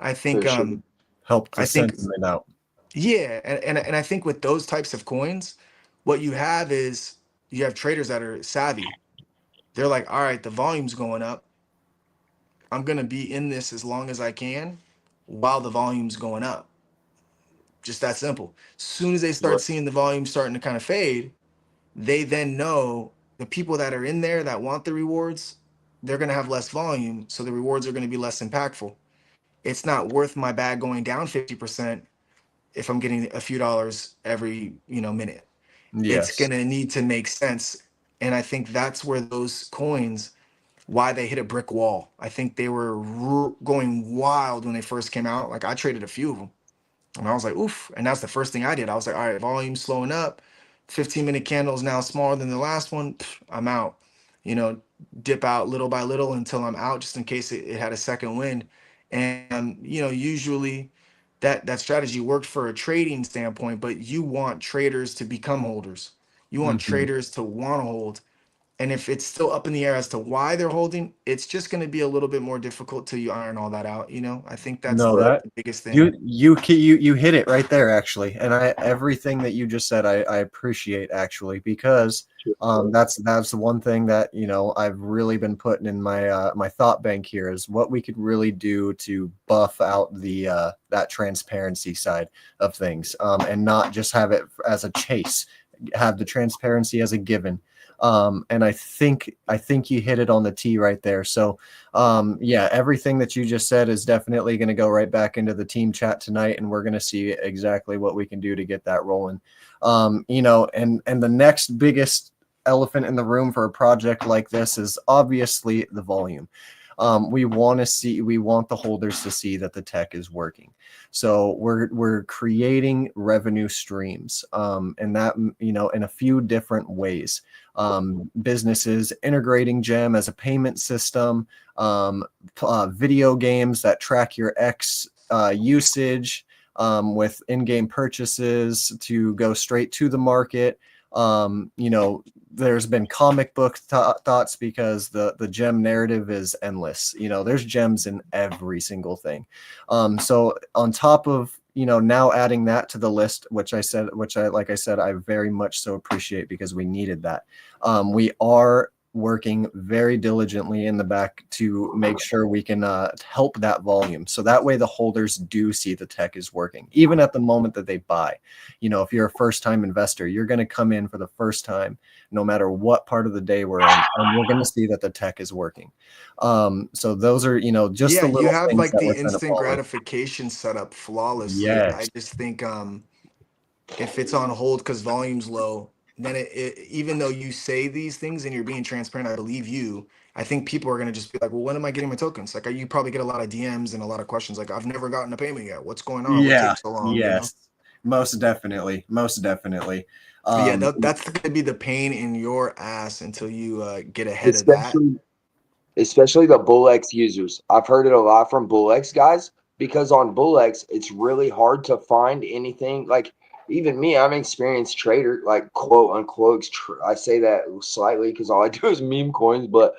Speaker 1: I think
Speaker 4: For sure.
Speaker 6: Help the
Speaker 1: I think
Speaker 6: sentiment out.
Speaker 1: yeah, and I think with those types of coins, what you have is you have traders that are savvy. They're like, all right, the volume's going up. I'm gonna be in this as long as I can while the volume's going up. Just that simple. Soon as they start
Speaker 4: Right.
Speaker 1: seeing the volume starting to kind of fade, they then know the people that are in there that want the rewards, they're gonna have less volume, so the rewards are gonna be less impactful. It's not worth my bag going down 50% if I'm getting a few dollars every, you know, minute. It's
Speaker 6: Yes.
Speaker 1: gonna need to make sense. And I think that's where those coins, why they hit a brick wall. I think they were going wild when they first came out. Like I traded a few of them, and I was like, oof. And that's the first thing I did. I was like, all right, volume slowing up. 15-minute candles now smaller than the last one. I'm out. You know, dip out little by little until I'm out, just in case it had a second wind. And you know, usually that strategy worked for a trading standpoint, but you want traders to become holders. You want
Speaker 6: Mhm.
Speaker 1: traders to want to hold. And if it's still up in the air as to why they're holding, it's just going to be a little bit more difficult till you iron all that out. You know, I think that's
Speaker 6: No,
Speaker 1: the
Speaker 6: that
Speaker 1: biggest thing.
Speaker 6: you hit it right there actually, and I everything that you just said I appreciate actually because that's the one thing that I've really been putting in my my thought bank here is what we could really do to buff out the that transparency side of things, and not just have it as a chase, have the transparency as a given. And I think you hit it on the tee right there. So yeah, everything that you just said is definitely going to go right back into the team chat tonight, and we're going to see exactly what we can do to get that rolling. And the next biggest elephant in the room for a project like this is obviously the volume. We want the holders to see that the tech is working. So we're creating revenue streams, and that in a few different ways. Businesses integrating Gem as a payment system, video games that track your X usage, with in-game purchases to go straight to the market. There's been comic book thoughts because the gem narrative is endless. There's gems in every single thing. So on top of now adding that to the list, which like I said, I very much so appreciate because we needed that. We are working very diligently in the back to make sure we can help that volume. So that way the holders do see the tech is working, even at the moment that they buy. If you're a first-time investor, you're going to come in for the first time, no matter what part of the day we're in, and we're going to see that the tech is working. So those are, just
Speaker 1: Yeah,
Speaker 6: the
Speaker 1: you
Speaker 6: little
Speaker 1: have
Speaker 6: things
Speaker 1: like
Speaker 6: that
Speaker 1: the
Speaker 6: we're trying to
Speaker 1: instant
Speaker 6: follow.
Speaker 1: gratification set up flawlessly. I
Speaker 6: Yes.
Speaker 1: just think if it's on hold because volume's low, then even though you say these things and you're being transparent, I believe you. I think people are gonna just be like, well, when am I getting my tokens? Like, you probably get a lot of DMs and a lot of questions like, I've never gotten a payment yet. What's going on? What
Speaker 6: Yeah.
Speaker 1: takes so long? You know?
Speaker 6: Yes. Most definitely. Most definitely.
Speaker 1: Yeah, that's gonna be the pain in your ass until you get ahead of that.
Speaker 4: Especially the BullX users. I've heard it a lot from BullX guys because on BullX, it's really hard to find anything. Like, even me, I'm an experienced trader, like, quote unquote. I say that slightly because all I do is meme coins. But,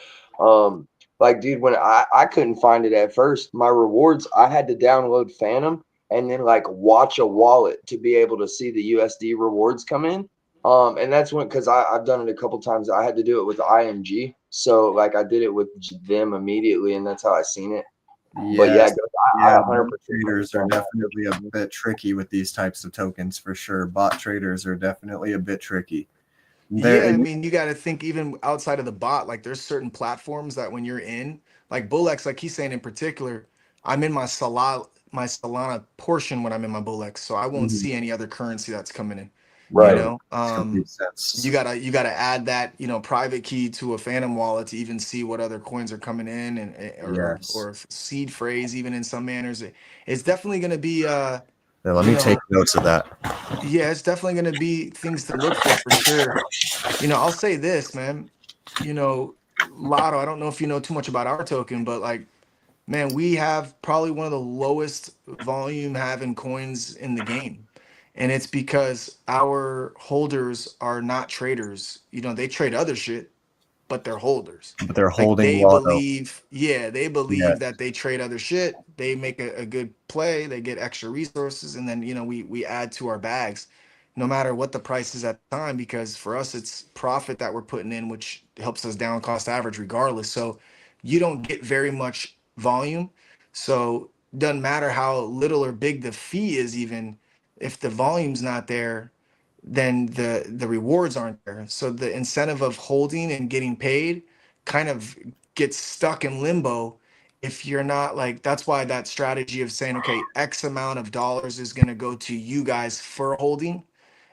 Speaker 4: like, dude, when I couldn't find it at first, my rewards, I had to download Phantom and then, like, watch a wallet to be able to see the USD rewards come in. And that's when, because I've done it a couple times. I had to do it with IMG, so like I did it with them immediately, and that's how I seen it. But yeah, I
Speaker 6: Yeah,
Speaker 4: 100%
Speaker 6: bot traders are definitely a bit tricky with these types of tokens for sure. Bot traders are definitely a bit tricky.
Speaker 1: Yeah,
Speaker 6: There,
Speaker 1: I mean, you got to think even outside of the bot, like there's certain platforms that when you're in, like Bullx, like he's saying in particular, I'm in my Solana portion when I'm in my Bullx, so I won't see any other currency that's coming in. You
Speaker 4: right.
Speaker 1: know,
Speaker 6: complete sense.
Speaker 1: you gotta add that, private key to a Phantom wallet to even see what other coins are coming in, and
Speaker 6: Yes.
Speaker 1: or seed phrase even in some manners. It's definitely gonna be
Speaker 6: Yeah, let
Speaker 1: you
Speaker 6: me take
Speaker 1: know,
Speaker 6: notes of that.
Speaker 1: yeah, it's definitely gonna be things to look for sure. I'll say this, man. Lotto, I don't know if you know too much about our token, but like, man, we have probably one of the lowest volume having coins in the game. And it's because our holders are not traders. They trade other shit, but they're holders.
Speaker 6: But they're
Speaker 1: Like
Speaker 6: holding
Speaker 1: they
Speaker 6: Lotto.
Speaker 1: believe, yeah, they believe
Speaker 6: Yes.
Speaker 1: that they trade other shit. They make a good play, they get extra resources, and then we add to our bags, no matter what the price is at the time, because for us it's profit that we're putting in, which helps us down cost average regardless. So you don't get very much volume. So doesn't matter how little or big the fee is, even if the volume's not there, then the rewards aren't there. So the incentive of holding and getting paid kind of gets stuck in limbo if you're not like, that's why that strategy of saying, okay, X amount of dollars is going to go to you guys for holding,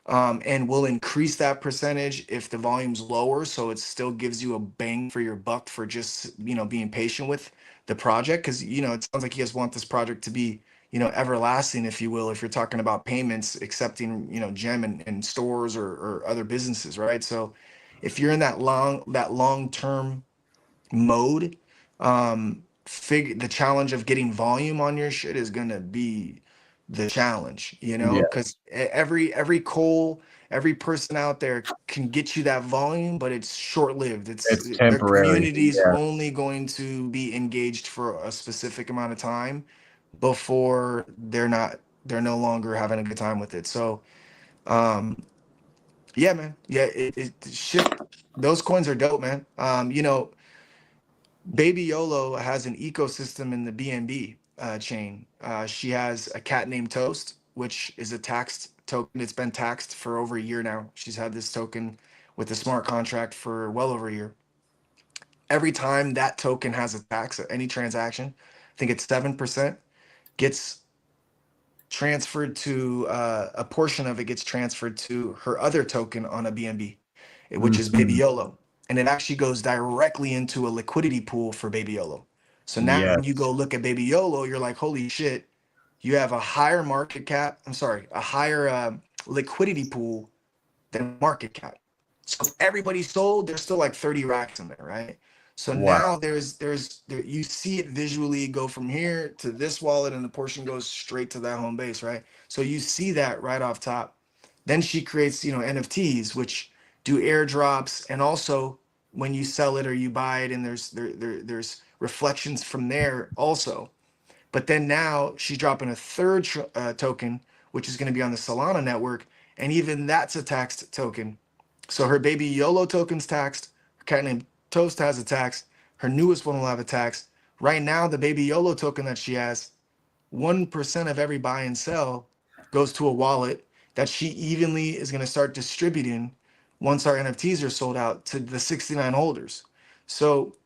Speaker 1: and we'll increase that percentage if the volume's lower, so it still gives you a bang for your buck for just being patient with the project, because it sounds like you guys want this project to be everlasting, if you will, if you're talking about payments accepting gem and stores or other businesses, right? So if you're in that long term mode, the challenge of getting volume on your shit is gonna be the challenge,
Speaker 6: Yeah.
Speaker 1: because every person out there can get you that volume, but it's short-lived.
Speaker 6: It's
Speaker 1: Their
Speaker 6: temporary.
Speaker 1: community is
Speaker 6: Yeah.
Speaker 1: only going to be engaged for a specific amount of time before they're no longer having a good time with it. So yeah, man, yeah, shit, those coins are dope, man. Baby Yolo has an ecosystem in the BNB chain. She has a cat named Toast, which is a taxed token. It's been taxed for over a year now. She's had this token with the smart contract for well over a year. Every time that token has a tax, any transaction, I think it's 7%, gets transferred to a portion of it gets transferred to her other token on a BNB, which is Baby
Speaker 6: Mhm.
Speaker 1: YOLO. And it actually goes directly into a liquidity pool for Baby YOLO. So now when you
Speaker 6: Yes.
Speaker 1: go look at Baby YOLO, you're like, holy shit, you have a higher market cap. I'm sorry, a higher liquidity pool than market cap. So if everybody sold, there's still like 30 racks in there, right? So
Speaker 6: Wow.
Speaker 1: now you see it visually go from here to this wallet, and the portion goes straight to that home base, right? So you see that right off top. Then she creates, NFTs, which do airdrops, and also when you sell it or you buy it, and there's reflections from there also. But then now she's dropping a third token, which is going to be on the Solana network, and even that's a taxed token. So her baby YOLO token's taxed. Her cat named Toast has a tax. Her newest one will have a tax. Right now, the baby YOLO token that she has, 1% of every buy and sell goes to a wallet that she evenly is going to start distributing once our NFTs are sold out to the 69 holders. So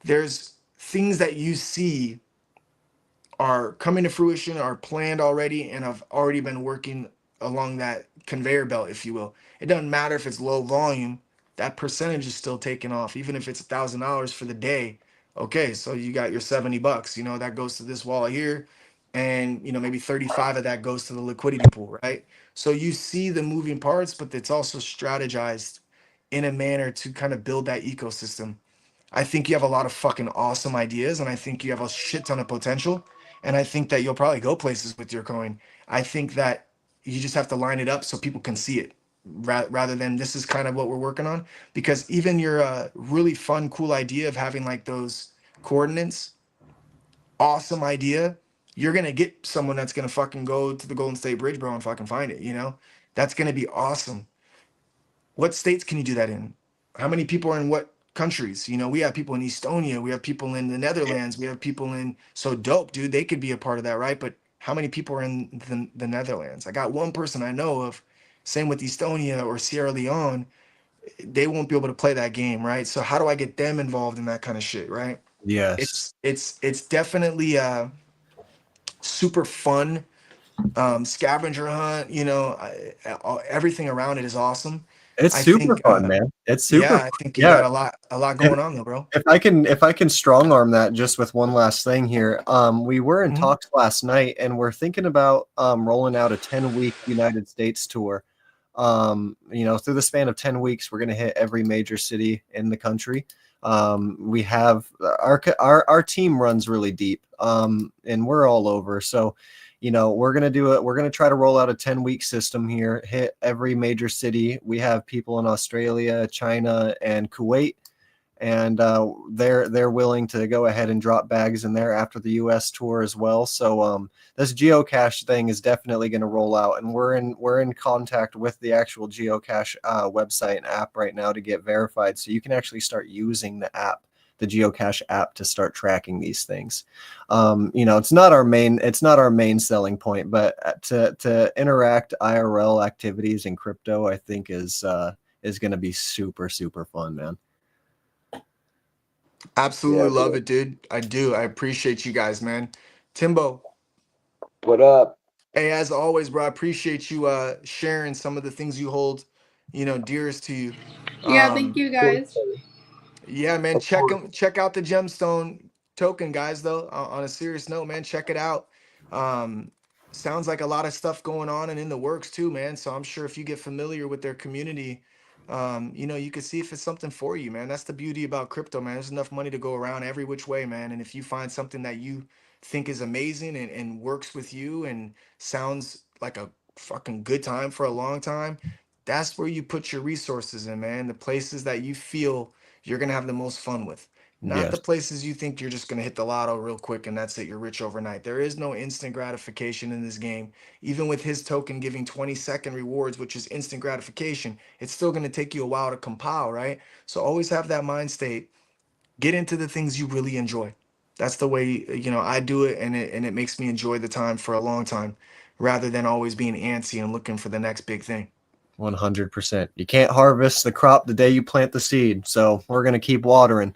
Speaker 1: there's things that you see are coming to fruition, are planned already, and have already been working along that conveyor belt, if you will. It doesn't matter if it's low volume, that percentage is still taking off, even if it's $1,000 for the day. Okay, so you got your $70, that goes to this wallet here, and maybe 35 of that goes to the liquidity pool, right? So you see the moving parts, but it's also strategized in a manner to kind of build that ecosystem. I think you have a lot of fucking awesome ideas, and I think you have a shit ton of potential. And I think that you'll probably go places with your coin. I think that you just have to line it up so people can see it, rather than this is kind of what we're working on. Because even your really fun, cool idea of having like those coordinates, awesome idea. You're gonna get someone that's gonna fucking go to the Golden State Bridge, bro, and fucking find it. That's gonna be awesome. What states can you do that in? How many people are in what countries. You know, we have people in Estonia, we have people in the Netherlands, we have people in, so dope, dude. They could be a part of that, right? But how many people are in the Netherlands? I got one person I know of. Same with Estonia or Sierra Leone. They won't be able to play that game, right? So how do I get them involved in that kind of shit, right?
Speaker 6: Yes.
Speaker 1: It's definitely super fun scavenger hunt. You know, everything around it is awesome.
Speaker 6: It's
Speaker 1: I
Speaker 6: super
Speaker 1: think,
Speaker 6: fun, man. It's super
Speaker 1: yeah,
Speaker 6: fun.
Speaker 1: I think you
Speaker 6: Yeah.
Speaker 1: got a lot going on though, bro.
Speaker 6: If I can strong arm that just with one last thing here. We were in
Speaker 1: Mhm.
Speaker 6: talks last night and we're thinking about rolling out a 10-week United States tour. You know, through the span of 10 weeks, we're going to hit every major city in the country. We have our team runs really deep, and we're all over. So, you know, we're going to do it. We're going to try to roll out a 10-week system here, hit every major city. We have people in Australia, China, and Kuwait, and they're willing to go ahead and drop bags in there after the U.S. tour as well. So this geocache thing is definitely going to roll out, and we're in contact with the actual geocache website and app right now to get verified, so you can actually start using the geocache app to start tracking these things. You know, it's not our main selling point, but to interact IRL activities in crypto, I think is going to be super fun, man.
Speaker 1: Absolutely
Speaker 4: Yeah,
Speaker 1: love
Speaker 4: bro.
Speaker 1: it, dude. I do. I appreciate you guys, man. Timbo,
Speaker 4: What up?
Speaker 1: hey, as always, bro, I appreciate you sharing some of the things you hold, you know, dearest to you.
Speaker 2: Yeah, thank
Speaker 1: Um,
Speaker 2: you
Speaker 4: Of course,
Speaker 2: guys.
Speaker 4: buddy.
Speaker 1: yeah, man,
Speaker 4: Of course.
Speaker 1: check out the gemstone token, guys, though. On a serious note, man, check it out. Um, sounds like a lot of stuff going on and in the works too, man. So I'm sure if you get familiar with their community, you know, you can see if it's something for you, man. That's the beauty about crypto, man. There's enough money to go around every which way, man. And if you find something that you think is amazing and works with you and sounds like a fucking good time for a long time, that's where you put your resources in, man. The places that you feel you're gonna have the most fun with. Not the
Speaker 6: Yes.
Speaker 1: places you think you're just gonna hit the lotto real quick and that's it, you're rich overnight. There is no instant gratification in this game. Even with his token giving 20-second rewards, which is instant gratification, it's still gonna take you a while to compile, right? So always have that mind state. Get into the things you really enjoy. That's the way, you know, I do it, and it makes me enjoy the time for a long time rather than always being antsy and looking for the next big thing.
Speaker 6: 100%. You can't harvest the crop the day you plant the seed. So we're going to keep watering.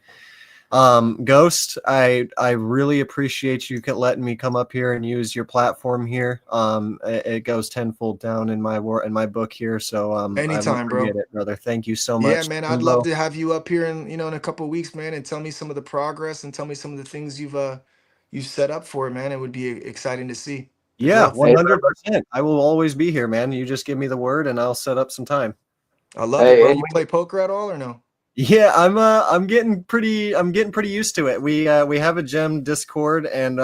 Speaker 6: Ghost, I really appreciate you letting me come up here and use your platform here. It goes tenfold down in my book here. So I won't
Speaker 1: Anytime,
Speaker 6: forget
Speaker 1: bro.
Speaker 6: it, brother. Thank you so
Speaker 1: Yeah,
Speaker 6: much,
Speaker 1: man, I'd love
Speaker 6: Timbo.
Speaker 1: to have you up here in, you know, in a couple of weeks, man, and tell me some of the progress and tell me some of the things you've set up for it, man. It would be exciting to see. Good
Speaker 6: Yeah,
Speaker 1: luck.
Speaker 4: Hey,
Speaker 6: 100%. I will always be here, man. You just give me the word and I'll set up some time.
Speaker 1: I love it,
Speaker 4: hey,
Speaker 1: bro.
Speaker 4: and
Speaker 1: You play poker at all or no?
Speaker 6: Yeah, I'm getting pretty used to it. We have a gem Discord, and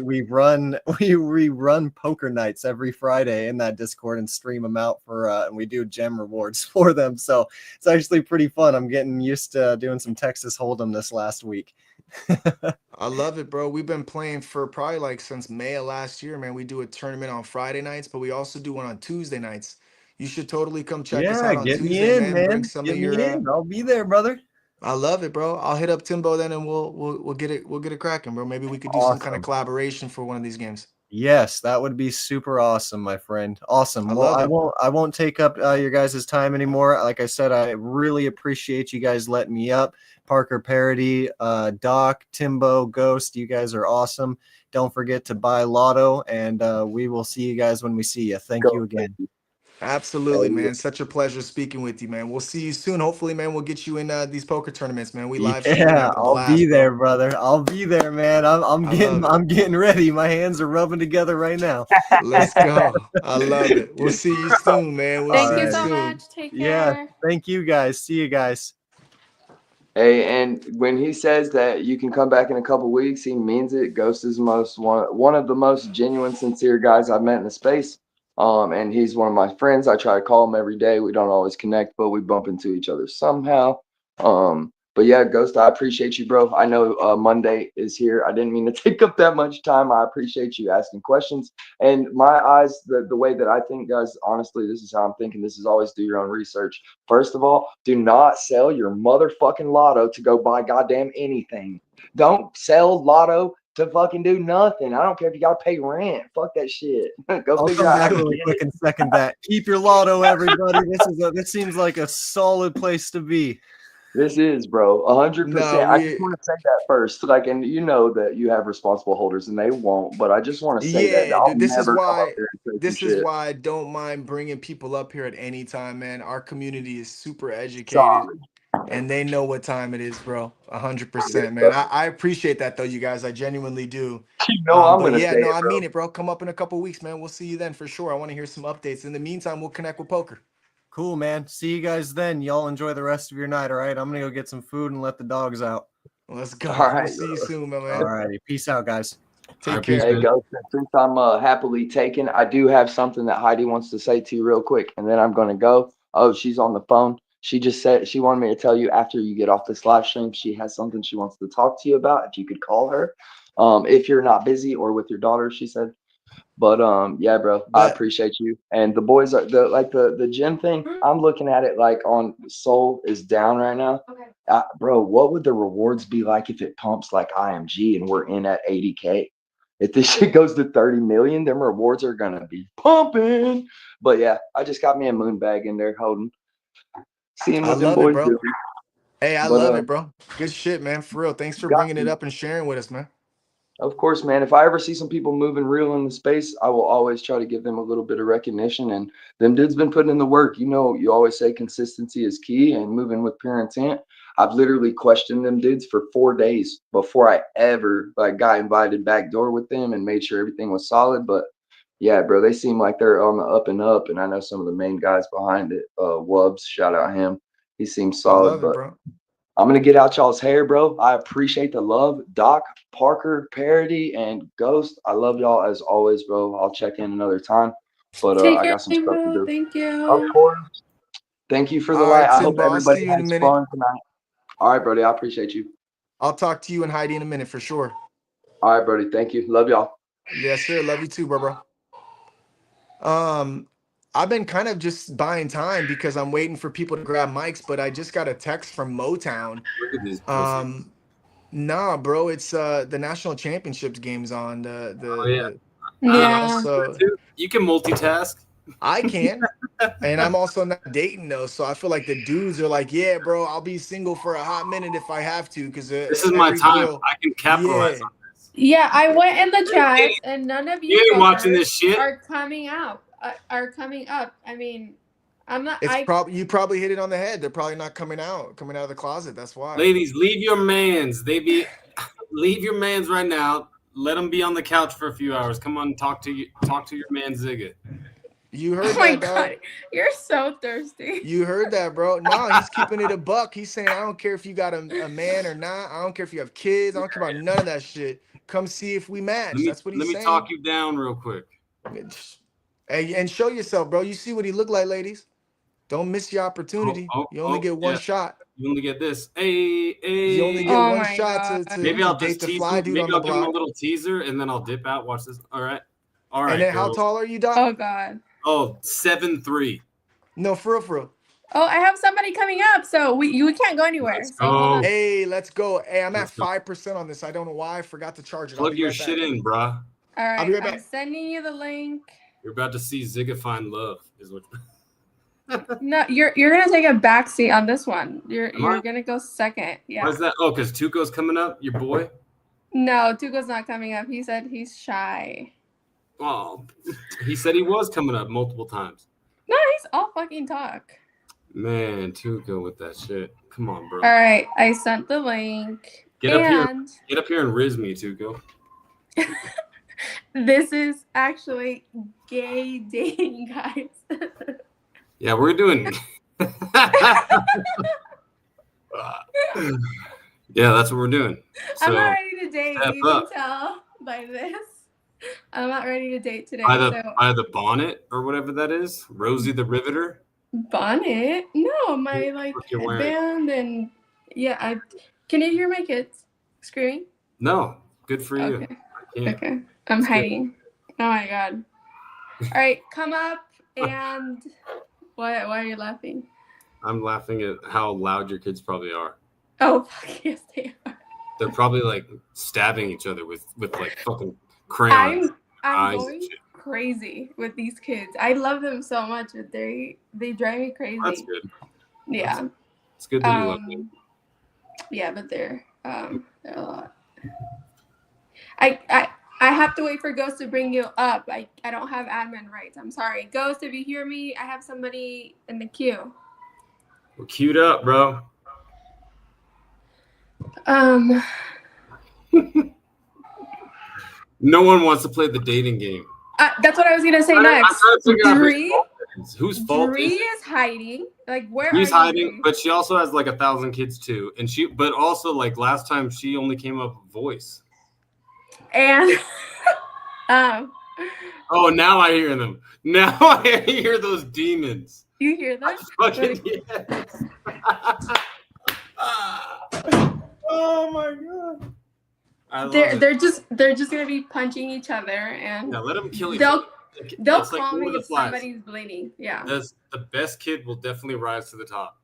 Speaker 6: we run poker nights every Friday in that Discord and stream them out for and we do gem rewards for them. So it's actually pretty fun. I'm getting used to doing some Texas Hold'em this last week.
Speaker 1: I love it, bro. We've been playing for probably like since May of last year, man. We do a tournament on Friday nights, but we also do one on Tuesday nights. You should totally come check us
Speaker 6: Yeah,
Speaker 1: out on
Speaker 6: get me
Speaker 1: Tuesday,
Speaker 6: in,
Speaker 1: man. Bring
Speaker 6: man.
Speaker 1: some of
Speaker 6: Get
Speaker 1: your
Speaker 6: me in. I'll be there, brother.
Speaker 1: I love it, bro. I'll hit up Timbo then and we'll get it cracking, bro. Maybe we could do some kind of
Speaker 6: Awesome.
Speaker 1: collaboration for one of these games.
Speaker 6: Yes, that would be super awesome, my friend. Awesome.
Speaker 1: I
Speaker 6: Well,
Speaker 1: love it.
Speaker 6: I won't take up your guys' time anymore. Like I said, I really appreciate you guys letting me up. Parker Parody, Doc, Timbo, Ghost, you guys are awesome. Don't forget to buy Lotto, and we will see you guys when we see you. Thank you
Speaker 4: go.
Speaker 6: again.
Speaker 1: Absolutely,
Speaker 4: Hey,
Speaker 1: man. Such a pleasure speaking with you, man. We'll see you soon. Hopefully, man, we'll get you in these poker tournaments, man. We live stream. We're gonna
Speaker 6: Yeah,
Speaker 1: have a
Speaker 6: I'll be
Speaker 1: blast,
Speaker 6: there,
Speaker 1: bro.
Speaker 6: brother. I'll be there, man.
Speaker 1: I love it.
Speaker 6: I'm getting ready. My hands are rubbing together right now.
Speaker 1: Let's go. I love it. We'll see you soon, man. We'll
Speaker 6: All
Speaker 2: Thank
Speaker 1: see
Speaker 2: you
Speaker 1: you
Speaker 6: right.
Speaker 2: so
Speaker 1: soon.
Speaker 2: much. Take
Speaker 6: Yeah,
Speaker 2: care.
Speaker 6: thank you guys. See you guys.
Speaker 4: Hey, and when he says that you can come back in a couple weeks, he means it. Ghost is one of the most genuine, sincere guys I've met in the space. And he's one of my friends. I try to call him every day. We don't always connect, but we bump into each other somehow. But yeah, Ghost, I appreciate you, bro. I know Monday is here. I didn't mean to take up that much time. I appreciate you asking questions. And my eyes, the way that I think, guys, honestly, this is how I'm thinking. This is always do your own research. First of all, do not sell your motherfucking lotto to go buy goddamn anything. Don't sell lotto to fucking do nothing. I don't care if you got to pay rent. Fuck that shit. Go
Speaker 6: I'll
Speaker 4: figure
Speaker 6: come
Speaker 4: out how
Speaker 6: back
Speaker 4: to
Speaker 6: really
Speaker 4: get
Speaker 6: quick
Speaker 4: it.
Speaker 6: and second that. Keep your lotto, everybody. This seems like a solid place to be.
Speaker 4: This is, bro, 100%.
Speaker 1: No,
Speaker 4: I just want to say that first, like, and you know that you have responsible holders, and they won't. But I just want to say that
Speaker 1: yeah,
Speaker 4: I'll
Speaker 1: dude,
Speaker 4: never come up there and say some shit.
Speaker 1: I don't mind bringing people up here at any time, man. Our community is super educated
Speaker 4: Solid.
Speaker 1: and they know what time it is, bro.
Speaker 4: Yeah,
Speaker 1: 100%,
Speaker 4: bro.
Speaker 1: man. I appreciate that though, you guys. I genuinely do.
Speaker 4: You know I'm
Speaker 1: But
Speaker 4: gonna
Speaker 1: yeah,
Speaker 4: say
Speaker 1: no,
Speaker 4: it,
Speaker 1: I
Speaker 4: bro.
Speaker 1: mean it, bro. Come up in a couple weeks, man. We'll see you then for sure. I want to hear some updates. In the meantime, we'll connect with poker.
Speaker 6: Cool, man. See you guys then. Y'all enjoy the rest of your night, all right? I'm going to go get some food and let the dogs out.
Speaker 1: Let's go.
Speaker 4: All
Speaker 1: We'll
Speaker 4: right,
Speaker 1: see you
Speaker 4: bro.
Speaker 1: soon, my man.
Speaker 6: All righty. Peace out, guys.
Speaker 1: Take
Speaker 5: Peace,
Speaker 1: care.
Speaker 4: Hey,
Speaker 5: man.
Speaker 4: Ghost, since I'm happily taken, I do have something that Heidi wants to say to you real quick, and then I'm gonna go. Oh, she's on the phone. She just said she wanted me to tell you after you get off this live stream, she has something she wants to talk to you about. If you could call her, if you're not busy or with your daughter, she said. But yeah, bro, I
Speaker 1: Bet.
Speaker 4: appreciate you. And the boys are the gym thing. I'm looking at it like on Soul is down right now.
Speaker 3: Okay.
Speaker 4: Bro, what would the rewards be like if it pumps like IMG and we're in at 80K? If this shit goes to 30 million, them rewards are gonna be pumping. But yeah, I just got me a moon bag in there holding, seeing
Speaker 1: I
Speaker 4: what them
Speaker 1: love it,
Speaker 4: boys
Speaker 1: bro.
Speaker 4: do.
Speaker 1: Hey, I
Speaker 4: But
Speaker 1: love it, bro. Good shit, man. For real. Thanks for
Speaker 4: got
Speaker 1: bringing it
Speaker 4: to.
Speaker 1: up and sharing with us, man.
Speaker 4: Of course, man. If I ever see some people moving real in the space, I will always try to give them a little bit of recognition. And them dudes been putting in the work. You know, you always say consistency is key and moving with pure intent. I've literally questioned them dudes for 4 days before I ever like got invited back door with them and made sure everything was solid. But yeah, bro, they seem like they're on the up and up. And I know some of the main guys behind it. Wubbs, shout out him. He seems
Speaker 1: I
Speaker 4: solid,
Speaker 1: love it,
Speaker 4: but
Speaker 1: bro.
Speaker 4: I'm gonna get out y'all's hair, bro. I appreciate the love. Doc, Parker, Parody, and Ghost. I love y'all as always, bro. I'll check in another time. But
Speaker 2: Take
Speaker 4: I
Speaker 2: care,
Speaker 4: got some stuff to
Speaker 2: Rainbow.
Speaker 4: do.
Speaker 2: Thank
Speaker 4: Of
Speaker 2: you.
Speaker 4: course. Thank you for the
Speaker 1: All right,
Speaker 4: light. I hope
Speaker 1: Timbo. I'll
Speaker 4: everybody
Speaker 1: see you in a
Speaker 4: has
Speaker 1: minute.
Speaker 4: fun tonight. All right, Brody. I appreciate you.
Speaker 1: I'll talk to you and Heidi in a minute for sure.
Speaker 4: All right, Brody. Thank you. Love y'all.
Speaker 1: Yes, sir. Love you too, bro. I've been kind of just buying time because I'm waiting for people to grab mics, but I just got a text from Motown.
Speaker 5: Look at these pussies.
Speaker 1: Nah, bro, it's the national championships games on
Speaker 5: Oh, yeah.
Speaker 2: Yeah.
Speaker 1: so
Speaker 5: You can multitask.
Speaker 1: I can. And I'm also not dating though, so I feel like the dudes are like, yeah, bro, I'll be single for a hot minute if I have to, because
Speaker 5: This is my
Speaker 1: every
Speaker 5: time.
Speaker 1: girl,
Speaker 5: I can capitalize
Speaker 1: yeah,
Speaker 5: on this.
Speaker 2: Yeah, I went in the chats and none of
Speaker 5: You
Speaker 2: you
Speaker 5: ain't watching
Speaker 2: fuckers
Speaker 5: this shit.
Speaker 2: are coming out. Are coming up. I mean, I'm not.
Speaker 1: it's
Speaker 2: I
Speaker 1: probably you probably hit it on the head. They're probably not coming out of the closet. That's why.
Speaker 5: Ladies, leave your mans. Leave your mans right now. Let them be on the couch for a few hours. Come on, talk to your man Zigga.
Speaker 1: You
Speaker 2: Oh
Speaker 1: heard
Speaker 2: my
Speaker 1: that, dog.
Speaker 2: god, you're so thirsty.
Speaker 1: You heard that, bro. No, he's keeping it a buck. He's saying, I don't care if you got a man or not. I don't care if you have kids. I don't care about none of that shit. Come see if we match. That's what he's
Speaker 5: Let me
Speaker 1: saying.
Speaker 5: talk you down real quick.
Speaker 1: Hey, and show yourself, bro. You see what he looked like, ladies. Don't miss your opportunity. You only get one
Speaker 5: yeah.
Speaker 1: shot.
Speaker 5: You only get this. Hey,
Speaker 1: You only
Speaker 5: hey.
Speaker 1: get
Speaker 2: Oh
Speaker 1: one
Speaker 2: my
Speaker 1: shot
Speaker 2: god.
Speaker 5: Maybe
Speaker 1: to
Speaker 5: I'll
Speaker 1: date
Speaker 5: just
Speaker 1: the
Speaker 5: tease
Speaker 1: fly
Speaker 5: him.
Speaker 1: dude
Speaker 5: Maybe
Speaker 1: on the
Speaker 5: I'll give him a
Speaker 1: block.
Speaker 5: little teaser and then I'll dip out. Watch this. All right. All right.
Speaker 1: And then how
Speaker 5: girls.
Speaker 1: tall are you, Doc?
Speaker 2: Oh god.
Speaker 5: Oh, 7'3".
Speaker 1: No, for real, for real.
Speaker 2: Oh, I have somebody coming up, so we can't go anywhere.
Speaker 5: Let's
Speaker 2: So hold
Speaker 5: go.
Speaker 2: on.
Speaker 1: Hey, let's go. Hey, I'm at
Speaker 5: Let's go.
Speaker 1: 5% on this. I don't know why I forgot to charge it. I'll
Speaker 5: Plug
Speaker 1: be
Speaker 5: your
Speaker 1: right
Speaker 5: shit
Speaker 1: back.
Speaker 5: in, bruh.
Speaker 2: All
Speaker 1: I'll
Speaker 2: right,
Speaker 1: be right
Speaker 2: I'm
Speaker 1: back.
Speaker 2: sending you the link.
Speaker 5: You're about to see Zigga find love. Is what.
Speaker 2: No, you're gonna take a backseat on this one. You're
Speaker 5: I?
Speaker 2: gonna go second. Yeah.
Speaker 5: Why is that? Oh, because Tuco's coming up, your boy?
Speaker 2: No, Tuco's not coming up. He said he's shy.
Speaker 5: Oh, he said he was coming up multiple times.
Speaker 2: No, he's all fucking talk.
Speaker 5: Man, Tuco with that shit. Come on, bro.
Speaker 2: All right, I sent the link.
Speaker 5: Get up here.
Speaker 2: And
Speaker 5: Get up here and riz me, Tuco.
Speaker 2: this is actually gay dating, guys.
Speaker 5: Yeah, we're doing. Yeah, that's what we're doing. So,
Speaker 2: I'm not ready to date.
Speaker 5: step
Speaker 2: You can
Speaker 5: up.
Speaker 2: tell by this. I'm not ready to date today.
Speaker 5: by
Speaker 2: So
Speaker 5: the bonnet or whatever that is, Rosie the Riveter.
Speaker 2: bonnet? No, my like
Speaker 5: What you're wearing.
Speaker 2: headband and Yeah, can you hear my kids screaming?
Speaker 5: No, good for you.
Speaker 2: Okay.
Speaker 5: I can't.
Speaker 2: Okay. I'm
Speaker 5: It's good.
Speaker 2: hiding. Oh my god. All right, come up and why are you laughing?
Speaker 5: I'm laughing at how loud your kids probably are.
Speaker 2: Oh fuck yes they are.
Speaker 5: They're probably like stabbing each other with like fucking crayons.
Speaker 2: I'm
Speaker 5: eyes and
Speaker 2: going
Speaker 5: shit.
Speaker 2: crazy with these kids. I love them so much, but they drive me crazy.
Speaker 5: That's good.
Speaker 2: Yeah.
Speaker 5: It's good that you love them.
Speaker 2: Yeah, but they're a lot. I have to wait for Ghost to bring you up. I don't have admin rights. I'm sorry. Ghost, if you hear me, I have somebody in the queue.
Speaker 5: We're queued up, bro. No one wants to play the dating game.
Speaker 2: That's what I was gonna say next. Whose fault
Speaker 5: Dree
Speaker 2: is hiding. Like, where
Speaker 5: She's
Speaker 2: are you?
Speaker 5: hiding, but she also has like 1,000 kids too, and but also like last time she only came up with voice.
Speaker 2: And
Speaker 5: oh, now I hear them. Now I hear those demons.
Speaker 2: You hear that?
Speaker 5: Fucking yes. Oh my god.
Speaker 2: They're just gonna be punching each other, and
Speaker 5: yeah, let them kill each other.
Speaker 2: They'll
Speaker 5: it's
Speaker 2: call
Speaker 5: like
Speaker 2: me if somebody's bleeding. Yeah.
Speaker 5: The best kid will definitely rise to the top.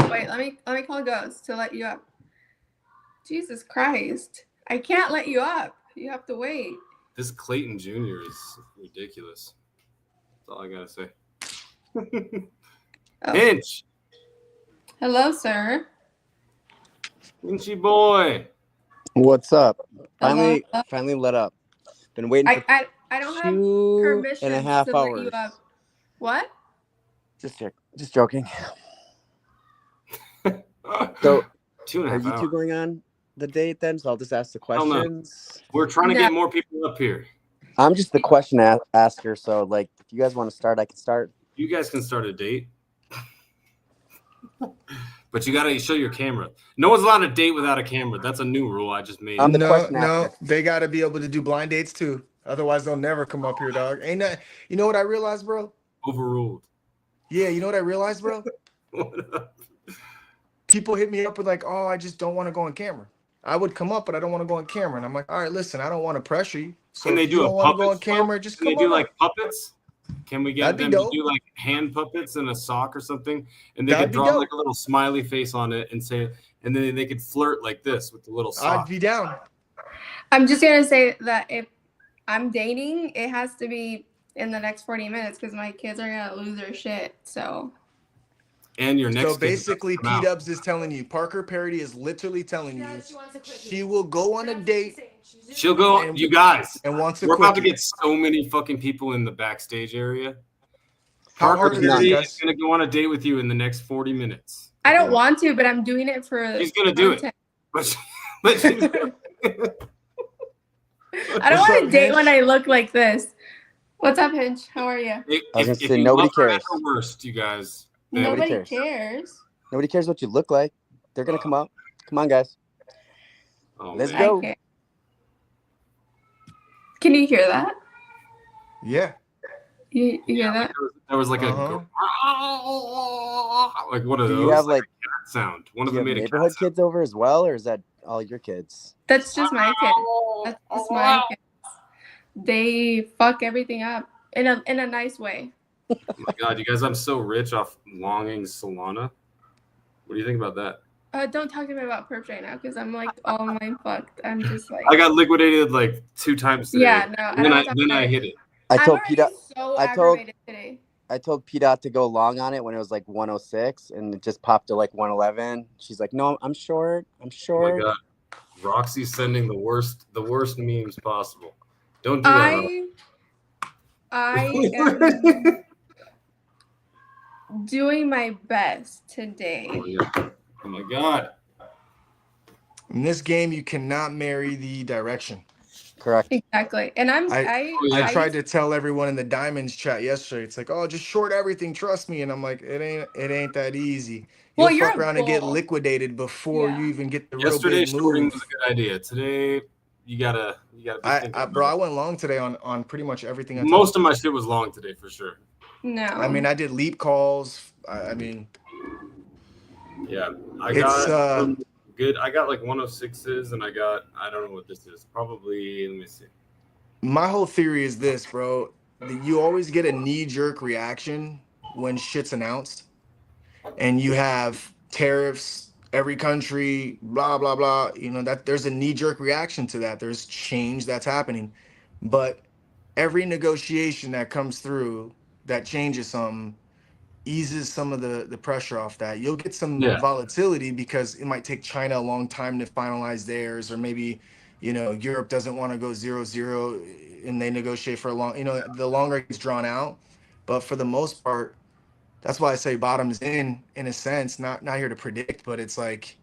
Speaker 2: Wait, let me call Ghost to let you up. Jesus Christ. I can't let you up. You have to wait.
Speaker 5: This Clayton Jr. is ridiculous. That's all I gotta say.
Speaker 2: Oh.
Speaker 5: Hinch.
Speaker 2: Hello, sir.
Speaker 5: Hinchy boy.
Speaker 7: What's up?
Speaker 2: Hello.
Speaker 7: Finally let up. Been waiting for
Speaker 2: I don't have
Speaker 7: 2.5
Speaker 2: permission to
Speaker 7: hours.
Speaker 2: let you up. What?
Speaker 7: Just joking. So
Speaker 5: 2.5
Speaker 7: are you
Speaker 5: hours.
Speaker 7: two going on the date then? So I'll just ask the questions.
Speaker 5: We're trying to get more people up here.
Speaker 7: I'm just the question asker, so like if you guys want to start, I can start.
Speaker 5: You guys can start a date. But you gotta show your camera. No one's allowed to date without a camera. That's a new rule I just made.
Speaker 7: I'm the question asker.
Speaker 1: They gotta be able to do blind dates too. Otherwise they'll never come up here, dog. Ain't that you know what I realized, bro?
Speaker 5: Overruled.
Speaker 1: Yeah, you know what I realized, bro? People hit me up with like, oh, I just don't want to go on camera. I would come up, but I don't want to go on camera. And I'm like, all right, listen, I don't want to pressure you. So
Speaker 5: can they
Speaker 1: if you
Speaker 5: do
Speaker 1: don't
Speaker 5: a
Speaker 1: want to go on
Speaker 5: puppet
Speaker 1: camera,
Speaker 5: show?
Speaker 1: just
Speaker 5: Can
Speaker 1: come
Speaker 5: they do
Speaker 1: on
Speaker 5: like
Speaker 1: up.
Speaker 5: puppets? Can we get them to do like hand puppets and a sock or something? And they could draw like a little smiley face on it and say, and then they could flirt like this with the little sock.
Speaker 1: I'd be down.
Speaker 2: I'm just gonna say that if I'm dating, it has to be in the next 40 minutes because my kids are gonna lose their shit. So.
Speaker 5: And your next.
Speaker 1: So basically, P Dubs is telling you, Parker Parody is literally telling you, she will go on a date.
Speaker 5: She'll go, you guys.
Speaker 1: And wants
Speaker 5: we're about to get so many fucking people in the backstage area. Parker Parody is gonna go on a date with you in the next 40 minutes.
Speaker 2: I don't want to, but I'm doing it for.
Speaker 5: She's gonna do it. But she's gonna...
Speaker 2: I don't want to date when I look like this. What's up, Hinch? How are you?
Speaker 7: I was gonna say nobody cares.
Speaker 5: Worst, you guys.
Speaker 2: Nobody cares.
Speaker 7: Nobody cares what you look like. They're gonna come out. Come on, guys.
Speaker 5: Oh,
Speaker 7: let's go.
Speaker 2: Can you hear that?
Speaker 1: Yeah.
Speaker 2: You hear that?
Speaker 5: There was like a like one of those.
Speaker 7: Do you have like
Speaker 5: cat sound? One of
Speaker 7: them made
Speaker 5: neighborhood
Speaker 7: kids over as well, or is that all your kids?
Speaker 2: That's just my kids. That's just my kids. They fuck everything up in a nice way.
Speaker 5: Oh my god, you guys! I'm so rich off longing Solana. What do you think about that?
Speaker 2: Don't talk to me about perps right now because I'm like all mind fucked. I'm just like.
Speaker 5: I got liquidated like 2 times today.
Speaker 2: Yeah, no.
Speaker 5: Then I hit it.
Speaker 7: I told P Dot.
Speaker 2: So
Speaker 7: I told P Dot to go long on it when it was like 106, and it just popped to like 111. She's like, "No, I'm short. I'm short."
Speaker 5: Oh my god, Roxy's sending the worst memes possible. Don't do that.
Speaker 2: I am doing my best today.
Speaker 5: Oh, yeah. Oh my god.
Speaker 1: In this game, you cannot marry the direction.
Speaker 7: Correct.
Speaker 2: Exactly. And
Speaker 1: I tried to tell everyone in the Diamonds chat yesterday. It's like, oh, just short everything. Trust me. And I'm like, it ain't that easy. You'll fuck around and get liquidated before you even get the real big
Speaker 5: shorting
Speaker 1: move.
Speaker 5: was a good idea. Today, you gotta.
Speaker 1: Bro, I went long today on pretty much everything.
Speaker 5: Most of my shit was long today for sure.
Speaker 2: No.
Speaker 1: I mean, I did leap calls. I mean,
Speaker 5: Yeah, I
Speaker 1: It's
Speaker 5: got good. I got like 106s, and I don't know what this is. Probably, let me see.
Speaker 1: my whole theory is this, bro. You always get a knee-jerk reaction when shit's announced, and you have tariffs, every country, blah blah blah. You know that there's a knee-jerk reaction to that. There's change that's happening, but every negotiation that comes through that changes some eases some of the pressure off that. You'll get some
Speaker 5: Yeah,
Speaker 1: volatility because it might take China a long time to finalize theirs, or maybe, you know, Europe doesn't want to go 0-0 and they negotiate for a long, you know, the longer it gets drawn out. But for the most part, that's why I say bottoms in a sense, not here to predict, but it's like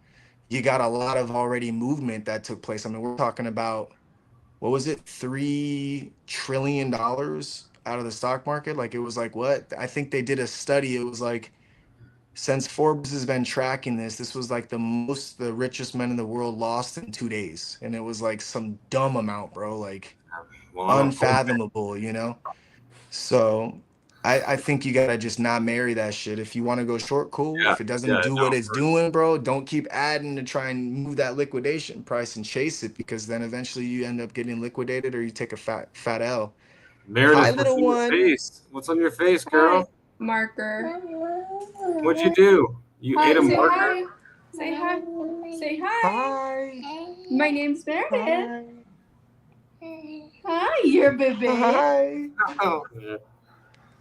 Speaker 1: you got a lot of already movement that took place. I mean, we're talking about, what was it, $3 trillion out of the stock market? Like it was like, what? I think they did a study. It was like, since Forbes has been tracking this was like the richest men in the world lost in 2 days. And it was like some dumb amount, bro, like
Speaker 5: well, I don't.
Speaker 1: unfathomable, you know? So I think you gotta just not marry that shit. If you want to go short, cool.
Speaker 5: Yeah,
Speaker 1: If it doesn't
Speaker 5: yeah,
Speaker 1: do
Speaker 5: no,
Speaker 1: what it's doing, bro, don't keep adding to try and move that liquidation price and chase it, because then eventually you end up getting liquidated or you take a fat L. Hi,
Speaker 5: Meredith, what's
Speaker 1: little
Speaker 5: on your
Speaker 1: one.
Speaker 5: face? What's on your face,
Speaker 2: Hi,
Speaker 5: girl?
Speaker 2: marker.
Speaker 5: What'd you do? You
Speaker 2: Hi,
Speaker 5: ate a
Speaker 2: say
Speaker 5: marker?
Speaker 2: hi. Say hi. Say hi.
Speaker 1: Hi.
Speaker 2: My name's Meredith.
Speaker 1: Hi.
Speaker 2: Hi, you're baby.
Speaker 1: Hi.
Speaker 5: Oh, yeah.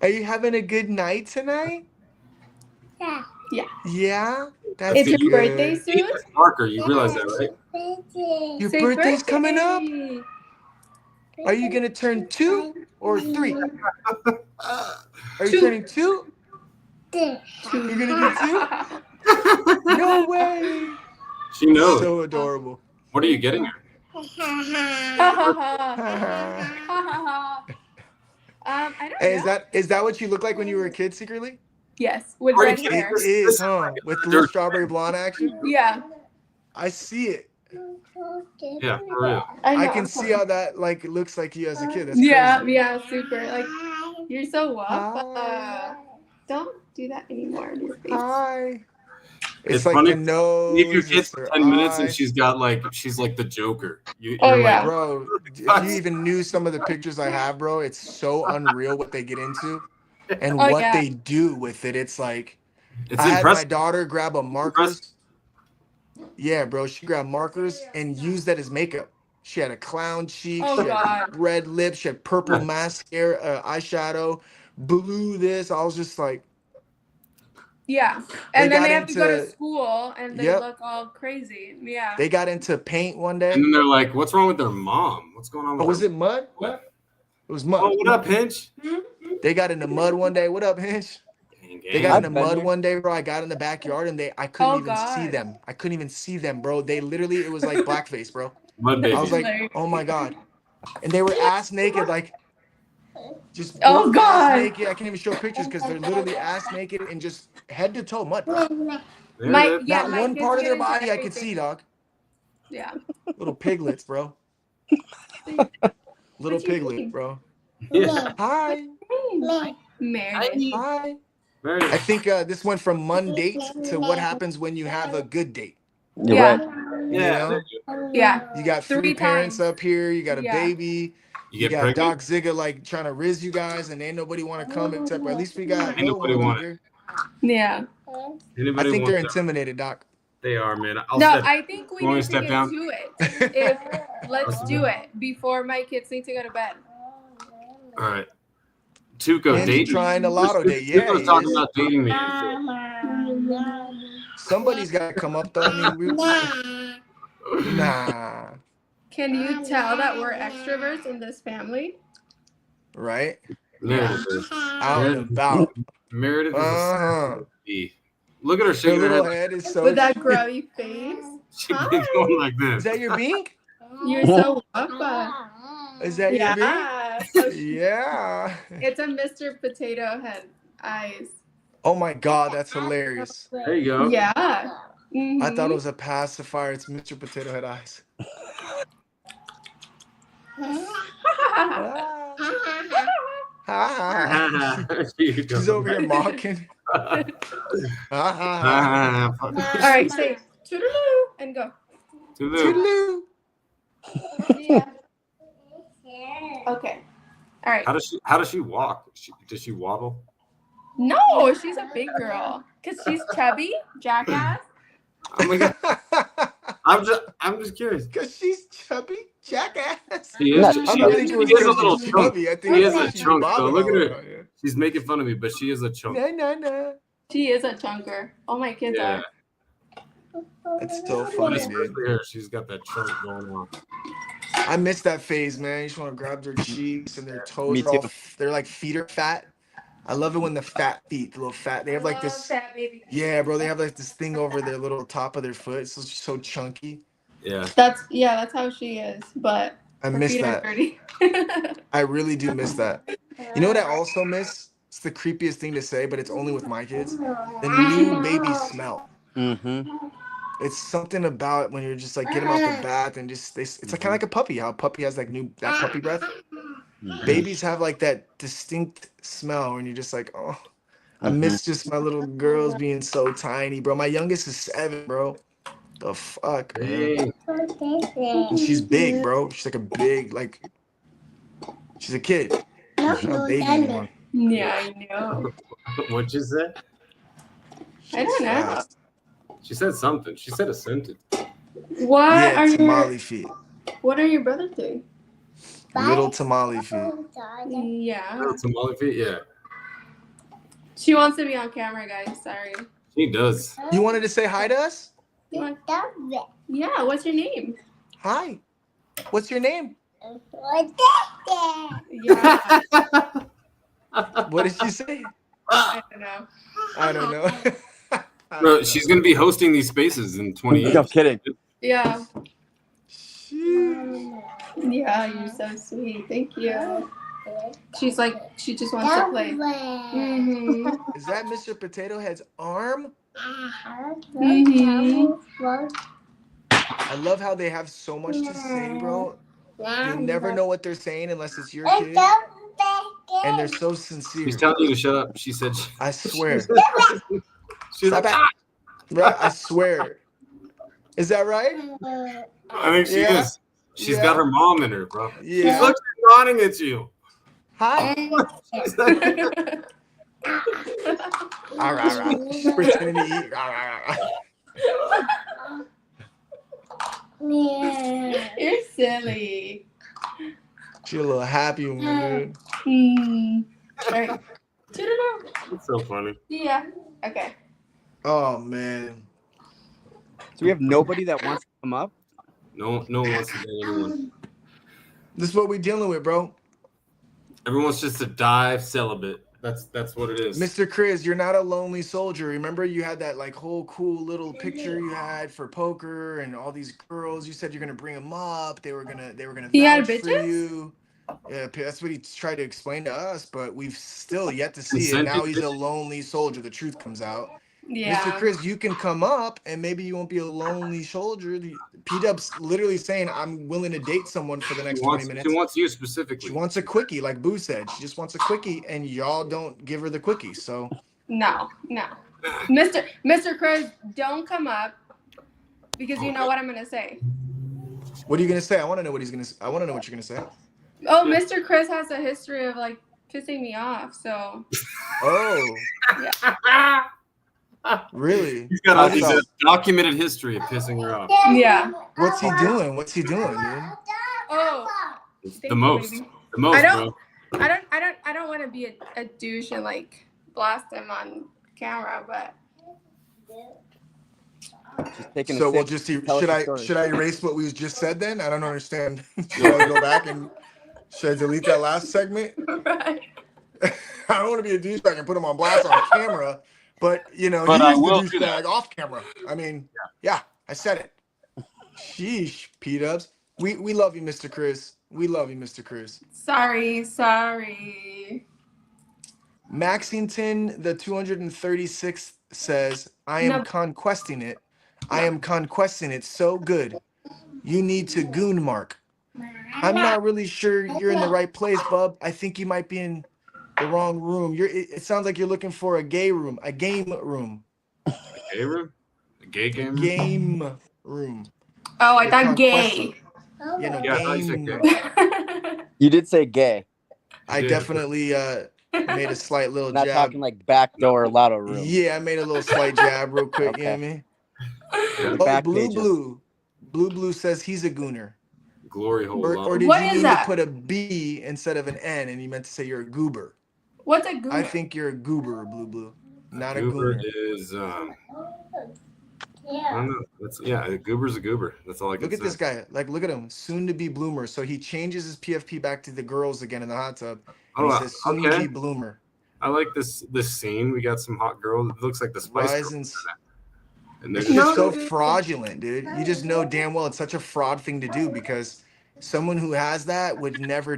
Speaker 1: Are you having a good night tonight?
Speaker 2: Yeah.
Speaker 1: Yeah? That's
Speaker 2: It's your birthday
Speaker 1: good.
Speaker 2: soon?
Speaker 5: Marker, you realize that, right?
Speaker 1: Your
Speaker 2: Say
Speaker 1: birthday's coming up?
Speaker 2: birthday.
Speaker 1: Are you gonna turn 2 or 3? Are you
Speaker 2: 2.
Speaker 1: turning 2? You're gonna be 2? No way.
Speaker 5: She knows.
Speaker 1: So adorable.
Speaker 5: What are you getting her?
Speaker 2: I don't
Speaker 1: Hey,
Speaker 2: know.
Speaker 1: is that what you look like when you were a kid secretly?
Speaker 2: Yes, with
Speaker 5: Are you
Speaker 2: red
Speaker 5: kidding?
Speaker 2: hair.
Speaker 1: It is, huh? With the little strawberry blonde action?
Speaker 2: Yeah,
Speaker 1: I see it.
Speaker 5: Yeah, for real.
Speaker 2: I know.
Speaker 1: I can see how that like looks like you as a kid. That's
Speaker 2: Yeah,
Speaker 1: crazy.
Speaker 2: yeah, super. Like, you're so
Speaker 1: Hi.
Speaker 2: wapa. Don't do that anymore. Your face.
Speaker 1: Hi.
Speaker 5: It's
Speaker 1: It's like
Speaker 5: funny.
Speaker 1: the
Speaker 5: Leave your
Speaker 1: nose,
Speaker 5: kids
Speaker 1: it's
Speaker 5: for
Speaker 1: her
Speaker 5: 10 minutes and
Speaker 1: eye.
Speaker 5: she's like the Joker.
Speaker 2: Oh,
Speaker 5: You're
Speaker 2: yeah.
Speaker 5: like,
Speaker 1: Bro, if you even knew some of the pictures I have, bro, it's so unreal what they get into and
Speaker 2: Oh,
Speaker 1: what
Speaker 2: yeah.
Speaker 1: they do with it. It's like,
Speaker 5: it's
Speaker 1: I had my
Speaker 5: impressive.
Speaker 1: daughter grab a
Speaker 5: Impressive.
Speaker 1: markers. Yeah, bro, she grabbed markers and used that as makeup. She had a clown cheek,
Speaker 2: Oh,
Speaker 1: she had
Speaker 2: God.
Speaker 1: red lips, she had purple
Speaker 5: Yeah.
Speaker 1: mascara, eyeshadow, blue this. I was just like,
Speaker 2: Yeah.
Speaker 1: they
Speaker 2: And then
Speaker 1: got
Speaker 2: they have to go to
Speaker 1: into,
Speaker 2: school and they
Speaker 1: yep,
Speaker 2: look all crazy. Yeah.
Speaker 1: they got into paint one
Speaker 5: And
Speaker 1: day.
Speaker 5: then they're like, what's wrong with their mom? What's going on
Speaker 1: Oh,
Speaker 5: with
Speaker 1: was
Speaker 5: her?
Speaker 1: it mud?
Speaker 5: What?
Speaker 1: It was
Speaker 5: Oh,
Speaker 1: mud.
Speaker 5: what up, Hinch?
Speaker 1: They got into mud one day. What up, Hinch?
Speaker 5: Gang,
Speaker 1: They got
Speaker 5: gang.
Speaker 1: into
Speaker 7: I've been
Speaker 1: mud
Speaker 7: there.
Speaker 1: one day, bro. I got in the backyard and I couldn't
Speaker 2: Oh,
Speaker 1: even see
Speaker 2: God.
Speaker 1: them. I couldn't even see them, bro. They literally, it was like blackface, bro.
Speaker 5: Mud
Speaker 1: I was
Speaker 5: baby.
Speaker 1: like, oh my God. And they were ass naked, like just
Speaker 2: Oh,
Speaker 1: both
Speaker 2: God.
Speaker 1: ass naked. I can't even show pictures because they're literally ass naked and just head to toe mud, bro.
Speaker 2: My, yeah,
Speaker 1: Not
Speaker 2: my
Speaker 1: one
Speaker 2: kids
Speaker 1: part of
Speaker 2: get
Speaker 1: their
Speaker 2: into
Speaker 1: body I
Speaker 2: everything.
Speaker 1: could see, dog.
Speaker 2: Yeah.
Speaker 1: Little piglets, bro. Little
Speaker 2: What's your
Speaker 1: piglet,
Speaker 2: name?
Speaker 1: bro.
Speaker 5: Yeah.
Speaker 1: Hi.
Speaker 2: Meredith.
Speaker 1: Hi. I
Speaker 5: Meredith.
Speaker 1: think this went from MonDATE to what happens when you have a good date.
Speaker 7: You're
Speaker 2: Yeah.
Speaker 7: right.
Speaker 1: You
Speaker 5: Yeah.
Speaker 1: know?
Speaker 5: there you go.
Speaker 2: Yeah.
Speaker 1: You got 3
Speaker 2: 3
Speaker 1: parents
Speaker 2: times.
Speaker 1: up here. You got a
Speaker 2: Yeah.
Speaker 1: baby.
Speaker 5: You
Speaker 1: You
Speaker 5: get
Speaker 1: got
Speaker 5: pregnant?
Speaker 1: Doc Zigga like trying to riz you guys, and ain't nobody want to come except at least we got
Speaker 5: Ain't
Speaker 1: little
Speaker 5: nobody
Speaker 1: one up
Speaker 5: want it.
Speaker 1: here.
Speaker 2: Yeah.
Speaker 1: I
Speaker 5: Anybody
Speaker 1: think
Speaker 5: want
Speaker 1: they're
Speaker 5: that?
Speaker 1: intimidated, Doc.
Speaker 5: They are, man. I'll
Speaker 2: No,
Speaker 5: step.
Speaker 2: I think we
Speaker 5: You want me
Speaker 2: need
Speaker 5: to
Speaker 2: to
Speaker 5: step
Speaker 2: get
Speaker 5: down?
Speaker 2: to it. If let's do it before my kids need to go to bed.
Speaker 5: All right. Tuco,
Speaker 1: Hinge
Speaker 5: dating.
Speaker 1: trying to lotto date. Yeah,
Speaker 5: Tuco's
Speaker 1: he
Speaker 5: talking
Speaker 1: is.
Speaker 5: about dating me and
Speaker 1: Somebody's got to come up though. I mean,
Speaker 5: shit.
Speaker 1: nah,
Speaker 2: Can you tell that we're extroverts in this family?
Speaker 1: right?
Speaker 5: Meredith is.
Speaker 1: Out and about.
Speaker 5: Meredith is a
Speaker 1: Uh-huh.
Speaker 5: bee. Look at her
Speaker 1: Her
Speaker 5: shaking her
Speaker 1: little
Speaker 5: head.
Speaker 1: head is so.
Speaker 2: With that grubby face.
Speaker 5: She's going like
Speaker 1: Is
Speaker 5: this.
Speaker 1: that your bink?
Speaker 2: You're so guapa.
Speaker 1: Is that your bink?
Speaker 2: Yeah. So
Speaker 1: Yeah.
Speaker 2: it's a Mr. Potato Head eyes.
Speaker 1: Oh my God, that's hilarious.
Speaker 5: There you go.
Speaker 2: Yeah.
Speaker 1: I thought it
Speaker 2: Mhm.
Speaker 1: was a pacifier. It's Mr. Potato Head eyes. Ah.
Speaker 5: Here you go.
Speaker 1: She's over here mocking.
Speaker 2: All right, say toodaloo and go.
Speaker 1: Toodaloo.
Speaker 2: Yeah. Okay. All right.
Speaker 5: How does she walk? Does she waddle?
Speaker 2: No, she's a big girl. Cause she's chubby, jackass.
Speaker 5: Oh my god. I'm just curious.
Speaker 1: Cause she's chubby, jackass.
Speaker 5: She
Speaker 7: Not
Speaker 5: is,
Speaker 1: I'm
Speaker 5: she
Speaker 1: not
Speaker 5: is,
Speaker 1: thinking
Speaker 5: she
Speaker 1: it was
Speaker 5: is a
Speaker 1: because
Speaker 5: little
Speaker 1: she's
Speaker 5: chunk.
Speaker 1: chubby. I think
Speaker 5: She is a
Speaker 1: she's
Speaker 5: chunk though.
Speaker 1: bobbing
Speaker 5: Look at
Speaker 1: all
Speaker 5: her.
Speaker 1: around, yeah.
Speaker 5: She's making fun of me, but she is a chunk.
Speaker 1: Nah.
Speaker 2: She is a chunker. All my kids
Speaker 5: Yeah.
Speaker 2: are.
Speaker 1: That's so funny, dude.
Speaker 5: Especially her. She's got that chunk going on.
Speaker 1: I miss that phase, man. You just want to grab their cheeks and their toes.
Speaker 7: Me
Speaker 1: Are all
Speaker 7: too.
Speaker 1: they're like feet are fat. I love it when the fat feet, the little fat. They have like this.
Speaker 2: Fat baby.
Speaker 1: Yeah, bro. They have like this thing over their little top of their foot. It's so chunky.
Speaker 5: Yeah.
Speaker 2: That's how she is. But
Speaker 1: I
Speaker 2: her
Speaker 1: miss
Speaker 2: feet are
Speaker 1: that.
Speaker 2: dirty.
Speaker 1: I really do miss that. You know what I also miss? It's the creepiest thing to say, but it's only with my kids. The new baby smell.
Speaker 7: Mm-hmm.
Speaker 1: It's something about when you're just like get them out the bath and just it's like kind of like a puppy. How a puppy has like that puppy breath. Babies have like that distinct smell when you're just like, oh, I miss just my little girls being so tiny, bro. My youngest is 7, bro. The fuck, man. And she's big, bro. She's like a big, like, she's a kid. She's not a baby anymore.
Speaker 2: Yeah, I know.
Speaker 5: What'd you say?
Speaker 2: I don't know.
Speaker 1: Fast.
Speaker 5: She said something. She said a sentence.
Speaker 2: What
Speaker 1: Yeah,
Speaker 2: are
Speaker 1: tamale
Speaker 2: your
Speaker 1: feet.
Speaker 2: What are your brothers doing?
Speaker 1: Little tamale feet.
Speaker 2: Yeah.
Speaker 5: Oh, tamale feet? Yeah.
Speaker 2: She wants to be on camera, guys. Sorry.
Speaker 5: She does.
Speaker 1: You wanted to say hi to us?
Speaker 2: Yeah. What's your name?
Speaker 1: Hi. What's your name?
Speaker 2: Yeah.
Speaker 1: What did she say?
Speaker 2: I don't know.
Speaker 1: I don't know.
Speaker 5: Bro, she's gonna be hosting these spaces in 20 years.
Speaker 7: No kidding.
Speaker 2: Yeah. Yeah, you're so sweet. Thank you. She's like, she just wants to play. Mm-hmm.
Speaker 1: Is that Mr. Potato Head's arm?
Speaker 2: Mm-hmm.
Speaker 1: I love how they have so much to say, bro. You never know what they're saying unless it's your kid. And they're so sincere.
Speaker 5: She's telling you to shut up. She said.
Speaker 1: I swear.
Speaker 5: She's
Speaker 1: Stop
Speaker 5: like,
Speaker 1: it. Right? I swear. Is that right?
Speaker 5: I think she
Speaker 1: Yeah.
Speaker 5: is. She's
Speaker 1: Yeah.
Speaker 5: got her mom in her, bro.
Speaker 1: Yeah.
Speaker 5: She's looking nodding at you.
Speaker 1: Hi. Rah, rah, rah. She's pretending to eat. Rah, rah, rah.
Speaker 2: You're silly.
Speaker 1: She's a little happy one, dude.
Speaker 2: All right.
Speaker 5: It's so funny.
Speaker 2: Yeah. Okay.
Speaker 1: Oh man.
Speaker 7: So we have nobody that wants to come up.
Speaker 5: No one wants to date anyone.
Speaker 1: This is what we're dealing with, bro.
Speaker 5: Everyone's just a dive celibate. That's what it is.
Speaker 1: Mr. Chris, you're not a lonely soldier. Remember you had that like whole cool little picture you had for poker and all these girls. You said you're gonna bring them up. They were gonna
Speaker 2: He had
Speaker 1: vouch for
Speaker 2: bitches?
Speaker 1: you. Yeah, that's what he tried to explain to us, but we've still yet to see it.
Speaker 5: Consented
Speaker 1: Now he's a
Speaker 5: bitches?
Speaker 1: lonely soldier. The truth comes out.
Speaker 2: Yeah.
Speaker 1: Mr. Chris, you can come up and maybe you won't be a lonely soldier. P-Dub's literally saying, I'm willing to date someone for the next 20 minutes.
Speaker 5: She wants you specifically.
Speaker 1: She wants a quickie, like Boo said. She just wants a quickie, and y'all don't give her the quickie. So
Speaker 2: No. Mr. Chris, don't come up because you know what I'm gonna say.
Speaker 1: what are you gonna say? I want to know what he's gonna. I want to know what you're gonna say.
Speaker 2: Oh, Mr. Chris has a history of like pissing me off, so
Speaker 1: Oh, really?
Speaker 5: He's got a documented history of pissing her off.
Speaker 2: yeah.
Speaker 1: What's he doing? What's he doing, dude?
Speaker 2: Oh,
Speaker 5: It's
Speaker 2: thank
Speaker 5: the
Speaker 2: you,
Speaker 5: most.
Speaker 2: baby.
Speaker 5: The most,
Speaker 2: I don't-
Speaker 5: bro.
Speaker 2: I don't want to be a douche and like blast him on camera, but
Speaker 7: Just taking
Speaker 1: So
Speaker 7: a
Speaker 1: we'll
Speaker 7: sip.
Speaker 1: just see.
Speaker 7: Tell us
Speaker 1: Should
Speaker 7: your
Speaker 1: I
Speaker 7: story.
Speaker 1: erase what we just said then? I don't understand. Should I go back and should I delete that last segment?
Speaker 2: right.
Speaker 1: I don't want to be a douchebag and put him on blast on camera, but you know,
Speaker 5: But I
Speaker 1: he's the
Speaker 5: will do that.
Speaker 1: douchebag off camera. I mean, yeah, I said it. Sheesh, P-Dubs. We love you, Mr. Chris. We love you, Mr. Chris.
Speaker 2: Sorry.
Speaker 1: Maxington, the 236th says, I am
Speaker 2: No.
Speaker 1: conquesting it. I am conquesting it so good. You need to goon mark. I'm not really sure you're in the right place, bub. I think you might be in The wrong room. It sounds like you're looking for a gay room, a game room.
Speaker 5: A gay room? A gay
Speaker 1: A
Speaker 5: game?
Speaker 1: game room.
Speaker 2: Oh, I
Speaker 1: You're
Speaker 2: thought
Speaker 1: conquesting.
Speaker 2: gay.
Speaker 1: Yeah, no,
Speaker 5: Yeah, I thought you said
Speaker 1: game.
Speaker 5: gay.
Speaker 7: You did say gay.
Speaker 1: I
Speaker 5: did.
Speaker 1: definitely made a slight little
Speaker 7: Not
Speaker 1: jab.
Speaker 7: talking like backdoor lotto room.
Speaker 1: Yeah, I made a little slight jab real quick. You know what I mean?
Speaker 7: The
Speaker 1: Oh,
Speaker 7: back
Speaker 1: Blue
Speaker 7: pages.
Speaker 1: Blue says he's a gooner.
Speaker 5: Glory hole.
Speaker 1: Or did
Speaker 2: What
Speaker 1: you
Speaker 2: is
Speaker 1: mean
Speaker 2: that?
Speaker 1: to put a B instead of an N and you meant to say you're a goober?
Speaker 2: What's a goober?
Speaker 1: I think you're a goober, Blue. Not a
Speaker 5: goober
Speaker 1: gooner.
Speaker 5: is I don't know. A goober's a goober. That's all I can
Speaker 1: Look at
Speaker 5: say.
Speaker 1: this guy. Like, look at him. Soon to be bloomer. So he changes his PFP back to the girls again in the hot tub. And he says soon to be bloomer.
Speaker 5: I like this scene. We got some hot girl. It looks like the Spice Girls. And they're
Speaker 1: It's just so fraudulent, dude. You just know damn well it's such a fraud thing to do because someone who has that would never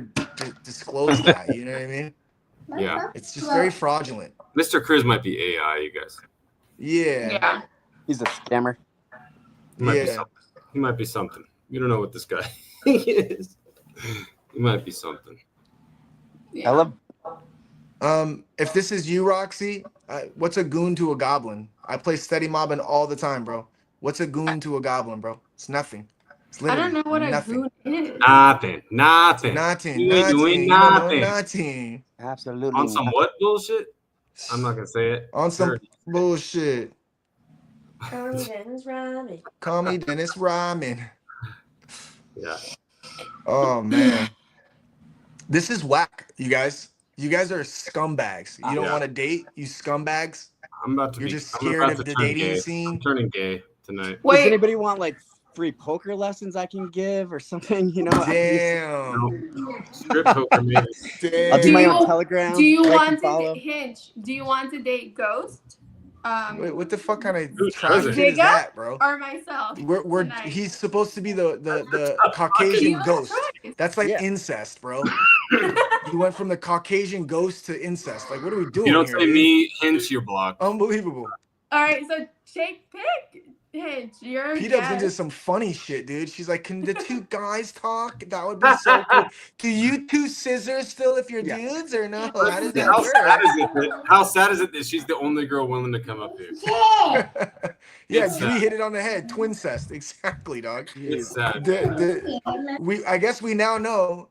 Speaker 1: disclose that. You know what I mean?
Speaker 5: Yeah.
Speaker 1: It's just very fraudulent.
Speaker 5: Mr. Chris might be AI, you guys.
Speaker 1: Yeah.
Speaker 7: He's a scammer.
Speaker 5: He might be something. You don't know what this guy is. He might be something.
Speaker 7: I love.
Speaker 1: If this is you, Roxy, what's a goon to a goblin? I play steady mobbing all the time, bro. What's a goon to a goblin, bro? It's nothing. It's
Speaker 2: I
Speaker 1: literally
Speaker 2: don't know what
Speaker 1: nothing.
Speaker 2: a goon is.
Speaker 5: Nothing.
Speaker 1: You
Speaker 5: ain't doing nothing.
Speaker 1: Nothing.
Speaker 7: Absolutely.
Speaker 5: On some what bullshit? I'm not gonna say it.
Speaker 1: On some bullshit.
Speaker 8: Call me Dennis Rodman.
Speaker 1: Call me Dennis Rodman.
Speaker 5: Yeah.
Speaker 1: Oh man. This is whack, you guys. You guys are scumbags. You don't want to date, you scumbags. You're just scared of the dating scene.
Speaker 5: I'm turning gay tonight.
Speaker 7: Does anybody want like free poker lessons I can give or something? You know.
Speaker 1: Damn.
Speaker 5: Strip poker, maybe.
Speaker 1: Damn.
Speaker 7: I'll do my own Telegram.
Speaker 2: Do you
Speaker 7: like
Speaker 2: want
Speaker 7: and
Speaker 2: to
Speaker 7: follow.
Speaker 2: Hinge? Do you want to date Ghost?
Speaker 1: Wait, what the fuck kind of
Speaker 5: Who
Speaker 1: trash
Speaker 5: doesn't?
Speaker 1: shit is that, bro?
Speaker 2: Or myself?
Speaker 1: We're
Speaker 2: tonight?
Speaker 1: he's supposed to be the Caucasian ghost. That's like
Speaker 7: Yeah.
Speaker 1: incest, bro. You went from the Caucasian ghost to incest. Like, what are we doing
Speaker 5: You don't
Speaker 1: here,
Speaker 5: say
Speaker 1: dude?
Speaker 5: me, Hinge, you're blocked.
Speaker 1: Unbelievable.
Speaker 2: All right, so take pick. Hinge, you're
Speaker 1: P-Dub's into some funny shit, dude. She's like, can the two guys talk? That would be so cool. Do you two scissors still if you're dudes or no? How does that
Speaker 5: How sad is
Speaker 1: work?
Speaker 5: it? How sad is it that she's the only girl willing to come up here?
Speaker 1: Yeah,
Speaker 5: It's
Speaker 1: Dre
Speaker 5: sad.
Speaker 1: hit it on the head. Twincest. Exactly, dog.
Speaker 5: It's sad.
Speaker 1: I guess we now know,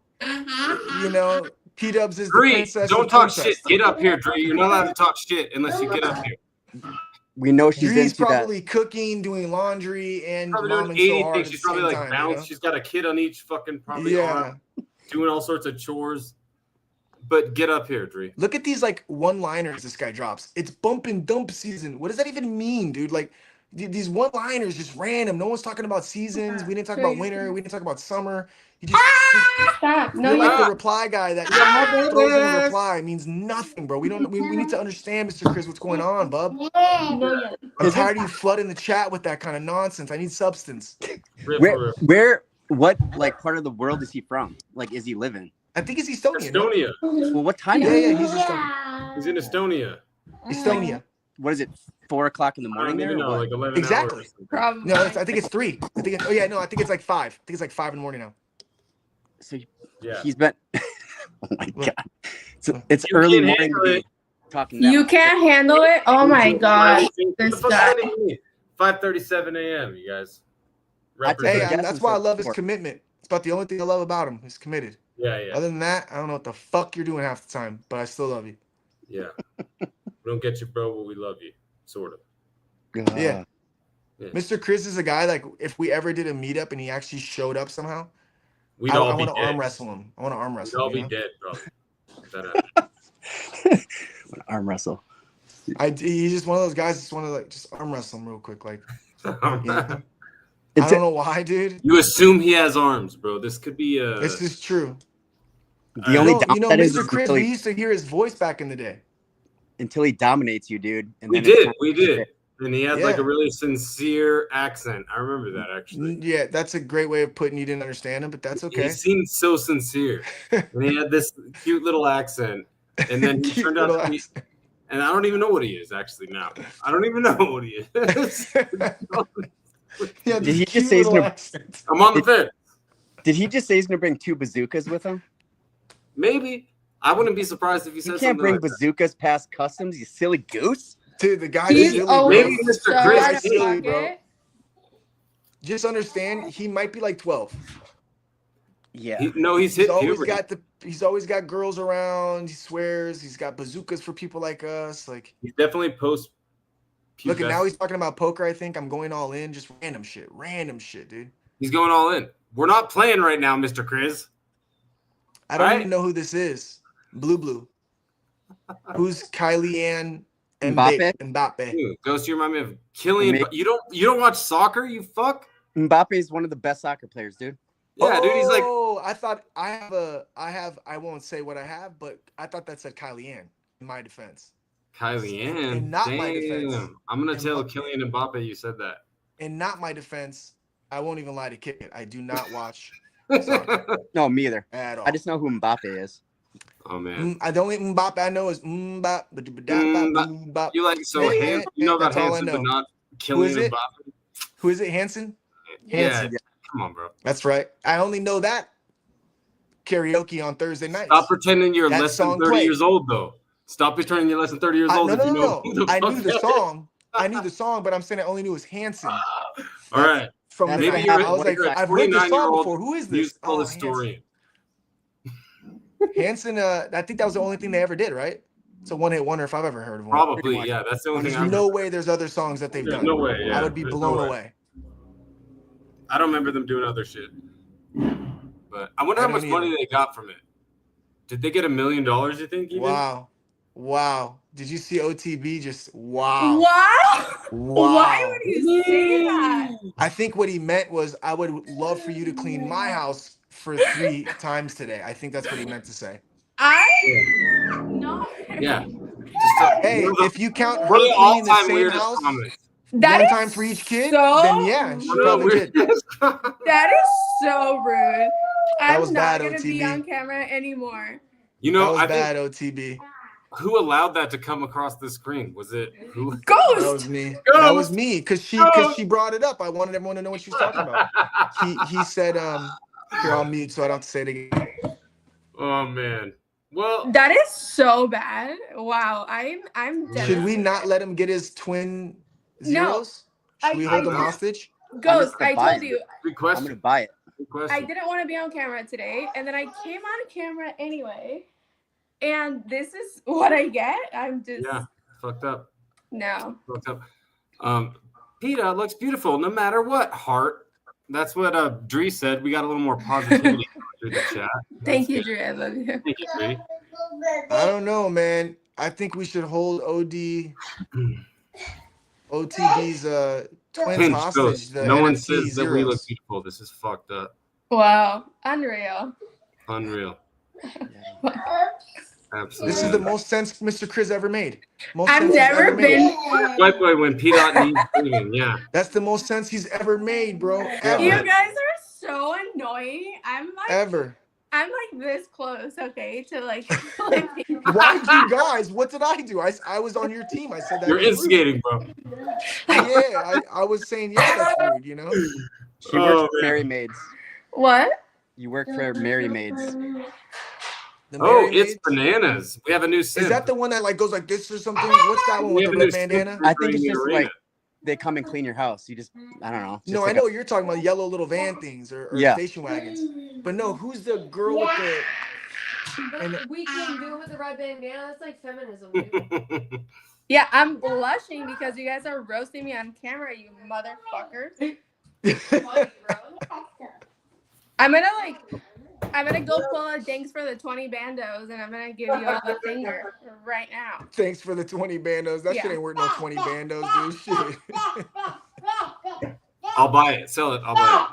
Speaker 1: you know, P-Dubs is the
Speaker 5: Dree,
Speaker 1: princess
Speaker 5: don't
Speaker 1: of
Speaker 5: talk
Speaker 1: Twincest.
Speaker 5: shit. Get up here, Dree. You're not allowed to talk shit unless you get up here.
Speaker 7: We know she's
Speaker 1: Dre's
Speaker 7: into that.
Speaker 1: probably cooking, doing laundry, and
Speaker 5: Probably doing
Speaker 1: momming so
Speaker 5: 80
Speaker 1: hard
Speaker 5: things.
Speaker 1: at
Speaker 5: She's
Speaker 1: the
Speaker 5: probably
Speaker 1: same
Speaker 5: like
Speaker 1: time,
Speaker 5: bounced.
Speaker 1: you know?
Speaker 5: She's got a kid on each fucking probably
Speaker 1: Yeah.
Speaker 5: arm, doing all sorts of chores. But get up here, Dree.
Speaker 1: Look at these like one-liners this guy drops. It's bump and dump season. What does that even mean, dude? Like these one-liners just random. No one's talking about seasons. We didn't talk about winter. We didn't talk about summer. You just
Speaker 2: Stop. No,
Speaker 1: you're like
Speaker 5: yeah.
Speaker 1: the reply guy that throws in a reply means nothing, bro. We need to understand, Mr. Chris, what's going on, bub.
Speaker 2: no.
Speaker 1: I'm tired of you flooding the chat with that kind of nonsense. I need substance.
Speaker 7: Where, what like part of the world is he from? Like, is he living?
Speaker 1: I think it's Estonian. no?
Speaker 5: Estonia.
Speaker 7: Well, what time?
Speaker 1: Yeah,
Speaker 7: is it?
Speaker 1: yeah, he's Estonian.
Speaker 5: He's in Estonia.
Speaker 1: Estonia.
Speaker 7: What is it? 4 o'clock in the
Speaker 5: I
Speaker 7: morning
Speaker 5: don't
Speaker 7: there?
Speaker 5: even
Speaker 7: or
Speaker 5: know,
Speaker 7: what?
Speaker 5: like 11
Speaker 1: Exactly.
Speaker 5: hours. or something.
Speaker 2: Probably.
Speaker 1: No, I think it's 3. I think it's, I think it's like 5. I think it's like 5 in the morning now.
Speaker 7: So
Speaker 5: Yeah.
Speaker 7: he's been. Oh my
Speaker 1: What?
Speaker 7: god! So it's
Speaker 5: You
Speaker 7: early
Speaker 5: can't
Speaker 7: morning to
Speaker 5: handle
Speaker 7: be
Speaker 5: it.
Speaker 7: talking. That
Speaker 2: You
Speaker 7: much.
Speaker 2: can't handle it? Oh my gosh. This guy.
Speaker 5: 5:37 a.m. You guys.
Speaker 7: I take
Speaker 1: Hey,
Speaker 7: it.
Speaker 5: Represent.
Speaker 1: that's why I love his
Speaker 7: Sport.
Speaker 1: commitment. It's about the only thing I love about him. He's committed.
Speaker 5: Yeah, yeah,
Speaker 1: Other than that, I don't know what the fuck you're doing half the time, but I still love you.
Speaker 5: yeah. We don't get you, bro, but we love you, sort of.
Speaker 1: Yeah.
Speaker 5: Yeah.
Speaker 1: Mr. Chris is a guy, like, if we ever did a meetup and he actually showed up somehow,
Speaker 5: We'd
Speaker 1: I
Speaker 5: all be
Speaker 1: want to
Speaker 5: dead.
Speaker 1: arm wrestle him. I want to arm
Speaker 5: We'd
Speaker 1: wrestle
Speaker 5: all
Speaker 1: him.
Speaker 5: be
Speaker 1: You know?
Speaker 5: dead, bro. If that happened.
Speaker 7: Arm wrestle.
Speaker 1: He's just one of those guys that's want to like just arm wrestle him real quick. Like, I
Speaker 7: It's
Speaker 1: don't know why, dude.
Speaker 5: You assume he has arms, bro. This could be a.
Speaker 1: This is true.
Speaker 7: the only
Speaker 1: You know,
Speaker 7: downside is
Speaker 1: Mr. Chris,
Speaker 7: until
Speaker 1: we
Speaker 7: he,
Speaker 1: used to hear his voice back in the day.
Speaker 7: until he dominates you, dude. And
Speaker 5: We
Speaker 7: then it's
Speaker 5: did,
Speaker 7: time
Speaker 5: we
Speaker 7: to
Speaker 5: did.
Speaker 7: shit.
Speaker 5: And he had like
Speaker 1: Yeah.
Speaker 5: a really sincere accent. I remember that actually.
Speaker 1: Yeah, that's a great way of putting you didn't understand him, but that's
Speaker 5: He
Speaker 1: okay.
Speaker 5: seemed so sincere. And he had this cute little accent. And then he
Speaker 1: Cute
Speaker 5: turned out
Speaker 1: little
Speaker 5: to be,
Speaker 1: accent.
Speaker 5: and I don't even know what he is actually now. I don't even know what he is.
Speaker 1: Yeah,
Speaker 7: Did
Speaker 1: this
Speaker 7: he just
Speaker 1: cute
Speaker 7: say he's
Speaker 1: little
Speaker 7: gonna-
Speaker 1: accent.
Speaker 5: I'm on the fence.
Speaker 7: Did he just say he's gonna bring 2 bazookas with him?
Speaker 5: Maybe. I wouldn't be surprised if you said
Speaker 7: You
Speaker 5: something
Speaker 7: can't bring
Speaker 5: like that.
Speaker 7: bazookas past customs, you silly goose.
Speaker 1: Dude, the guy's
Speaker 2: He's
Speaker 1: silly, bro.
Speaker 2: always
Speaker 5: Maybe Mr.
Speaker 2: so
Speaker 5: Chris
Speaker 2: out of
Speaker 5: is
Speaker 1: silly, bro.
Speaker 2: pocket.
Speaker 1: Just understand, he might be like 12.
Speaker 7: Yeah.
Speaker 5: He's
Speaker 1: He's
Speaker 5: hit
Speaker 1: always
Speaker 5: puberty.
Speaker 1: he's always got girls around. He swears he's got bazookas for people like us. Like,
Speaker 5: He's definitely post.
Speaker 1: look, and now he's talking about poker. I think I'm going all in. Just random shit, dude.
Speaker 5: He's going all in. We're not playing right now, Mr. Chris.
Speaker 1: I don't
Speaker 5: Right?
Speaker 1: even know who this is. Blue. Who's Kylie Ann
Speaker 7: Mbappe?
Speaker 1: Mbappe?
Speaker 5: Dude, Ghost, you remind me of Killian.
Speaker 7: Maybe-
Speaker 5: You don't watch soccer, you fuck?
Speaker 7: Mbappe is one of the best soccer players, dude.
Speaker 5: Yeah, dude, he's like,
Speaker 1: Oh, I thought I won't say what I have, but I thought that said Kylie Ann in my defense.
Speaker 5: Kylie Ann.
Speaker 1: And not my defense.
Speaker 5: Damn. I'm gonna tell
Speaker 1: And-
Speaker 5: Kylian Mbappe you said that.
Speaker 1: In not my defense, I won't even lie to kick it. I do not watch
Speaker 7: No, me either.
Speaker 1: at all.
Speaker 7: I just know who Mbappe is.
Speaker 5: Oh man.
Speaker 1: The only Mbappe I know is Mbappe. Mbappe.
Speaker 5: You like so
Speaker 1: Hey,
Speaker 5: Hanson, you know about
Speaker 1: that's all I
Speaker 5: Hanson, but
Speaker 1: know.
Speaker 5: not
Speaker 1: Who is
Speaker 5: Kylian
Speaker 1: it?
Speaker 5: Mbappe?
Speaker 1: Who is it? Hanson?
Speaker 5: Yeah,
Speaker 1: Hanson.
Speaker 5: come on, bro.
Speaker 1: That's right. I only know that karaoke on Thursday nights.
Speaker 5: Stop pretending you're
Speaker 1: That
Speaker 5: less than
Speaker 1: song
Speaker 5: 30
Speaker 1: played.
Speaker 5: years old, though. Stop pretending you're less than 30 years old.
Speaker 1: No,
Speaker 5: if you know
Speaker 1: no.
Speaker 5: who the
Speaker 1: I
Speaker 5: fuck
Speaker 1: knew the
Speaker 5: that
Speaker 1: song. I knew the song, but I'm saying I only knew it was Hanson.
Speaker 5: is. All right.
Speaker 1: From
Speaker 7: That's
Speaker 1: the
Speaker 5: Maybe
Speaker 1: night.
Speaker 5: you're,
Speaker 1: I was like,
Speaker 5: you're a
Speaker 1: I've heard this song
Speaker 5: 29-year-old
Speaker 1: before. Who is this?
Speaker 5: musical
Speaker 1: Oh,
Speaker 5: historian.
Speaker 1: Hanson. I think that was the only thing they ever did, right? It's a one-hit wonder if I've ever heard of one.
Speaker 5: Probably, yeah. That's the only
Speaker 1: There's
Speaker 5: thing I've
Speaker 1: no way there's other songs that they've
Speaker 5: There's
Speaker 1: done.
Speaker 5: no way, yeah.
Speaker 1: I would be
Speaker 5: There's no
Speaker 1: blown
Speaker 5: way.
Speaker 1: away.
Speaker 5: I don't remember them doing other shit. But I wonder
Speaker 1: I
Speaker 5: how much
Speaker 1: don't
Speaker 5: money
Speaker 1: either.
Speaker 5: they got from it. Did they get $1 million, you think? Even?
Speaker 1: Wow. Did you see OTB? Just wow.
Speaker 2: Wow.
Speaker 1: Wow.
Speaker 2: Why would you say that?
Speaker 1: I think what he meant was, I would love for you to clean my house for 3 times today. I think that's what he meant to say.
Speaker 2: No.
Speaker 5: Yeah.
Speaker 1: Hey, if you count her
Speaker 5: Really
Speaker 1: cleaning the
Speaker 5: all-time
Speaker 1: same
Speaker 5: weirdest
Speaker 1: house
Speaker 5: comment.
Speaker 2: That
Speaker 1: one
Speaker 2: is
Speaker 1: time for each kid,
Speaker 2: so
Speaker 1: then yeah, she
Speaker 2: rude.
Speaker 1: probably did.
Speaker 2: That is so rude. I'm
Speaker 1: was
Speaker 2: not
Speaker 1: bad,
Speaker 2: gonna be
Speaker 1: OTB.
Speaker 2: on camera anymore.
Speaker 5: You
Speaker 1: That
Speaker 5: know,
Speaker 1: was
Speaker 5: I
Speaker 1: bad,
Speaker 5: think
Speaker 1: OTB.
Speaker 5: who allowed that to come across the screen? Was it who?
Speaker 1: That
Speaker 2: Ghost.
Speaker 1: was me. That was me, because she brought it up. I wanted everyone to know what she was talking about. He said, here, I'll mute so I don't have to say it again.
Speaker 5: Oh man. Well,
Speaker 2: That is so bad. Wow. I'm dead.
Speaker 1: Should we not let him get his twin zeros? Should we hold him hostage?
Speaker 2: Ghost,
Speaker 7: I'm
Speaker 2: I
Speaker 7: gonna buy
Speaker 2: told
Speaker 7: it.
Speaker 2: you
Speaker 5: good
Speaker 7: I'm
Speaker 5: question.
Speaker 7: gonna buy it.
Speaker 5: Good
Speaker 2: I
Speaker 5: question.
Speaker 2: didn't want to be on camera today, and then I came on camera anyway. And this is what I get. I'm just
Speaker 5: Yeah, fucked up.
Speaker 2: no.
Speaker 5: Fucked up. PETA looks beautiful no matter what. Heart. That's what Dree said. We got a little more positivity through the chat.
Speaker 2: Thank
Speaker 5: That's
Speaker 2: you,
Speaker 5: good.
Speaker 2: Drew. I love you.
Speaker 5: Thank you, Dree.
Speaker 1: I don't know, man. I think we should hold OTB's twins
Speaker 5: Pinch
Speaker 1: hostage.
Speaker 5: Ghost.
Speaker 1: The
Speaker 5: No one
Speaker 1: NFT
Speaker 5: says that we look
Speaker 1: zeros.
Speaker 5: beautiful. This is fucked up.
Speaker 2: Wow. Unreal.
Speaker 5: Unreal. Absolutely.
Speaker 1: This is the most sense Mr. Chris ever made. Most
Speaker 2: I've
Speaker 1: sense he's
Speaker 2: never
Speaker 1: ever made.
Speaker 2: been.
Speaker 5: White boy when PDOT needs cleaning. Yeah.
Speaker 1: That's the most sense he's ever made, bro.
Speaker 2: You
Speaker 1: Ever.
Speaker 2: guys are so annoying. I'm like this close, okay, to like flipping.
Speaker 1: Why you guys? What did I do? I was on your team. I said that.
Speaker 5: You're
Speaker 1: was rude.
Speaker 5: instigating, bro.
Speaker 1: Yeah, I was saying, yeah, that's rude, you know?
Speaker 7: She works
Speaker 5: Oh,
Speaker 7: for
Speaker 5: man.
Speaker 7: Mary Maids.
Speaker 2: What?
Speaker 7: You work for Mary Maids.
Speaker 1: The
Speaker 5: Oh,
Speaker 1: Mary
Speaker 5: it's
Speaker 1: Maids?
Speaker 5: bananas. We have a new sim.
Speaker 1: Is that the one that like goes like this or something? What's that one
Speaker 5: We
Speaker 1: with
Speaker 5: have
Speaker 1: the
Speaker 5: a
Speaker 1: red
Speaker 5: new sim
Speaker 1: bandana?
Speaker 7: I think it's
Speaker 5: during the
Speaker 7: just
Speaker 5: arena.
Speaker 7: like they come and clean your house. You just, I don't know.
Speaker 1: No,
Speaker 7: Just
Speaker 1: I
Speaker 7: like
Speaker 1: know what you're talking about, yellow little van things or
Speaker 7: Yeah.
Speaker 1: station wagons. But no, who's the girl with the and
Speaker 3: But we can do it with the red bandana. That's like feminism, dude.
Speaker 2: Yeah, I'm blushing because you guys are roasting me on camera, you motherfuckers. I'm gonna go pull a thanks for the 20 bandos and I'm gonna give you all the finger right now.
Speaker 1: Thanks for the 20 bandos. That shit
Speaker 2: Yeah.
Speaker 1: ain't worth no 20 bandos, dude. Shit.
Speaker 5: I'll buy it. Sell it. I'll buy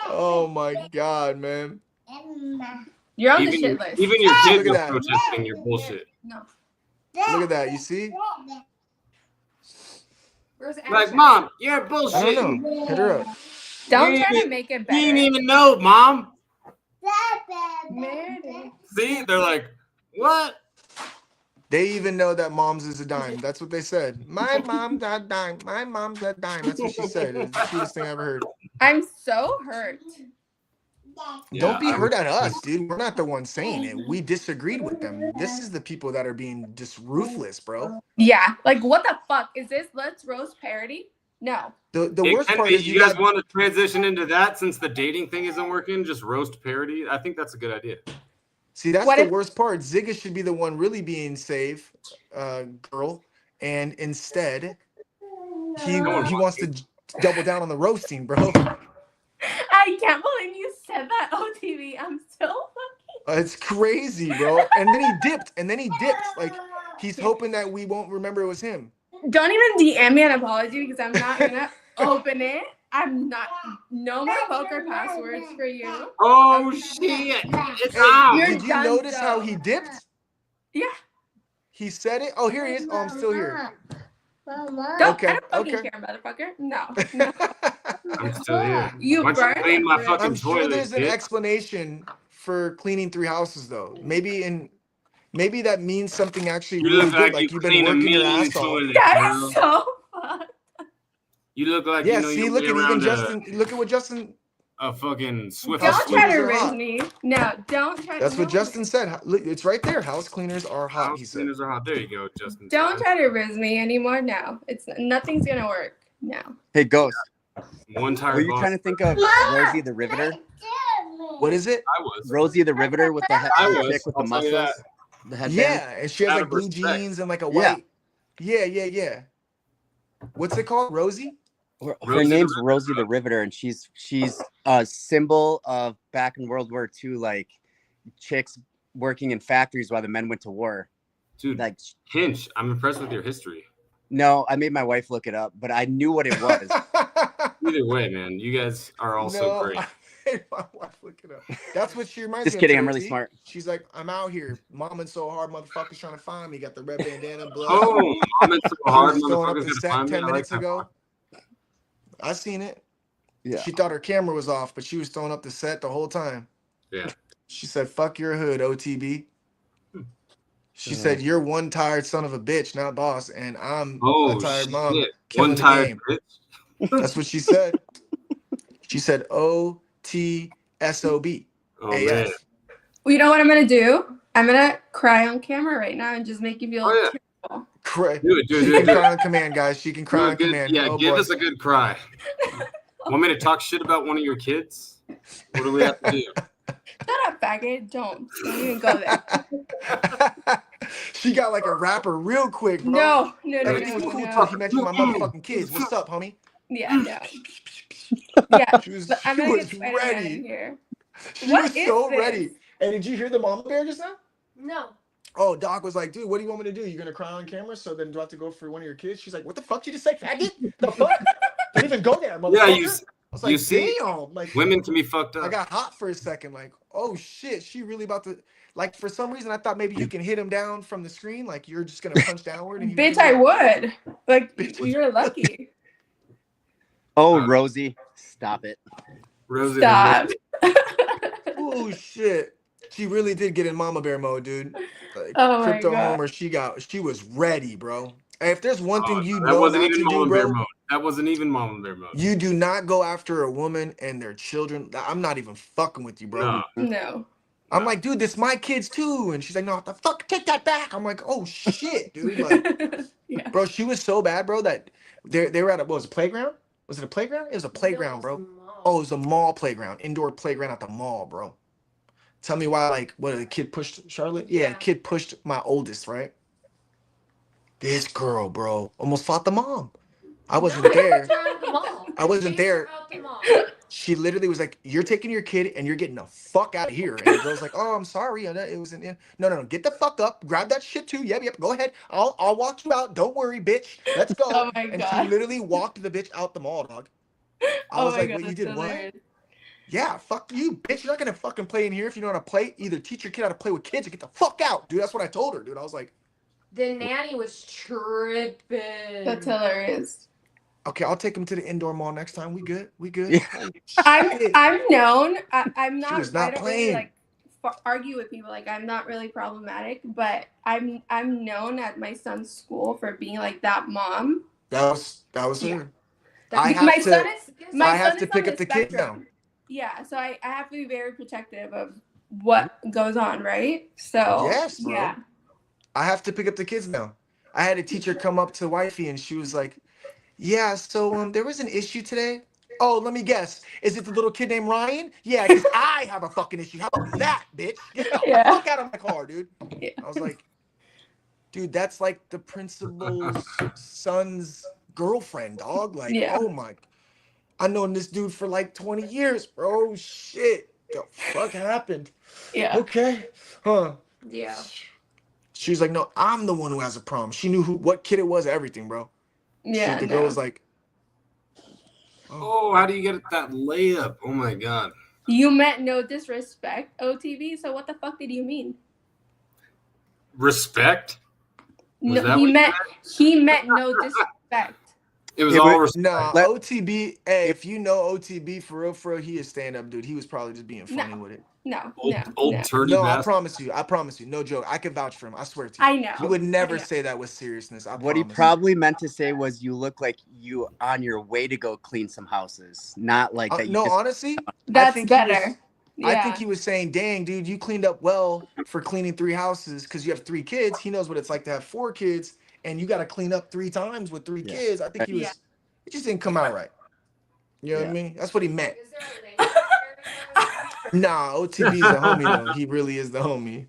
Speaker 1: Oh my god, man.
Speaker 2: You're on
Speaker 5: it.
Speaker 2: the shit list.
Speaker 5: Even your kids
Speaker 1: Look
Speaker 5: are
Speaker 1: at that.
Speaker 5: protesting your bullshit.
Speaker 2: No.
Speaker 1: Look at that. You see?
Speaker 3: Where's
Speaker 5: Like,
Speaker 3: Ashley?
Speaker 5: Mom, you're
Speaker 1: I
Speaker 5: bullshit.
Speaker 1: don't know. Hit her up.
Speaker 2: Don't try to make it
Speaker 5: You didn't
Speaker 2: better.
Speaker 5: even know, Mom.
Speaker 2: Mary.
Speaker 5: See? They're like, what?
Speaker 1: They even know that mom's is a dime. That's what they said. My mom's a dime. My mom's a dime. That's what she said. It's the cutest thing I ever heard.
Speaker 2: I'm so hurt.
Speaker 1: Don't be
Speaker 5: I
Speaker 1: hurt
Speaker 5: was-
Speaker 1: at us, dude. We're not the ones saying it. We disagreed with them. This is the people that are being just ruthless, bro.
Speaker 2: Yeah. Like, what the fuck is this? Let's roast parody? No.
Speaker 1: The
Speaker 5: It
Speaker 1: worst
Speaker 5: can
Speaker 1: part
Speaker 5: be.
Speaker 1: is
Speaker 5: You guys want to transition into that since the dating thing isn't working? Just roast parody. I think that's a good idea.
Speaker 1: see, that's
Speaker 2: What
Speaker 1: the
Speaker 2: if-
Speaker 1: worst part. Zigga should be the one really being safe, girl, and instead he
Speaker 5: No one
Speaker 1: wants to double down on the roasting, bro.
Speaker 2: I can't believe you said that, OTV. I'm still
Speaker 1: It's crazy, bro. And then he dipped. Like he's hoping that we won't remember it was him.
Speaker 2: Don't even DM me an apology because I'm not gonna open it. I'm not. No more poker passwords for you.
Speaker 5: Oh shit! It's
Speaker 1: Hey,
Speaker 5: out.
Speaker 2: You're
Speaker 1: did you
Speaker 2: done,
Speaker 1: notice how
Speaker 2: though.
Speaker 1: he dipped?
Speaker 2: Yeah.
Speaker 1: He said it. Oh, here he is. Oh, I'm still here.
Speaker 2: Don't.
Speaker 1: Okay,
Speaker 2: I don't fucking
Speaker 1: okay.
Speaker 2: care, motherfucker. No.
Speaker 5: I'm still here.
Speaker 2: You
Speaker 5: Why don't
Speaker 2: burned
Speaker 5: you clean my
Speaker 2: it.
Speaker 5: fucking
Speaker 1: I'm sure
Speaker 5: toilet,
Speaker 1: there's an
Speaker 5: bitch?
Speaker 1: explanation for cleaning 3 houses, though. Maybe that means something actually
Speaker 5: You
Speaker 1: really
Speaker 5: look
Speaker 1: good.
Speaker 5: like
Speaker 1: Like
Speaker 5: you
Speaker 1: you've been
Speaker 5: clean a
Speaker 1: working your
Speaker 5: mean
Speaker 1: ass off.
Speaker 5: toilet,
Speaker 2: That
Speaker 5: girl.
Speaker 2: is so fun.
Speaker 5: You look like
Speaker 1: Yeah,
Speaker 5: you know
Speaker 1: see,
Speaker 5: your
Speaker 1: look
Speaker 5: way
Speaker 1: at even
Speaker 5: around
Speaker 1: Justin. Look at what Justin.
Speaker 5: a fucking Swift.
Speaker 1: House
Speaker 2: Don't try
Speaker 1: cleaners
Speaker 2: to
Speaker 1: are
Speaker 2: riz
Speaker 1: hot.
Speaker 2: me. No, don't try.
Speaker 1: That's what
Speaker 2: no.
Speaker 1: Justin said. Look, it's right there. House cleaners are hot.
Speaker 5: House
Speaker 1: He said.
Speaker 5: cleaners are hot. There you go, Justin.
Speaker 2: Don't try to riz me anymore. No, nothing's gonna work. No.
Speaker 7: Hey, Ghost.
Speaker 5: One tire.
Speaker 7: Were you
Speaker 5: boss.
Speaker 7: trying to think of Rosie the Riveter?
Speaker 1: What is it?
Speaker 5: I was.
Speaker 7: Rosie the Riveter with the
Speaker 5: I
Speaker 7: the
Speaker 5: was,
Speaker 7: chick with the
Speaker 5: I'll tell you
Speaker 7: muscles, the headband.
Speaker 1: Yeah, and she has
Speaker 5: Out
Speaker 1: like
Speaker 5: of
Speaker 1: blue
Speaker 5: respect.
Speaker 1: jeans and like a
Speaker 7: Yeah.
Speaker 1: white. Yeah. What's it called? Rosie?
Speaker 7: Her
Speaker 5: Rosie the
Speaker 7: name's Rosie the Riveter, and she's a symbol of back in World War II, like chicks working in factories while the men went to war.
Speaker 5: Dude,
Speaker 7: Like,
Speaker 5: Hinch, I'm impressed with your history.
Speaker 7: no, I made my wife look it up, but I knew what it was.
Speaker 5: Either way, man, you guys are also great.
Speaker 1: I made my wife look it up. That's what she reminds
Speaker 7: Just
Speaker 1: me
Speaker 7: kidding,
Speaker 1: of.
Speaker 7: I'm really
Speaker 1: Tracy.
Speaker 7: smart.
Speaker 1: She's like, I'm out here, momming so hard, motherfuckers trying to find me. Got the red bandana, blood.
Speaker 5: Oh, I'm in so
Speaker 1: She
Speaker 5: hard,
Speaker 1: was throwing up
Speaker 5: motherfuckers
Speaker 1: the
Speaker 5: gonna
Speaker 1: set
Speaker 5: find me.
Speaker 1: 10
Speaker 5: I like
Speaker 1: minutes
Speaker 5: that.
Speaker 1: ago. I seen it.
Speaker 7: Yeah.
Speaker 1: She thought her camera was off, but she was throwing up the set the whole time.
Speaker 5: Yeah.
Speaker 1: She said, fuck your hood, OTB. She
Speaker 7: Yeah.
Speaker 1: said, you're one tired son of a bitch, not boss, and I'm
Speaker 5: Oh
Speaker 1: a tired mom
Speaker 5: shit!
Speaker 1: killing
Speaker 5: One
Speaker 1: the
Speaker 5: tired
Speaker 1: game.
Speaker 5: bitch.
Speaker 1: That's what she said. She said OTSOB.
Speaker 5: Oh man.
Speaker 1: AF.
Speaker 2: Well, you know what I'm gonna do? I'm gonna cry on camera right now and just make you feel
Speaker 5: Oh, yeah.
Speaker 2: terrible.
Speaker 1: Cry.
Speaker 5: Do it,
Speaker 1: She can cry on command, guys. She can
Speaker 5: Do
Speaker 1: cry
Speaker 5: a
Speaker 1: on
Speaker 5: good,
Speaker 1: command.
Speaker 5: yeah,
Speaker 1: Oh,
Speaker 5: give
Speaker 1: boy.
Speaker 5: us a good cry. Want me to talk shit about one of your kids? What do we have to do?
Speaker 2: Shut up, faggot. Don't even go there.
Speaker 1: She got like a rapper real quick, bro.
Speaker 2: No.
Speaker 1: Everything was cool until he mentioned my motherfucking kids. What's up, homie?
Speaker 2: Yeah, no. Yeah,
Speaker 1: She was,
Speaker 2: but I'm
Speaker 1: she
Speaker 2: gonna
Speaker 1: was
Speaker 2: get Spider-Man in
Speaker 1: ready.
Speaker 2: here.
Speaker 1: She
Speaker 2: What
Speaker 1: was
Speaker 2: is
Speaker 1: so
Speaker 2: this?
Speaker 1: ready. And did you hear the mama bear just now?
Speaker 3: No.
Speaker 1: Oh, Doc was like, dude, what do you want me to do? You gonna cry on camera? So then do I have to go for one of your kids? She's like, what the fuck did you just say, faggot? The fuck? Don't even go there, motherfucker.
Speaker 5: Yeah,
Speaker 1: I was like,
Speaker 5: you see,
Speaker 1: damn. Like,
Speaker 5: women can be fucked
Speaker 1: I
Speaker 5: up.
Speaker 1: got hot for a second. Like, oh shit, she really about to. Like, for some reason, I thought maybe you can hit him down from the screen. Like, you're just gonna punch downward. And he
Speaker 2: Bitch,
Speaker 1: was
Speaker 2: I
Speaker 1: like,
Speaker 2: would. Like,
Speaker 1: Bitch.
Speaker 2: you're lucky.
Speaker 7: Oh, Rosie, stop it.
Speaker 5: Rosie,
Speaker 2: Stop.
Speaker 1: oh shit. She really did get in mama bear mode, dude. Like,
Speaker 2: Oh my
Speaker 1: Crypto
Speaker 2: God.
Speaker 1: Homer, she was ready, bro. Hey, if there's one thing you
Speaker 5: that
Speaker 1: know
Speaker 5: wasn't
Speaker 1: not
Speaker 5: even
Speaker 1: to do,
Speaker 5: mama bear
Speaker 1: bro,
Speaker 5: mode. That wasn't even mama bear mode.
Speaker 1: you do not go after a woman and their children. I'm not even fucking with you, bro.
Speaker 5: No.
Speaker 2: No.
Speaker 1: I'm like, dude, this my kids too. And she's like, no, what the fuck, take that back. I'm like, oh shit, dude. Like,
Speaker 2: Yeah.
Speaker 1: bro, she was so bad, bro, that they were at what was it, a playground? Was it a playground? It was a playground, bro. Oh, it was a mall playground, indoor playground at the mall, bro. Tell me why, like, what, a kid pushed Charlotte? Yeah,
Speaker 3: Yeah.
Speaker 1: a kid pushed my oldest, right? This girl, bro, almost fought the mom. I wasn't there. I wasn't there. She literally was like, you're taking your kid and you're getting the fuck out of here. And the girl's like, oh, I'm sorry. It was no, get the fuck up. Grab that shit too. Yep, go ahead. I'll walk you out. Don't worry, bitch. Let's go.
Speaker 2: Oh my
Speaker 1: and
Speaker 2: God.
Speaker 1: she literally walked the bitch out the mall, dog. I
Speaker 2: Oh
Speaker 1: was
Speaker 2: my
Speaker 1: like,
Speaker 2: God,
Speaker 1: what, you
Speaker 2: that's
Speaker 1: did
Speaker 2: so
Speaker 1: what?
Speaker 2: hilarious.
Speaker 1: Yeah, fuck you, bitch. You're not gonna fucking play in here if you know how to play. Either teach your kid how to play with kids or get the fuck out, dude. That's what I told her, dude. I was like,
Speaker 3: The nanny was tripping.
Speaker 2: That's hilarious.
Speaker 1: okay, I'll take him to the indoor mall next time. We good? We good?
Speaker 7: Yeah.
Speaker 1: Holy
Speaker 2: I'm
Speaker 1: shit.
Speaker 2: known. I'm not.
Speaker 1: was not
Speaker 2: I don't
Speaker 1: playing.
Speaker 2: really like argue with people. Like, I'm not really problematic, but I'm known at my son's school for being like that mom.
Speaker 1: That was
Speaker 2: Yeah.
Speaker 1: her. I have
Speaker 2: my
Speaker 1: to-
Speaker 2: son is my
Speaker 1: I have
Speaker 2: son
Speaker 1: to
Speaker 2: is
Speaker 1: pick
Speaker 2: on
Speaker 1: up the
Speaker 2: the
Speaker 1: kids now.
Speaker 2: spectrum. yeah, so I have to be very protective of what goes on, right? So
Speaker 1: Yes, bro.
Speaker 2: yeah.
Speaker 1: I have to pick up the kids now. I had a teacher come up to wifey and she was like, "Yeah, so there was an issue today. Oh, let me guess. Is it the little kid named Ryan? Yeah, because I have a fucking issue. How about that, bitch? Get the
Speaker 2: Yeah.
Speaker 1: fuck out of my car, dude."
Speaker 2: Yeah.
Speaker 1: I was like, dude, that's like the principal's son's girlfriend, dog. Like,
Speaker 2: Yeah.
Speaker 1: oh my, I known this dude for like 20 years, bro. Shit. The fuck happened?
Speaker 2: Yeah.
Speaker 1: Okay. Huh.
Speaker 3: Yeah.
Speaker 1: She was like, no, I'm the one who has a problem. She knew what kid it was, everything, bro.
Speaker 2: Yeah.
Speaker 1: The girl was like,
Speaker 5: Oh, how do you get that layup? Oh my god.
Speaker 2: You meant no disrespect, OTB. So what the fuck did you mean?
Speaker 5: Respect? Was
Speaker 2: No,
Speaker 5: that
Speaker 2: he
Speaker 5: what
Speaker 2: meant he meant no disrespect.
Speaker 5: It was
Speaker 7: Yeah,
Speaker 5: all
Speaker 7: but-
Speaker 5: respect.
Speaker 1: nah,
Speaker 7: Let-
Speaker 1: OTB. Hey, if you know OTB for real, he is stand up, dude. He was probably just being funny
Speaker 2: No.
Speaker 1: with it.
Speaker 2: No,
Speaker 5: Old
Speaker 2: no.
Speaker 5: turdy
Speaker 1: No, I
Speaker 5: bastard.
Speaker 1: promise you, no joke. I can vouch for him. I swear to you.
Speaker 2: I know.
Speaker 1: He would never
Speaker 2: I know.
Speaker 1: say that with seriousness. I
Speaker 7: What he
Speaker 1: promise.
Speaker 7: probably meant to say was, "You look like you on your way to go clean some houses," not like that. You
Speaker 1: No,
Speaker 7: just
Speaker 1: honestly,
Speaker 2: That's
Speaker 1: think he was-
Speaker 2: better. Yeah.
Speaker 1: I think he was saying, "Dang, dude, you cleaned up well for cleaning 3 houses because you have 3 kids. He knows what it's like to have 4 kids, and you got to clean up 3 times with 3
Speaker 7: Yeah.
Speaker 1: kids." I think he was.
Speaker 2: Yeah.
Speaker 1: It just didn't come out right. You know what I
Speaker 7: Yeah.
Speaker 1: mean? That's what he meant.
Speaker 3: Is there a language barrier?
Speaker 1: Nah, OTB's the homie though. He really is the homie.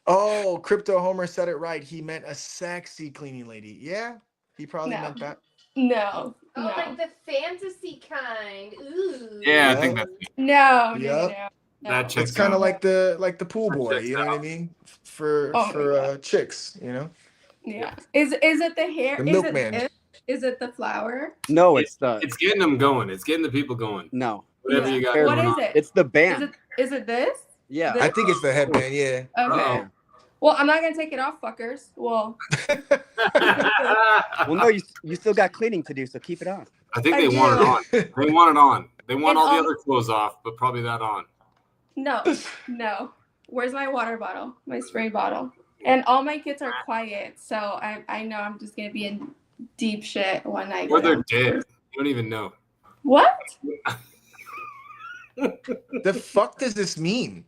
Speaker 1: Oh, Crypto Homer said it right. He meant a sexy cleaning lady. Yeah, he probably
Speaker 2: No.
Speaker 1: meant that.
Speaker 2: No.
Speaker 3: Oh,
Speaker 2: No.
Speaker 3: like the fantasy kind. Ooh.
Speaker 5: Yeah, I
Speaker 1: Yeah.
Speaker 5: think that's
Speaker 2: No.
Speaker 1: Yep.
Speaker 5: that
Speaker 2: No.
Speaker 5: checks
Speaker 1: It's kind
Speaker 5: out.
Speaker 1: of like the pool boy. You know what I mean? For
Speaker 2: Oh my God.
Speaker 1: chicks. You know,
Speaker 2: Yeah. Is it the hair?
Speaker 1: the
Speaker 2: Is
Speaker 1: milkman.
Speaker 2: it this? Is it the flower?
Speaker 7: no. It's the
Speaker 5: It's getting them going. It's getting the people going.
Speaker 7: no.
Speaker 5: Whatever
Speaker 2: Yeah.
Speaker 5: you got
Speaker 7: What
Speaker 2: What
Speaker 5: going
Speaker 2: is
Speaker 5: on.
Speaker 2: it?
Speaker 7: It's the band.
Speaker 2: Is it this?
Speaker 7: Yeah.
Speaker 2: This?
Speaker 1: I think it's the headband. Yeah.
Speaker 2: Okay.
Speaker 5: Uh-oh.
Speaker 2: Well, I'm not gonna take it off, fuckers. Well,
Speaker 7: Well, no, you still got cleaning to do, so keep it on.
Speaker 5: I think
Speaker 2: I
Speaker 5: they want it
Speaker 2: do.
Speaker 5: on. They want it on. They want
Speaker 2: And
Speaker 5: all the
Speaker 2: all-
Speaker 5: other clothes off, but probably that on.
Speaker 2: no. Where's my water bottle? My spray bottle. And all my kids are quiet, so I know I'm just gonna be in deep shit when I
Speaker 5: Or
Speaker 2: go
Speaker 5: they're
Speaker 2: downstairs.
Speaker 5: dead. You don't even know.
Speaker 2: What?
Speaker 1: The fuck does this mean?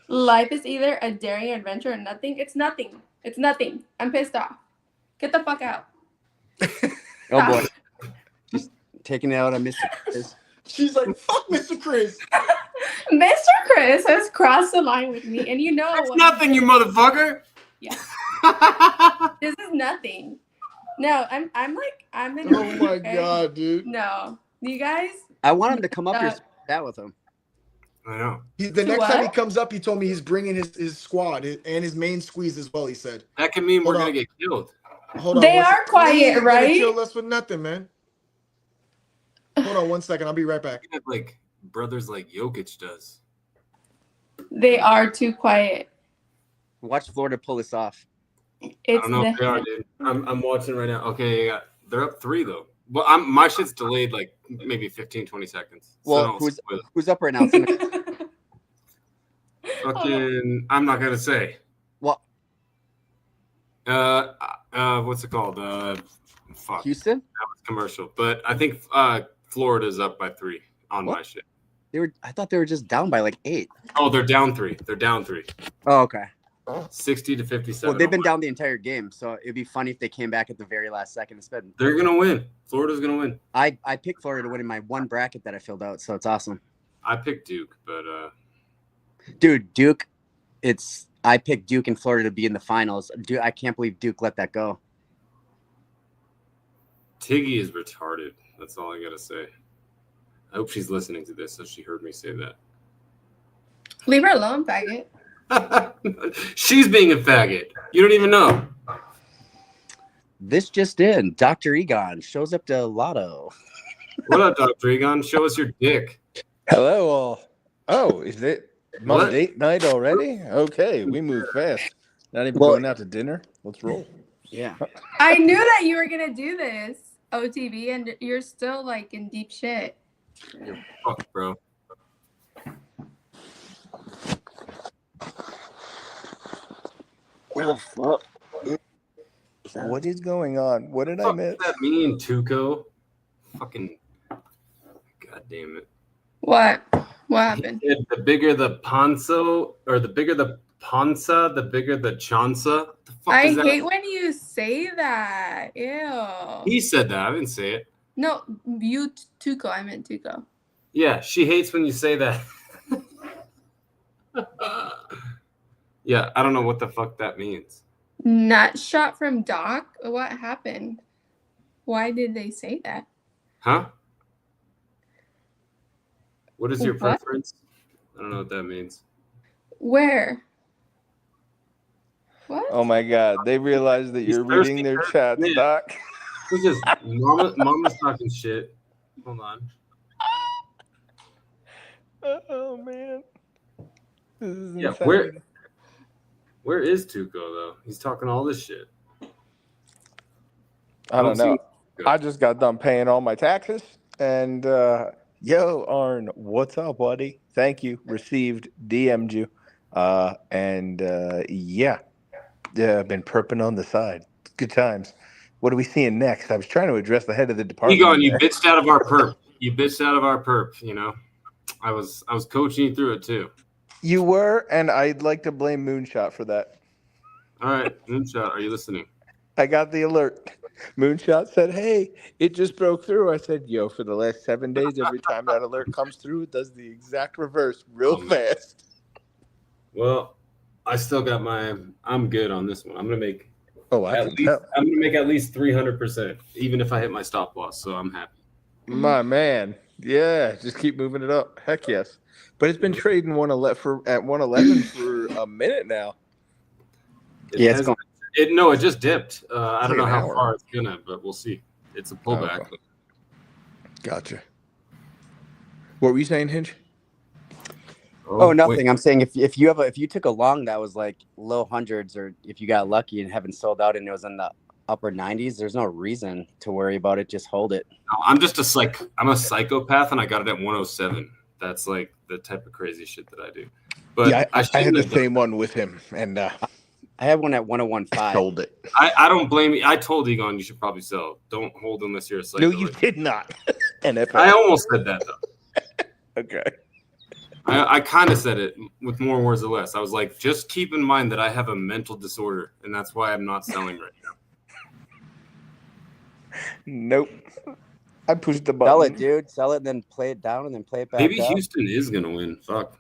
Speaker 2: Life is either a daring adventure or nothing. It's nothing. It's nothing. I'm pissed off. Get the fuck out.
Speaker 7: Oh boy, just taking it out on Mr. Chris.
Speaker 1: She's like, "Fuck, Mr. Chris."
Speaker 2: Mr. Chris has crossed the line with me, and you know
Speaker 5: That's
Speaker 2: what?
Speaker 5: nothing, you motherfucker.
Speaker 2: Yeah. This is nothing. No, I'm in.
Speaker 1: Oh my
Speaker 2: okay?
Speaker 1: god, dude.
Speaker 2: No, you guys.
Speaker 7: I want him to come up here and chat with him.
Speaker 5: I know.
Speaker 1: The next time he
Speaker 2: What?
Speaker 1: comes up, he told me he's bringing his squad and his main squeeze as well. He said,
Speaker 5: That can mean we're
Speaker 1: Hold
Speaker 5: gonna
Speaker 1: on.
Speaker 5: get killed.
Speaker 1: "Hold on."
Speaker 2: They
Speaker 1: one
Speaker 2: are
Speaker 1: sec-
Speaker 2: quiet,
Speaker 1: They ain't gonna
Speaker 2: right?
Speaker 1: Kill us with nothing, man. Hold on 1 second. I'll be right back.
Speaker 5: Like brothers like Jokic does.
Speaker 2: They are too quiet.
Speaker 7: Watch Florida pull this off.
Speaker 5: I
Speaker 2: It's
Speaker 5: don't know if they are, dude. I'm watching right now. Okay, yeah, they're up 3 though. Well, my shit's delayed like maybe 15, 20 seconds. So
Speaker 7: Well,
Speaker 5: don't
Speaker 7: who's
Speaker 5: spoil it.
Speaker 7: who's up right now? It's gonna-
Speaker 5: Fucking, I'm not gonna say.
Speaker 7: What?
Speaker 5: What's it called? Fuck.
Speaker 7: Houston?
Speaker 5: That was commercial, but I think Florida's up by 3 on
Speaker 7: What?
Speaker 5: my shit.
Speaker 7: I thought they were just down by like 8.
Speaker 5: Oh, they're down 3. They're down 3.
Speaker 7: Oh, okay.
Speaker 5: 60 to 57.
Speaker 7: Well, they've been down the entire game, so it'd be funny if they came back at the very last second. It's been.
Speaker 5: They're gonna win. Florida's gonna win.
Speaker 7: I picked Florida to win in my one bracket that I filled out, so it's awesome.
Speaker 5: I picked Duke, but
Speaker 7: Dude, Duke, I picked Duke and Florida to be in the finals. Dude, I can't believe Duke let that go.
Speaker 5: Tiggy is retarded. That's all I gotta say. I hope she's listening to this so she heard me say that.
Speaker 2: Leave her alone, faggot.
Speaker 5: She's being a faggot. You don't even know.
Speaker 7: This just in, Dr. Egon shows up to Lotto.
Speaker 5: What up, Dr. Egon? Show us your dick.
Speaker 9: Hello, all. Oh, is it
Speaker 5: What?
Speaker 9: date night already? Okay, we move fast. Not even
Speaker 7: Well-
Speaker 9: going out to dinner. Let's roll.
Speaker 7: Yeah.
Speaker 2: I knew that you were gonna do this, OTV, and you're still like in deep shit.
Speaker 5: You're fucked, bro.
Speaker 9: What is going on? What did I
Speaker 5: Fuck
Speaker 9: miss?
Speaker 5: does that mean, Tuco? Fucking. God damn it.
Speaker 2: What? What What
Speaker 5: He
Speaker 2: happened?
Speaker 5: said the bigger the ponzo, or the bigger the panza, the bigger the chanza. The fuck
Speaker 2: I
Speaker 5: is that?
Speaker 2: hate when you say that. Ew.
Speaker 5: He said that. I didn't say it.
Speaker 2: No, you Tuco. I meant Tuco.
Speaker 5: Yeah, she hates when you say that. Yeah, I don't know what the fuck that means.
Speaker 2: Nut shot from Doc. What happened? Why did they say that?
Speaker 5: Huh? What is your
Speaker 2: What?
Speaker 5: preference? I don't know what that means.
Speaker 2: Where? What?
Speaker 9: Oh my God! They realize that
Speaker 5: He's
Speaker 9: you're reading
Speaker 5: thirsty
Speaker 9: their
Speaker 5: for-
Speaker 9: chats,
Speaker 5: man.
Speaker 9: Doc.
Speaker 5: This is mama's talking shit. Hold on.
Speaker 9: Oh man, this is
Speaker 5: Yeah,
Speaker 9: insane.
Speaker 5: where is Tuco though? He's talking all this shit.
Speaker 9: I don't know.
Speaker 5: see-
Speaker 9: I just got done paying all my taxes, and yo, Arn, what's up, buddy? Thank you. Received, DM'd you, and yeah, I've been perping on the side. Good times. What are we seeing next? I was trying to address the head of the department.
Speaker 5: Egon, you
Speaker 9: there.
Speaker 5: bitched out of our perp. You bitched out of our perp. You know, I was coaching you through it too.
Speaker 9: You were, and I'd like to blame Moonshot for that.
Speaker 5: All right, Moonshot, are you listening?
Speaker 9: I got the alert. Moonshot said, "Hey, it just broke through." I said, "Yo, for the last 7 days, every time that alert comes through, it does the exact reverse, real fast."
Speaker 5: Well, I still got I'm good on this one. I'm gonna make
Speaker 9: Oh, I can tell.
Speaker 5: I'm gonna make at least 300%, even if I hit my stop loss. So I'm happy.
Speaker 9: My man, yeah, just keep moving it up. Heck yes. But it's been trading 111 at 111 for a minute now.
Speaker 7: Yeah, it's going.
Speaker 5: It just dipped. I don't
Speaker 9: Like
Speaker 5: know
Speaker 9: an
Speaker 5: how
Speaker 9: hour.
Speaker 5: far it's gonna, but we'll see. It's a pullback.
Speaker 9: Okay. Gotcha. What were you saying, Hinge?
Speaker 7: Oh,
Speaker 5: wait.
Speaker 7: nothing. I'm saying if you took a long that was like low hundreds, or if you got lucky and haven't sold out and it was in the upper 90s, there's no reason to worry about it. Just hold it.
Speaker 5: No, I'm a psychopath, and I got it at 107. That's like the type of crazy shit that I do. But
Speaker 9: Yeah, I had
Speaker 5: shouldn't
Speaker 9: the
Speaker 5: have done
Speaker 9: same one with him, and
Speaker 7: I had one at 101.5.
Speaker 9: I sold it.
Speaker 5: I don't blame you. I told Egon you should probably sell. Don't hold unless you're a psycho.
Speaker 9: No, you did not. NFL.
Speaker 5: I almost said that though.
Speaker 9: Okay.
Speaker 5: I kind of said it with more words or less. I was like, just keep in mind that I have a mental disorder, and that's why I'm not selling right now.
Speaker 9: Nope. I pushed the button.
Speaker 7: Sell it, dude. Sell it, and then play it down, and then play it back
Speaker 5: Maybe
Speaker 7: up.
Speaker 5: Houston is gonna win. Fuck.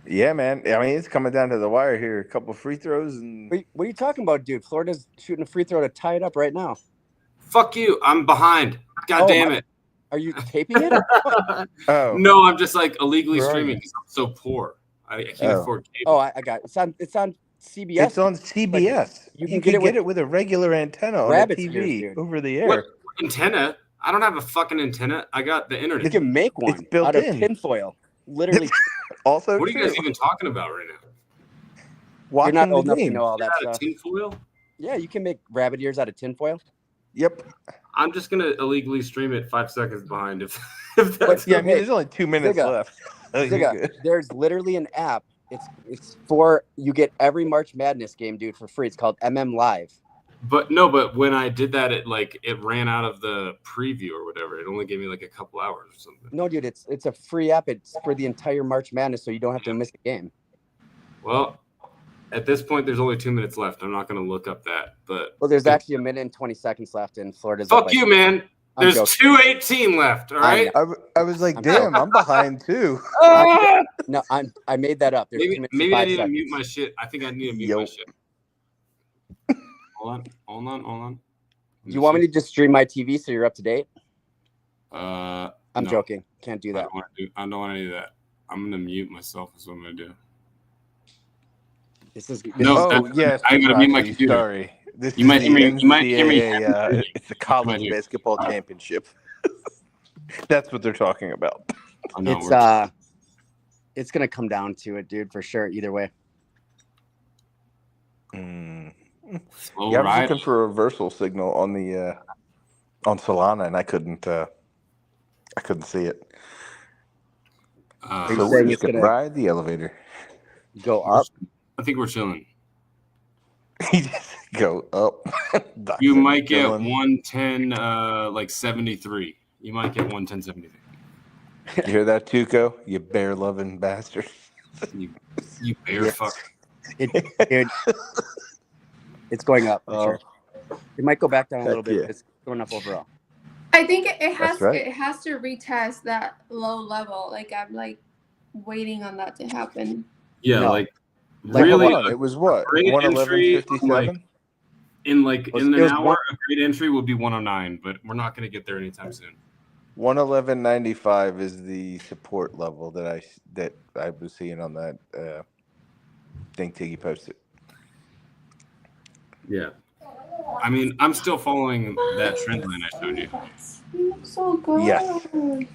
Speaker 9: Yeah, man. I mean, it's coming down to the wire here. A couple free throws and
Speaker 7: What are you talking about, dude? Florida's shooting a free throw to tie it up right now.
Speaker 5: Fuck you. I'm behind. God
Speaker 7: Oh,
Speaker 5: damn it.
Speaker 7: Are you taping it?
Speaker 9: oh,
Speaker 5: No, I'm just like illegally
Speaker 9: Where are
Speaker 5: streaming
Speaker 9: you?
Speaker 5: because I'm so poor. I can't
Speaker 9: Oh.
Speaker 5: afford cable.
Speaker 7: Oh, I got it. It's on CBS.
Speaker 9: it's on CBS.
Speaker 7: you
Speaker 9: You
Speaker 7: can
Speaker 9: can
Speaker 7: get
Speaker 9: get it with a regular antenna on a
Speaker 7: rabbit
Speaker 9: TV
Speaker 7: ears, dude.
Speaker 9: over the air.
Speaker 5: What antenna? I don't have a fucking antenna. I got the
Speaker 7: You
Speaker 5: internet.
Speaker 7: can make one
Speaker 9: It's built
Speaker 7: out of
Speaker 9: in.
Speaker 7: tinfoil. Literally,
Speaker 9: Also,
Speaker 5: What are you
Speaker 9: true.
Speaker 5: guys even talking about right now?
Speaker 9: Watching
Speaker 7: you're not old
Speaker 9: the
Speaker 7: enough to
Speaker 9: game.
Speaker 7: know all that
Speaker 5: Out of
Speaker 7: stuff.
Speaker 5: tinfoil?
Speaker 7: Yeah, you can make rabbit ears out of tinfoil.
Speaker 9: Yep.
Speaker 5: I'm just gonna illegally stream it 5 seconds behind if that's
Speaker 9: Yeah, I mean,
Speaker 7: Hey,
Speaker 9: there's only 2 minutes
Speaker 7: Zigga,
Speaker 9: left. Oh, you're
Speaker 7: Zigga,
Speaker 9: good.
Speaker 7: there's literally an app. It's for you get every March Madness game, dude, for free. It's called MM Live.
Speaker 5: But when I did that, it ran out of the preview or whatever. It only gave me like a couple hours or something.
Speaker 7: No, dude, it's a free app. It's for the entire March Madness, so you don't have to miss a game.
Speaker 5: Well, at this point, there's only 2 minutes left. I'm not gonna look up that, but
Speaker 7: Well, there's actually 1 minute and 20 seconds left, and Florida's
Speaker 5: fuck
Speaker 7: up like,
Speaker 5: you, man.
Speaker 7: I'm
Speaker 5: There's
Speaker 7: joking.
Speaker 5: 2:18 left. All right.
Speaker 9: I was like,
Speaker 7: I'm
Speaker 9: damn, I'm behind too.
Speaker 7: No, I made that up. There's 2 minutes and
Speaker 5: Maybe I
Speaker 7: 5
Speaker 5: need to
Speaker 7: seconds.
Speaker 5: mute my shit. I think I need to mute
Speaker 9: Yo.
Speaker 5: my shit. Hold on.
Speaker 7: Do you want me to just stream my TV so you're up to date?
Speaker 5: I'm
Speaker 7: I'm joking. Can't do that.
Speaker 5: I don't want to do that. I'm gonna mute myself. Is what I'm gonna do.
Speaker 7: This is
Speaker 5: No,
Speaker 9: Oh, yes.
Speaker 5: I gotta mute my
Speaker 9: Roxy,
Speaker 5: computer.
Speaker 9: Sorry. This
Speaker 5: You
Speaker 9: is
Speaker 5: might
Speaker 9: the
Speaker 5: hear me- you might hear me-
Speaker 9: NCAA, it's the college
Speaker 5: here.
Speaker 9: basketball championship. That's what they're talking about.
Speaker 5: I know,
Speaker 7: it's gonna come down to it, dude, for sure. Either way.
Speaker 5: slow
Speaker 9: Yeah, I was
Speaker 5: ride.
Speaker 9: looking for a reversal signal on the on Solana, and I couldn't see it.
Speaker 5: Uh,
Speaker 7: you
Speaker 9: So
Speaker 7: saying
Speaker 9: we're
Speaker 7: it's
Speaker 9: just gonna
Speaker 7: gonna-
Speaker 9: ride the elevator.
Speaker 7: Go up.
Speaker 5: I think we're chilling.
Speaker 9: Go up.
Speaker 5: You
Speaker 9: Dr.
Speaker 5: might get
Speaker 9: Dylan.
Speaker 5: 110, like 73. You might get 110.73.
Speaker 9: You hear that, Tuco? You bear loving bastard.
Speaker 5: You bear
Speaker 7: Yes.
Speaker 5: fuck.
Speaker 7: Dude, it's going up for
Speaker 9: Oh,
Speaker 7: sure. It might go back down a little
Speaker 9: heck
Speaker 7: bit,
Speaker 9: yeah.
Speaker 7: but it's going up overall.
Speaker 2: I think it
Speaker 9: That's
Speaker 2: has
Speaker 9: right.
Speaker 2: it has to retest that low level. Like I'm like waiting on that to happen.
Speaker 5: Yeah,
Speaker 7: No.
Speaker 5: like
Speaker 7: Like
Speaker 5: really.
Speaker 9: Hold on. It was what?
Speaker 5: Grade entry,
Speaker 9: 111.57?
Speaker 5: in
Speaker 7: It
Speaker 5: an
Speaker 7: was
Speaker 5: hour,
Speaker 7: one-
Speaker 5: a grade entry will be 109, but we're not going to get there anytime soon.
Speaker 9: 111.95 is the support level that I was seeing on that thing Tiggy posted.
Speaker 5: Yeah. I mean, I'm still following that trend line I showed you.
Speaker 2: You look so good.
Speaker 9: Yes.
Speaker 2: You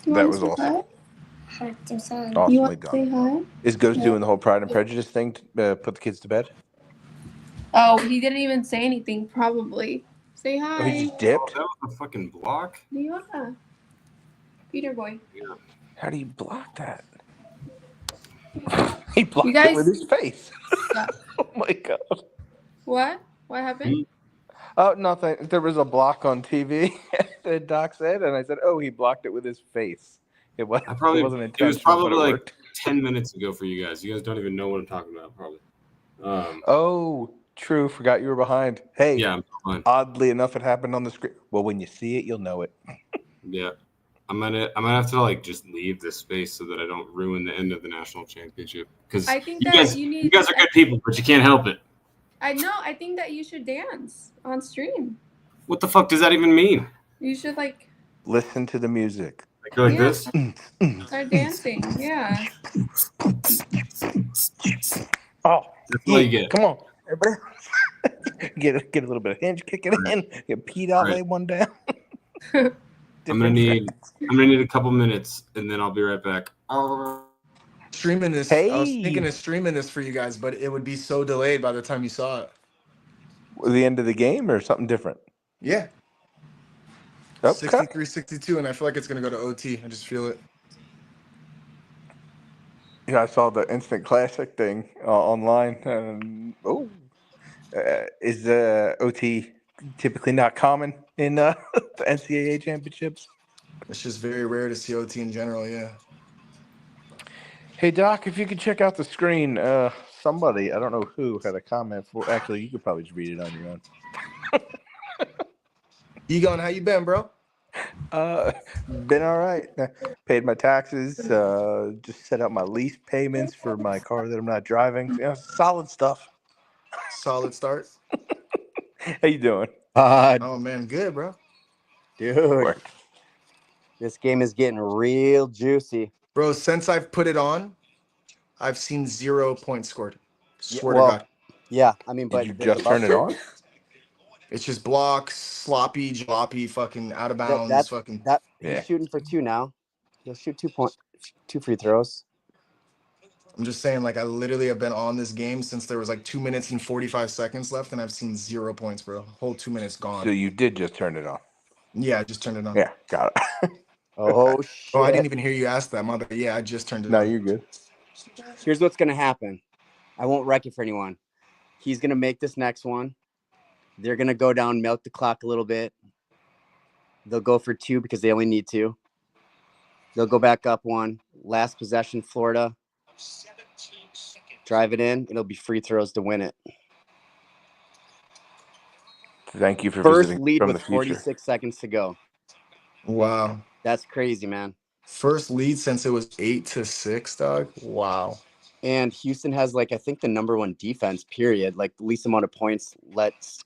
Speaker 9: That
Speaker 2: wanna
Speaker 9: was
Speaker 2: say
Speaker 9: awesome.
Speaker 2: hi? You
Speaker 9: Awesomely
Speaker 2: want to say
Speaker 9: done.
Speaker 2: hi?
Speaker 9: Is Ghost
Speaker 2: Yeah.
Speaker 9: doing the whole Pride and Prejudice thing to put the kids to bed?
Speaker 2: Oh, he didn't even say anything. Probably. Say hi.
Speaker 9: Oh, he just
Speaker 5: Oh,
Speaker 9: dipped?
Speaker 5: that was a fucking block.
Speaker 2: Yeah. Peter boy.
Speaker 9: How do you block that? He blocked
Speaker 2: You guys
Speaker 9: it with his face.
Speaker 2: suck.
Speaker 9: Oh my god.
Speaker 2: What? What happened?
Speaker 9: Oh, nothing. There was a block on TV that Doc said, and I said, "Oh, he blocked it with his face." It wasn't
Speaker 5: It
Speaker 9: intentional,
Speaker 5: was probably
Speaker 9: but it
Speaker 5: like
Speaker 9: worked.
Speaker 5: 10 minutes ago for you guys. You guys don't even know what I'm talking about, probably.
Speaker 9: Oh, true. Forgot you were behind. Hey,
Speaker 5: Yeah, I'm fine.
Speaker 9: oddly enough, it happened on the screen. Well, when you see it, you'll know it.
Speaker 5: Yeah. I'm gonna have to like just leave this space so that I don't ruin the end of the national championship. Because
Speaker 2: I think
Speaker 5: you
Speaker 2: that
Speaker 5: guys,
Speaker 2: you
Speaker 5: you
Speaker 2: need.
Speaker 5: guys are good people, but you can't help it.
Speaker 2: I know. I think that you should dance on stream.
Speaker 5: What the fuck does that even mean?
Speaker 2: You should like
Speaker 9: Listen to the music.
Speaker 5: Like go like
Speaker 2: Yeah.
Speaker 5: this?
Speaker 2: start dancing. Yeah.
Speaker 9: Oh,
Speaker 5: That's all you get.
Speaker 9: Come on, everybody. get a little bit of hinge kicking in. Get Pete out,
Speaker 5: Right.
Speaker 9: lay one down.
Speaker 5: I'm gonna need a couple minutes, and then I'll be right back.
Speaker 1: Streaming this. I was
Speaker 9: Hey,
Speaker 1: thinking of streaming this for you guys, but it would be so delayed by the time you saw it.
Speaker 9: the end of the game or something different?
Speaker 1: Yeah.
Speaker 9: Okay.
Speaker 1: 63-62, and I feel like it's gonna go to OT. I just feel it.
Speaker 9: Yeah, I saw the instant classic thing online. Is OT typically not common in the NCAA championships?
Speaker 1: It's just very rare to see OT in general. Yeah.
Speaker 9: Hey Doc, if you could check out the screen, somebody, I don't know who, had a comment for. Actually, you could probably just read it on your own.
Speaker 1: Egon, how you been, bro?
Speaker 9: Been all right. Paid my taxes. Just set up my lease payments for my car that I'm not driving. Solid stuff.
Speaker 1: Solid start.
Speaker 9: How you doing?
Speaker 1: Oh man, good, bro.
Speaker 7: Dude, this game is getting real juicy.
Speaker 1: Bro, since I've put it on, I've seen 0 points scored. Swear
Speaker 7: well,
Speaker 1: to God.
Speaker 7: Yeah, I mean, but
Speaker 9: Did you just turn it on?
Speaker 1: It's just blocks, sloppy, jalopy, fucking out of bounds, fucking.
Speaker 7: He's shooting for 2 now. He'll shoot 2 free throws.
Speaker 1: I'm just saying, like, I literally have been on this game since there was like 2 minutes and 45 seconds left, and I've seen 0 points, bro. Whole 2 minutes gone.
Speaker 9: So you did just turn it on?
Speaker 1: Yeah, I just turned it on.
Speaker 9: Yeah, got it.
Speaker 7: Oh, shit.
Speaker 1: Oh, I didn't even hear you ask that, mother. Yeah, I just turned it
Speaker 9: No,
Speaker 1: on.
Speaker 9: you're good.
Speaker 7: Here's what's going to happen. I won't wreck it for anyone. He's going to make this next one. They're going to go down, milk the clock a little bit. They'll go for 2 because they only need 2. They'll go back up 1. Last possession, Florida. Drive it in. It'll be free throws to win it.
Speaker 9: Thank you for
Speaker 7: First
Speaker 9: visiting
Speaker 7: lead
Speaker 9: from
Speaker 7: with
Speaker 9: the future.
Speaker 7: 46 seconds to go.
Speaker 1: Wow.
Speaker 7: That's crazy, man.
Speaker 1: First lead since it was 8-6, dog. Wow.
Speaker 7: And Houston has, like, I think the number 1 defense, period. Like, the least amount of points let's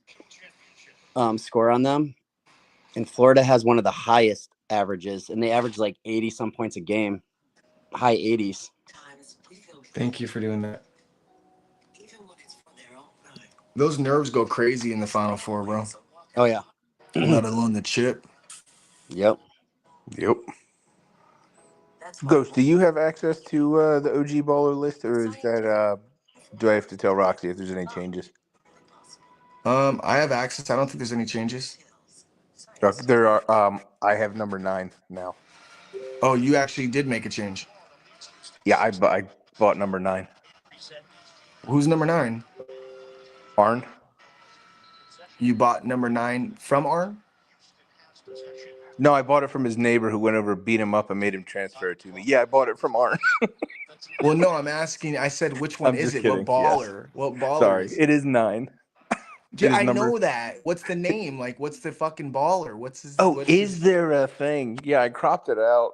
Speaker 7: score on them. And Florida has one of the highest averages, and they average like 80-some points a game. High 80s.
Speaker 1: Thank you for doing that. Those nerves go crazy in the Final Four, bro.
Speaker 7: Oh, yeah.
Speaker 1: Let alone the chip.
Speaker 7: Yep.
Speaker 9: Ghost, do you have access to the OG baller list, or is that do I have to tell Roxy if there's any changes?
Speaker 1: I have access. I don't think there's any changes.
Speaker 9: There are. I have number 9 now.
Speaker 1: Oh, you actually did make a change.
Speaker 9: Yeah, I bought number 9.
Speaker 1: Who's number 9?
Speaker 9: Arn.
Speaker 1: You bought number 9 from Arn?
Speaker 9: No, I bought it from his neighbor who went over, beat him up, and made him transfer it to me. Yeah, I bought it from Arn.
Speaker 1: Well, no, I'm asking. I said, which one
Speaker 9: I'm
Speaker 1: is
Speaker 9: just
Speaker 1: it? What
Speaker 9: kidding. Yes.
Speaker 1: baller? What baller
Speaker 9: Sorry,
Speaker 1: is it?
Speaker 9: it is 9.
Speaker 1: Yeah,
Speaker 9: It is
Speaker 1: I
Speaker 9: number.
Speaker 1: know that. What's the name? Like, what's the fucking baller? What's his?
Speaker 9: Oh,
Speaker 1: What's
Speaker 9: is
Speaker 1: his?
Speaker 9: there a thing? Yeah, I cropped it out.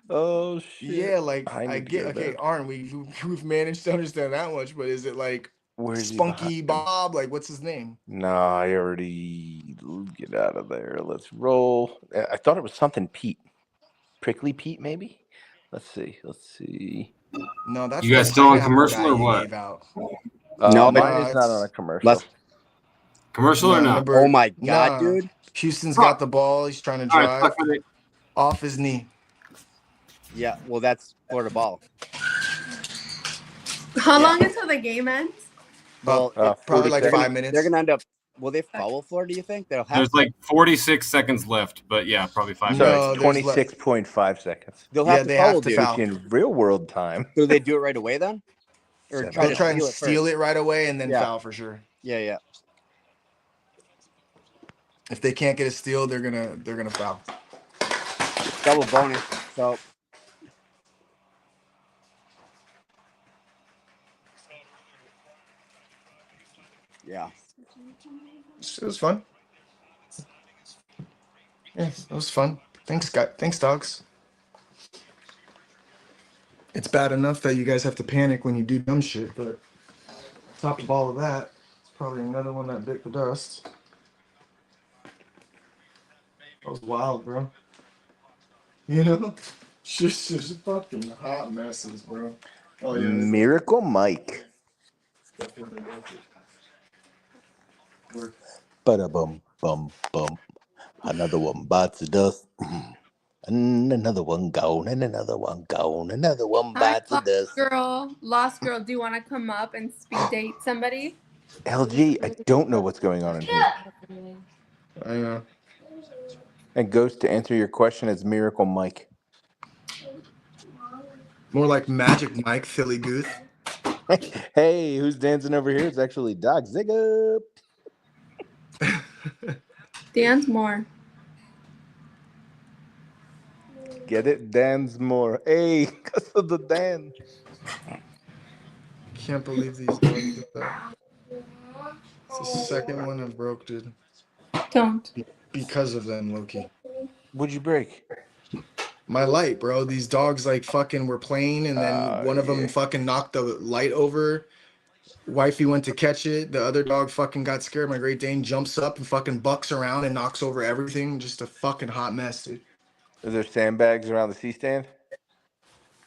Speaker 9: Oh shit!
Speaker 1: Yeah, like
Speaker 9: I
Speaker 1: I
Speaker 9: need to
Speaker 1: get.
Speaker 9: go to
Speaker 1: Okay,
Speaker 9: bed.
Speaker 1: Arn, we've managed to understand that much, but is it like
Speaker 9: Where is he behind
Speaker 1: Spunky
Speaker 9: him?
Speaker 1: Bob? Like, what's his name?
Speaker 9: Nah, I already get out of there. Let's roll. I thought it was something Pete. Prickly Pete, maybe? Let's see. Let's see.
Speaker 1: No, that's
Speaker 5: You
Speaker 1: the
Speaker 5: guys still on
Speaker 1: pineapple
Speaker 5: commercial
Speaker 1: guy
Speaker 5: or
Speaker 1: you
Speaker 5: what?
Speaker 1: gave out.
Speaker 7: No,
Speaker 9: Mine
Speaker 1: Nah,
Speaker 9: is not on a
Speaker 1: it's
Speaker 9: commercial.
Speaker 7: let's.
Speaker 5: Commercial or
Speaker 1: nah.
Speaker 5: not?
Speaker 7: Oh
Speaker 1: Remember?
Speaker 7: my god,
Speaker 1: Nah.
Speaker 7: dude!
Speaker 1: Houston's got
Speaker 5: Fuck.
Speaker 1: the ball. He's trying to
Speaker 5: All right,
Speaker 1: drive
Speaker 5: fuck with it.
Speaker 1: off his knee.
Speaker 7: Yeah, well, that's Florida ball.
Speaker 2: How
Speaker 7: Yeah.
Speaker 2: long until the game ends?
Speaker 7: Well,
Speaker 1: Probably
Speaker 9: 40
Speaker 1: like
Speaker 9: seconds.
Speaker 1: 5 minutes.
Speaker 7: they're gonna end up. Will they foul Florida? Do you think they'll have
Speaker 5: There's
Speaker 7: to?
Speaker 5: like 46 seconds left, but yeah, probably 5
Speaker 9: Sorry,
Speaker 5: minutes.
Speaker 1: No, there's
Speaker 9: 26.5 seconds.
Speaker 7: They'll
Speaker 1: Yeah,
Speaker 7: have to
Speaker 1: they
Speaker 7: foul,
Speaker 1: have to
Speaker 7: dude.
Speaker 9: Which
Speaker 1: foul.
Speaker 9: in real world time.
Speaker 7: Do they do it right away then, or
Speaker 9: Seven.
Speaker 7: try
Speaker 1: They'll
Speaker 7: to
Speaker 1: try and
Speaker 7: steal it
Speaker 1: steal
Speaker 7: first?
Speaker 1: it right away and then
Speaker 7: Yeah.
Speaker 1: foul for sure.
Speaker 7: Yeah, yeah.
Speaker 1: If they can't get a steal, they're gonna foul.
Speaker 7: Double bonus. So yeah.
Speaker 1: It was fun. Yeah, it was fun. Thanks, guys. Thanks, dogs. It's bad enough that you guys have to panic when you do dumb shit, but top of all of that, it's probably another one that bit the dust. That was wild, bro. You know? Just fucking hot messes, bro. Oh yeah, it's
Speaker 9: Miracle Mike.
Speaker 1: definitely worth it.
Speaker 9: Bada bum bum bum. Another one bites the dust. And another one gone, and another one gone, another one
Speaker 2: Hi,
Speaker 9: bites the dust.
Speaker 2: Lost girl. Do you want to come up and speed date somebody?
Speaker 9: LG, I don't know what's going on in here.
Speaker 1: I know.
Speaker 9: And Ghost, to answer your question, it's Miracle Mike.
Speaker 1: More like Magic Mike, Philly Gooth.
Speaker 9: Hey, who's dancing over here? It's actually Doc Zigup.
Speaker 2: Dance more.
Speaker 9: Get it? Dance more. Hey, because of the dance.
Speaker 1: Can't believe these dogs did that. It's the second one I've broke, dude.
Speaker 2: Don't.
Speaker 1: Because of them, Loki.
Speaker 9: What'd you break?
Speaker 1: My light, bro. These dogs like fucking were playing, and then one of them
Speaker 9: Yeah.
Speaker 1: fucking knocked the light over. Wifey went to catch it. The other dog fucking got scared. My Great Dane jumps up and fucking bucks around and knocks over everything. Just a fucking hot mess, dude.
Speaker 9: Is there sandbags around the C-stand?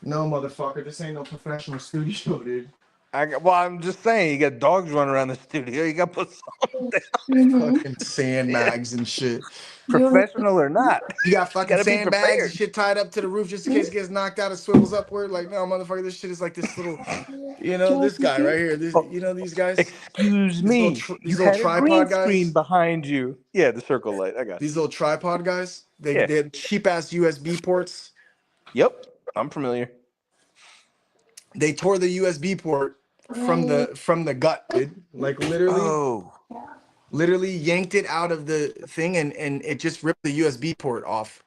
Speaker 1: No, motherfucker. This ain't no professional studio, dude.
Speaker 9: Well, I'm just saying, you got dogs running around the studio. You got to put something down.
Speaker 2: Mm-hmm.
Speaker 1: Fucking sandbags and shit.
Speaker 9: Professional or not.
Speaker 1: You got fucking
Speaker 9: Gotta be
Speaker 1: sandbags and
Speaker 9: prepared.
Speaker 1: shit tied up to the roof just in case it gets knocked out. It swivels upward. Like, no, motherfucker, this shit is like this little, this guy right here. This, these guys.
Speaker 9: Excuse
Speaker 1: These
Speaker 9: me.
Speaker 1: these
Speaker 9: You
Speaker 1: little
Speaker 9: had a
Speaker 1: tripod
Speaker 9: green
Speaker 1: guys.
Speaker 9: screen behind you. Yeah, the circle light. I got it.
Speaker 1: These little tripod guys. They
Speaker 9: Yeah.
Speaker 1: they had cheap ass USB ports.
Speaker 9: Yep, I'm familiar.
Speaker 1: They tore the USB port from the gut, dude. Like literally yanked it out of the thing and it just ripped the USB port off.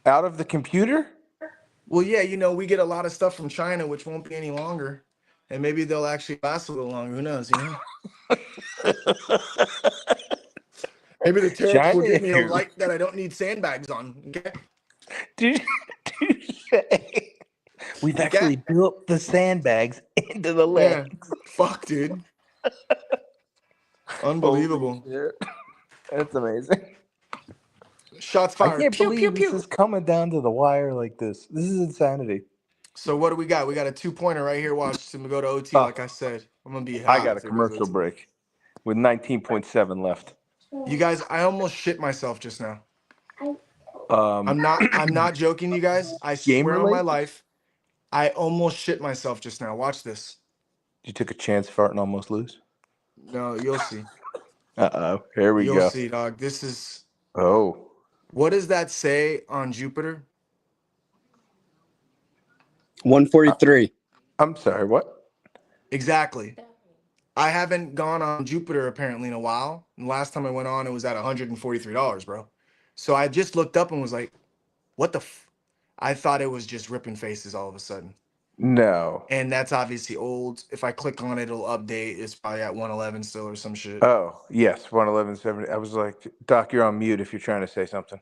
Speaker 9: Out of the computer?
Speaker 1: Well, yeah, we get a lot of stuff from China which won't be any longer. And maybe they'll actually last a little longer. Who knows, Maybe the tariffs will give me a light that I don't need sandbags on. Okay.
Speaker 9: Touche. We've actually built the sandbags into the legs.
Speaker 1: Yeah. Fuck, dude. Unbelievable.
Speaker 9: That's amazing.
Speaker 1: Shots
Speaker 9: I
Speaker 1: fired.
Speaker 9: can't
Speaker 1: Pew,
Speaker 9: believe
Speaker 1: pew,
Speaker 9: this
Speaker 1: pew.
Speaker 9: is coming down to the wire like this. This is insanity.
Speaker 1: So what do we got? We got a 2-pointer right here. Watch him go to OT. Like I said, I'm gonna be hot.
Speaker 9: I got a commercial break with 19.7 left.
Speaker 1: You guys, I almost shit myself just now.
Speaker 9: I'm
Speaker 1: not joking, you guys. I swear on my life, I almost shit myself just now. Watch this.
Speaker 9: You took a chance, fart, and almost lose.
Speaker 1: No, you'll see.
Speaker 9: Here we go.
Speaker 1: You'll see, dog. This is.
Speaker 9: Oh.
Speaker 1: What does that say on Jupiter?
Speaker 7: 143.
Speaker 9: I'm sorry, what?
Speaker 1: Exactly. I haven't gone on Jupiter apparently in a while. And last time I went on, it was at $143, bro. So I just looked up and was like, what the I thought it was just ripping faces all of a sudden.
Speaker 9: No.
Speaker 1: And that's obviously old. If I click on it, it'll update. It's probably at 111 still or some shit.
Speaker 9: Oh, yes, 111.70. I was like, Doc, you're on mute if you're trying to say something.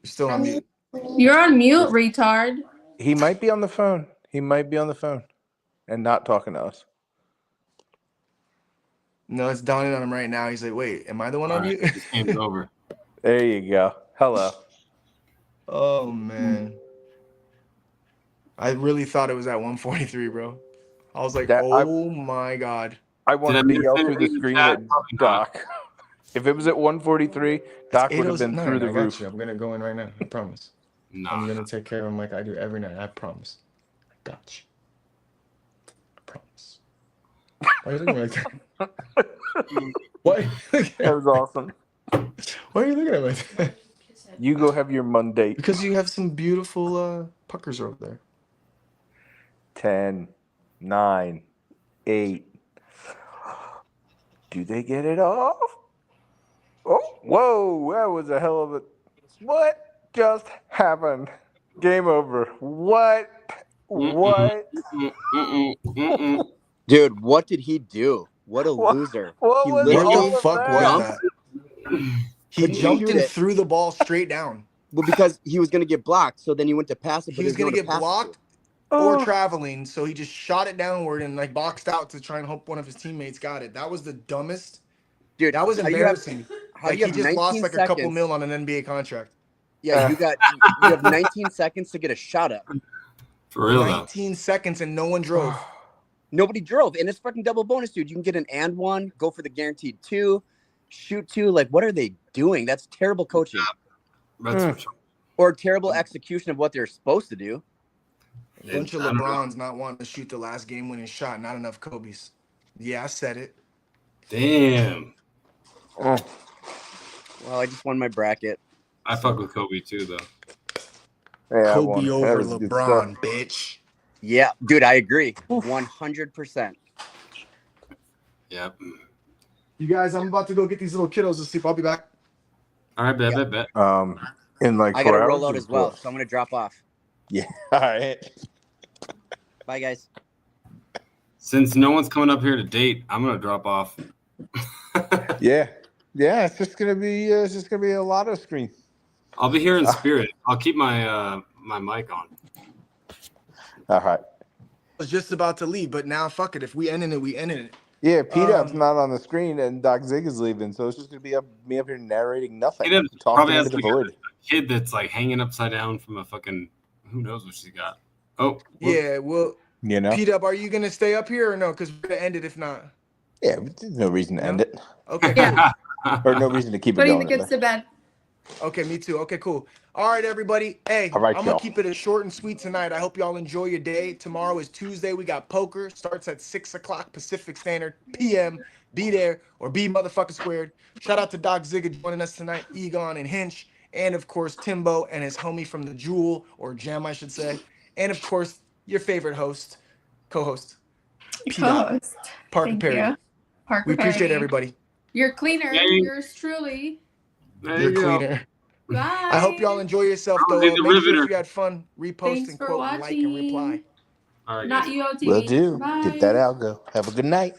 Speaker 1: You're still on mute.
Speaker 2: You're on mute, retard.
Speaker 9: He might be on the phone. He might be on the phone and not talking to us.
Speaker 1: No, it's dawning on him right now. He's like, wait, am I the one on mute?
Speaker 5: This game's over.
Speaker 9: There you go. Hello.
Speaker 1: Oh, man. I really thought it was at 143, bro. I was like, oh my God.
Speaker 9: I wanted to yell through the screen at Doc. If it was at 143, Doc would have been through the roof.
Speaker 1: I'm going to go in right now. I promise.
Speaker 5: No.
Speaker 1: I'm going to take care of him like I do every night. I promise. I got you. I promise. Why are you looking like that? Why?
Speaker 9: That was awesome.
Speaker 1: Why are you looking at me like that?
Speaker 9: You go have your MonDATE.
Speaker 1: Because you have some beautiful puckers over there.
Speaker 9: 10, 9, 8. Do they get it off? Oh, whoa, that was a hell of a... What just happened? Game over. What?
Speaker 7: Dude, what did he do? What a loser.
Speaker 9: What
Speaker 7: He
Speaker 9: was
Speaker 7: literally
Speaker 9: all
Speaker 1: What the
Speaker 9: of
Speaker 1: fuck was
Speaker 7: jumped.
Speaker 1: that? He
Speaker 7: Couldn't
Speaker 1: jumped
Speaker 7: shoot
Speaker 1: and
Speaker 7: it.
Speaker 1: threw the ball straight down.
Speaker 7: Well, because he was going to get blocked, so then he went to pass it.
Speaker 1: He
Speaker 7: But
Speaker 1: was
Speaker 7: going to
Speaker 1: get blocked or traveling, so he just shot it downward and like boxed out to try and hope one of his teammates got it. That was the dumbest.
Speaker 7: Dude,
Speaker 1: That was
Speaker 7: how
Speaker 1: embarrassing. Like
Speaker 7: you
Speaker 1: he
Speaker 7: have
Speaker 1: just lost
Speaker 7: 19
Speaker 1: like a couple
Speaker 7: seconds.
Speaker 1: mil on an NBA contract.
Speaker 7: Yeah, you have 19 seconds to get a shot up.
Speaker 5: For real, though.
Speaker 1: 19 seconds and no one drove.
Speaker 7: Nobody drove, and it's fucking double bonus, dude. You can get an and one, go for the guaranteed 2, shoot 2. Like, what are they doing? That's terrible coaching or terrible execution of what they're supposed to do.
Speaker 1: A bunch of LeBrons not wanting to shoot the last game-winning shot. Not enough Kobe's. Yeah, I said it.
Speaker 5: Damn.
Speaker 7: Well, I just won my bracket.
Speaker 5: I fuck with Kobe too, though.
Speaker 9: Yeah,
Speaker 1: Kobe over LeBron, bitch.
Speaker 7: Yeah, dude, I agree. 100%.
Speaker 5: Yep.
Speaker 1: You guys, I'm about to go get these little kiddos to sleep. I'll be back.
Speaker 5: All right, bet.
Speaker 9: In like 4
Speaker 7: I got to
Speaker 9: hours
Speaker 7: roll out
Speaker 9: or
Speaker 7: as well,
Speaker 9: what?
Speaker 7: so I'm going to drop off.
Speaker 9: Yeah. All right.
Speaker 7: Bye, guys.
Speaker 5: Since no one's coming up here to date, I'm gonna drop off.
Speaker 9: Yeah. Yeah, it's just gonna be a lot of screen.
Speaker 5: I'll be here in spirit. I'll keep my my mic on.
Speaker 9: All right.
Speaker 1: I was just about to leave, but now fuck it. If we ended it, we ended it.
Speaker 9: Yeah, P-Dub's not on the screen and Doc Zig is leaving, so it's just gonna be me up here narrating nothing.
Speaker 5: P-Dub
Speaker 9: Talking
Speaker 5: probably
Speaker 9: into
Speaker 5: has
Speaker 9: the
Speaker 5: like
Speaker 9: void.
Speaker 5: a kid that's like hanging upside down from a fucking who knows what she got. Oh,
Speaker 1: Yeah, well,
Speaker 9: You know?
Speaker 1: P-Dub, are you gonna stay up here or no? Because we're gonna end it if not.
Speaker 9: Yeah, but there's no reason to end it.
Speaker 1: Okay.
Speaker 2: Yeah.
Speaker 9: Or no reason to keep it
Speaker 2: Putting
Speaker 9: going.
Speaker 2: the kids to bed.
Speaker 1: Okay, me too. Okay, cool. All right, everybody. Hey,
Speaker 9: All right,
Speaker 1: I'm
Speaker 9: y'all.
Speaker 1: gonna keep it as short and sweet tonight. I hope y'all enjoy your day. Tomorrow is Tuesday. We got poker. Starts at 6 o'clock Pacific Standard PM. Be there or be motherfucking squared. Shout out to Doc Zigga joining us tonight, Egon and Hinch, and of course Timbo and his homie from the Jewel or Jam, I should say, and of course your favorite host, co-host, P-Dot,
Speaker 2: Co-host.
Speaker 1: Parker
Speaker 2: Thank
Speaker 1: Perry.
Speaker 2: you. Parker
Speaker 1: We appreciate
Speaker 2: Perry.
Speaker 1: everybody.
Speaker 2: You're cleaner.
Speaker 5: Yay.
Speaker 2: Yours truly.
Speaker 5: there
Speaker 1: You're
Speaker 5: you go.
Speaker 1: cleaner.
Speaker 2: Bye.
Speaker 1: I hope y'all enjoy yourself,
Speaker 5: I'll
Speaker 1: though.
Speaker 5: be the
Speaker 1: Make sure
Speaker 5: riveter.
Speaker 1: if you had fun, repost
Speaker 2: Thanks
Speaker 1: and
Speaker 2: for
Speaker 1: quote, and like, and reply.
Speaker 2: watching.
Speaker 5: All right,
Speaker 2: Not
Speaker 5: guys.
Speaker 2: UOTV.
Speaker 9: Will do.
Speaker 2: Bye.
Speaker 9: Get that algo. Have a good night.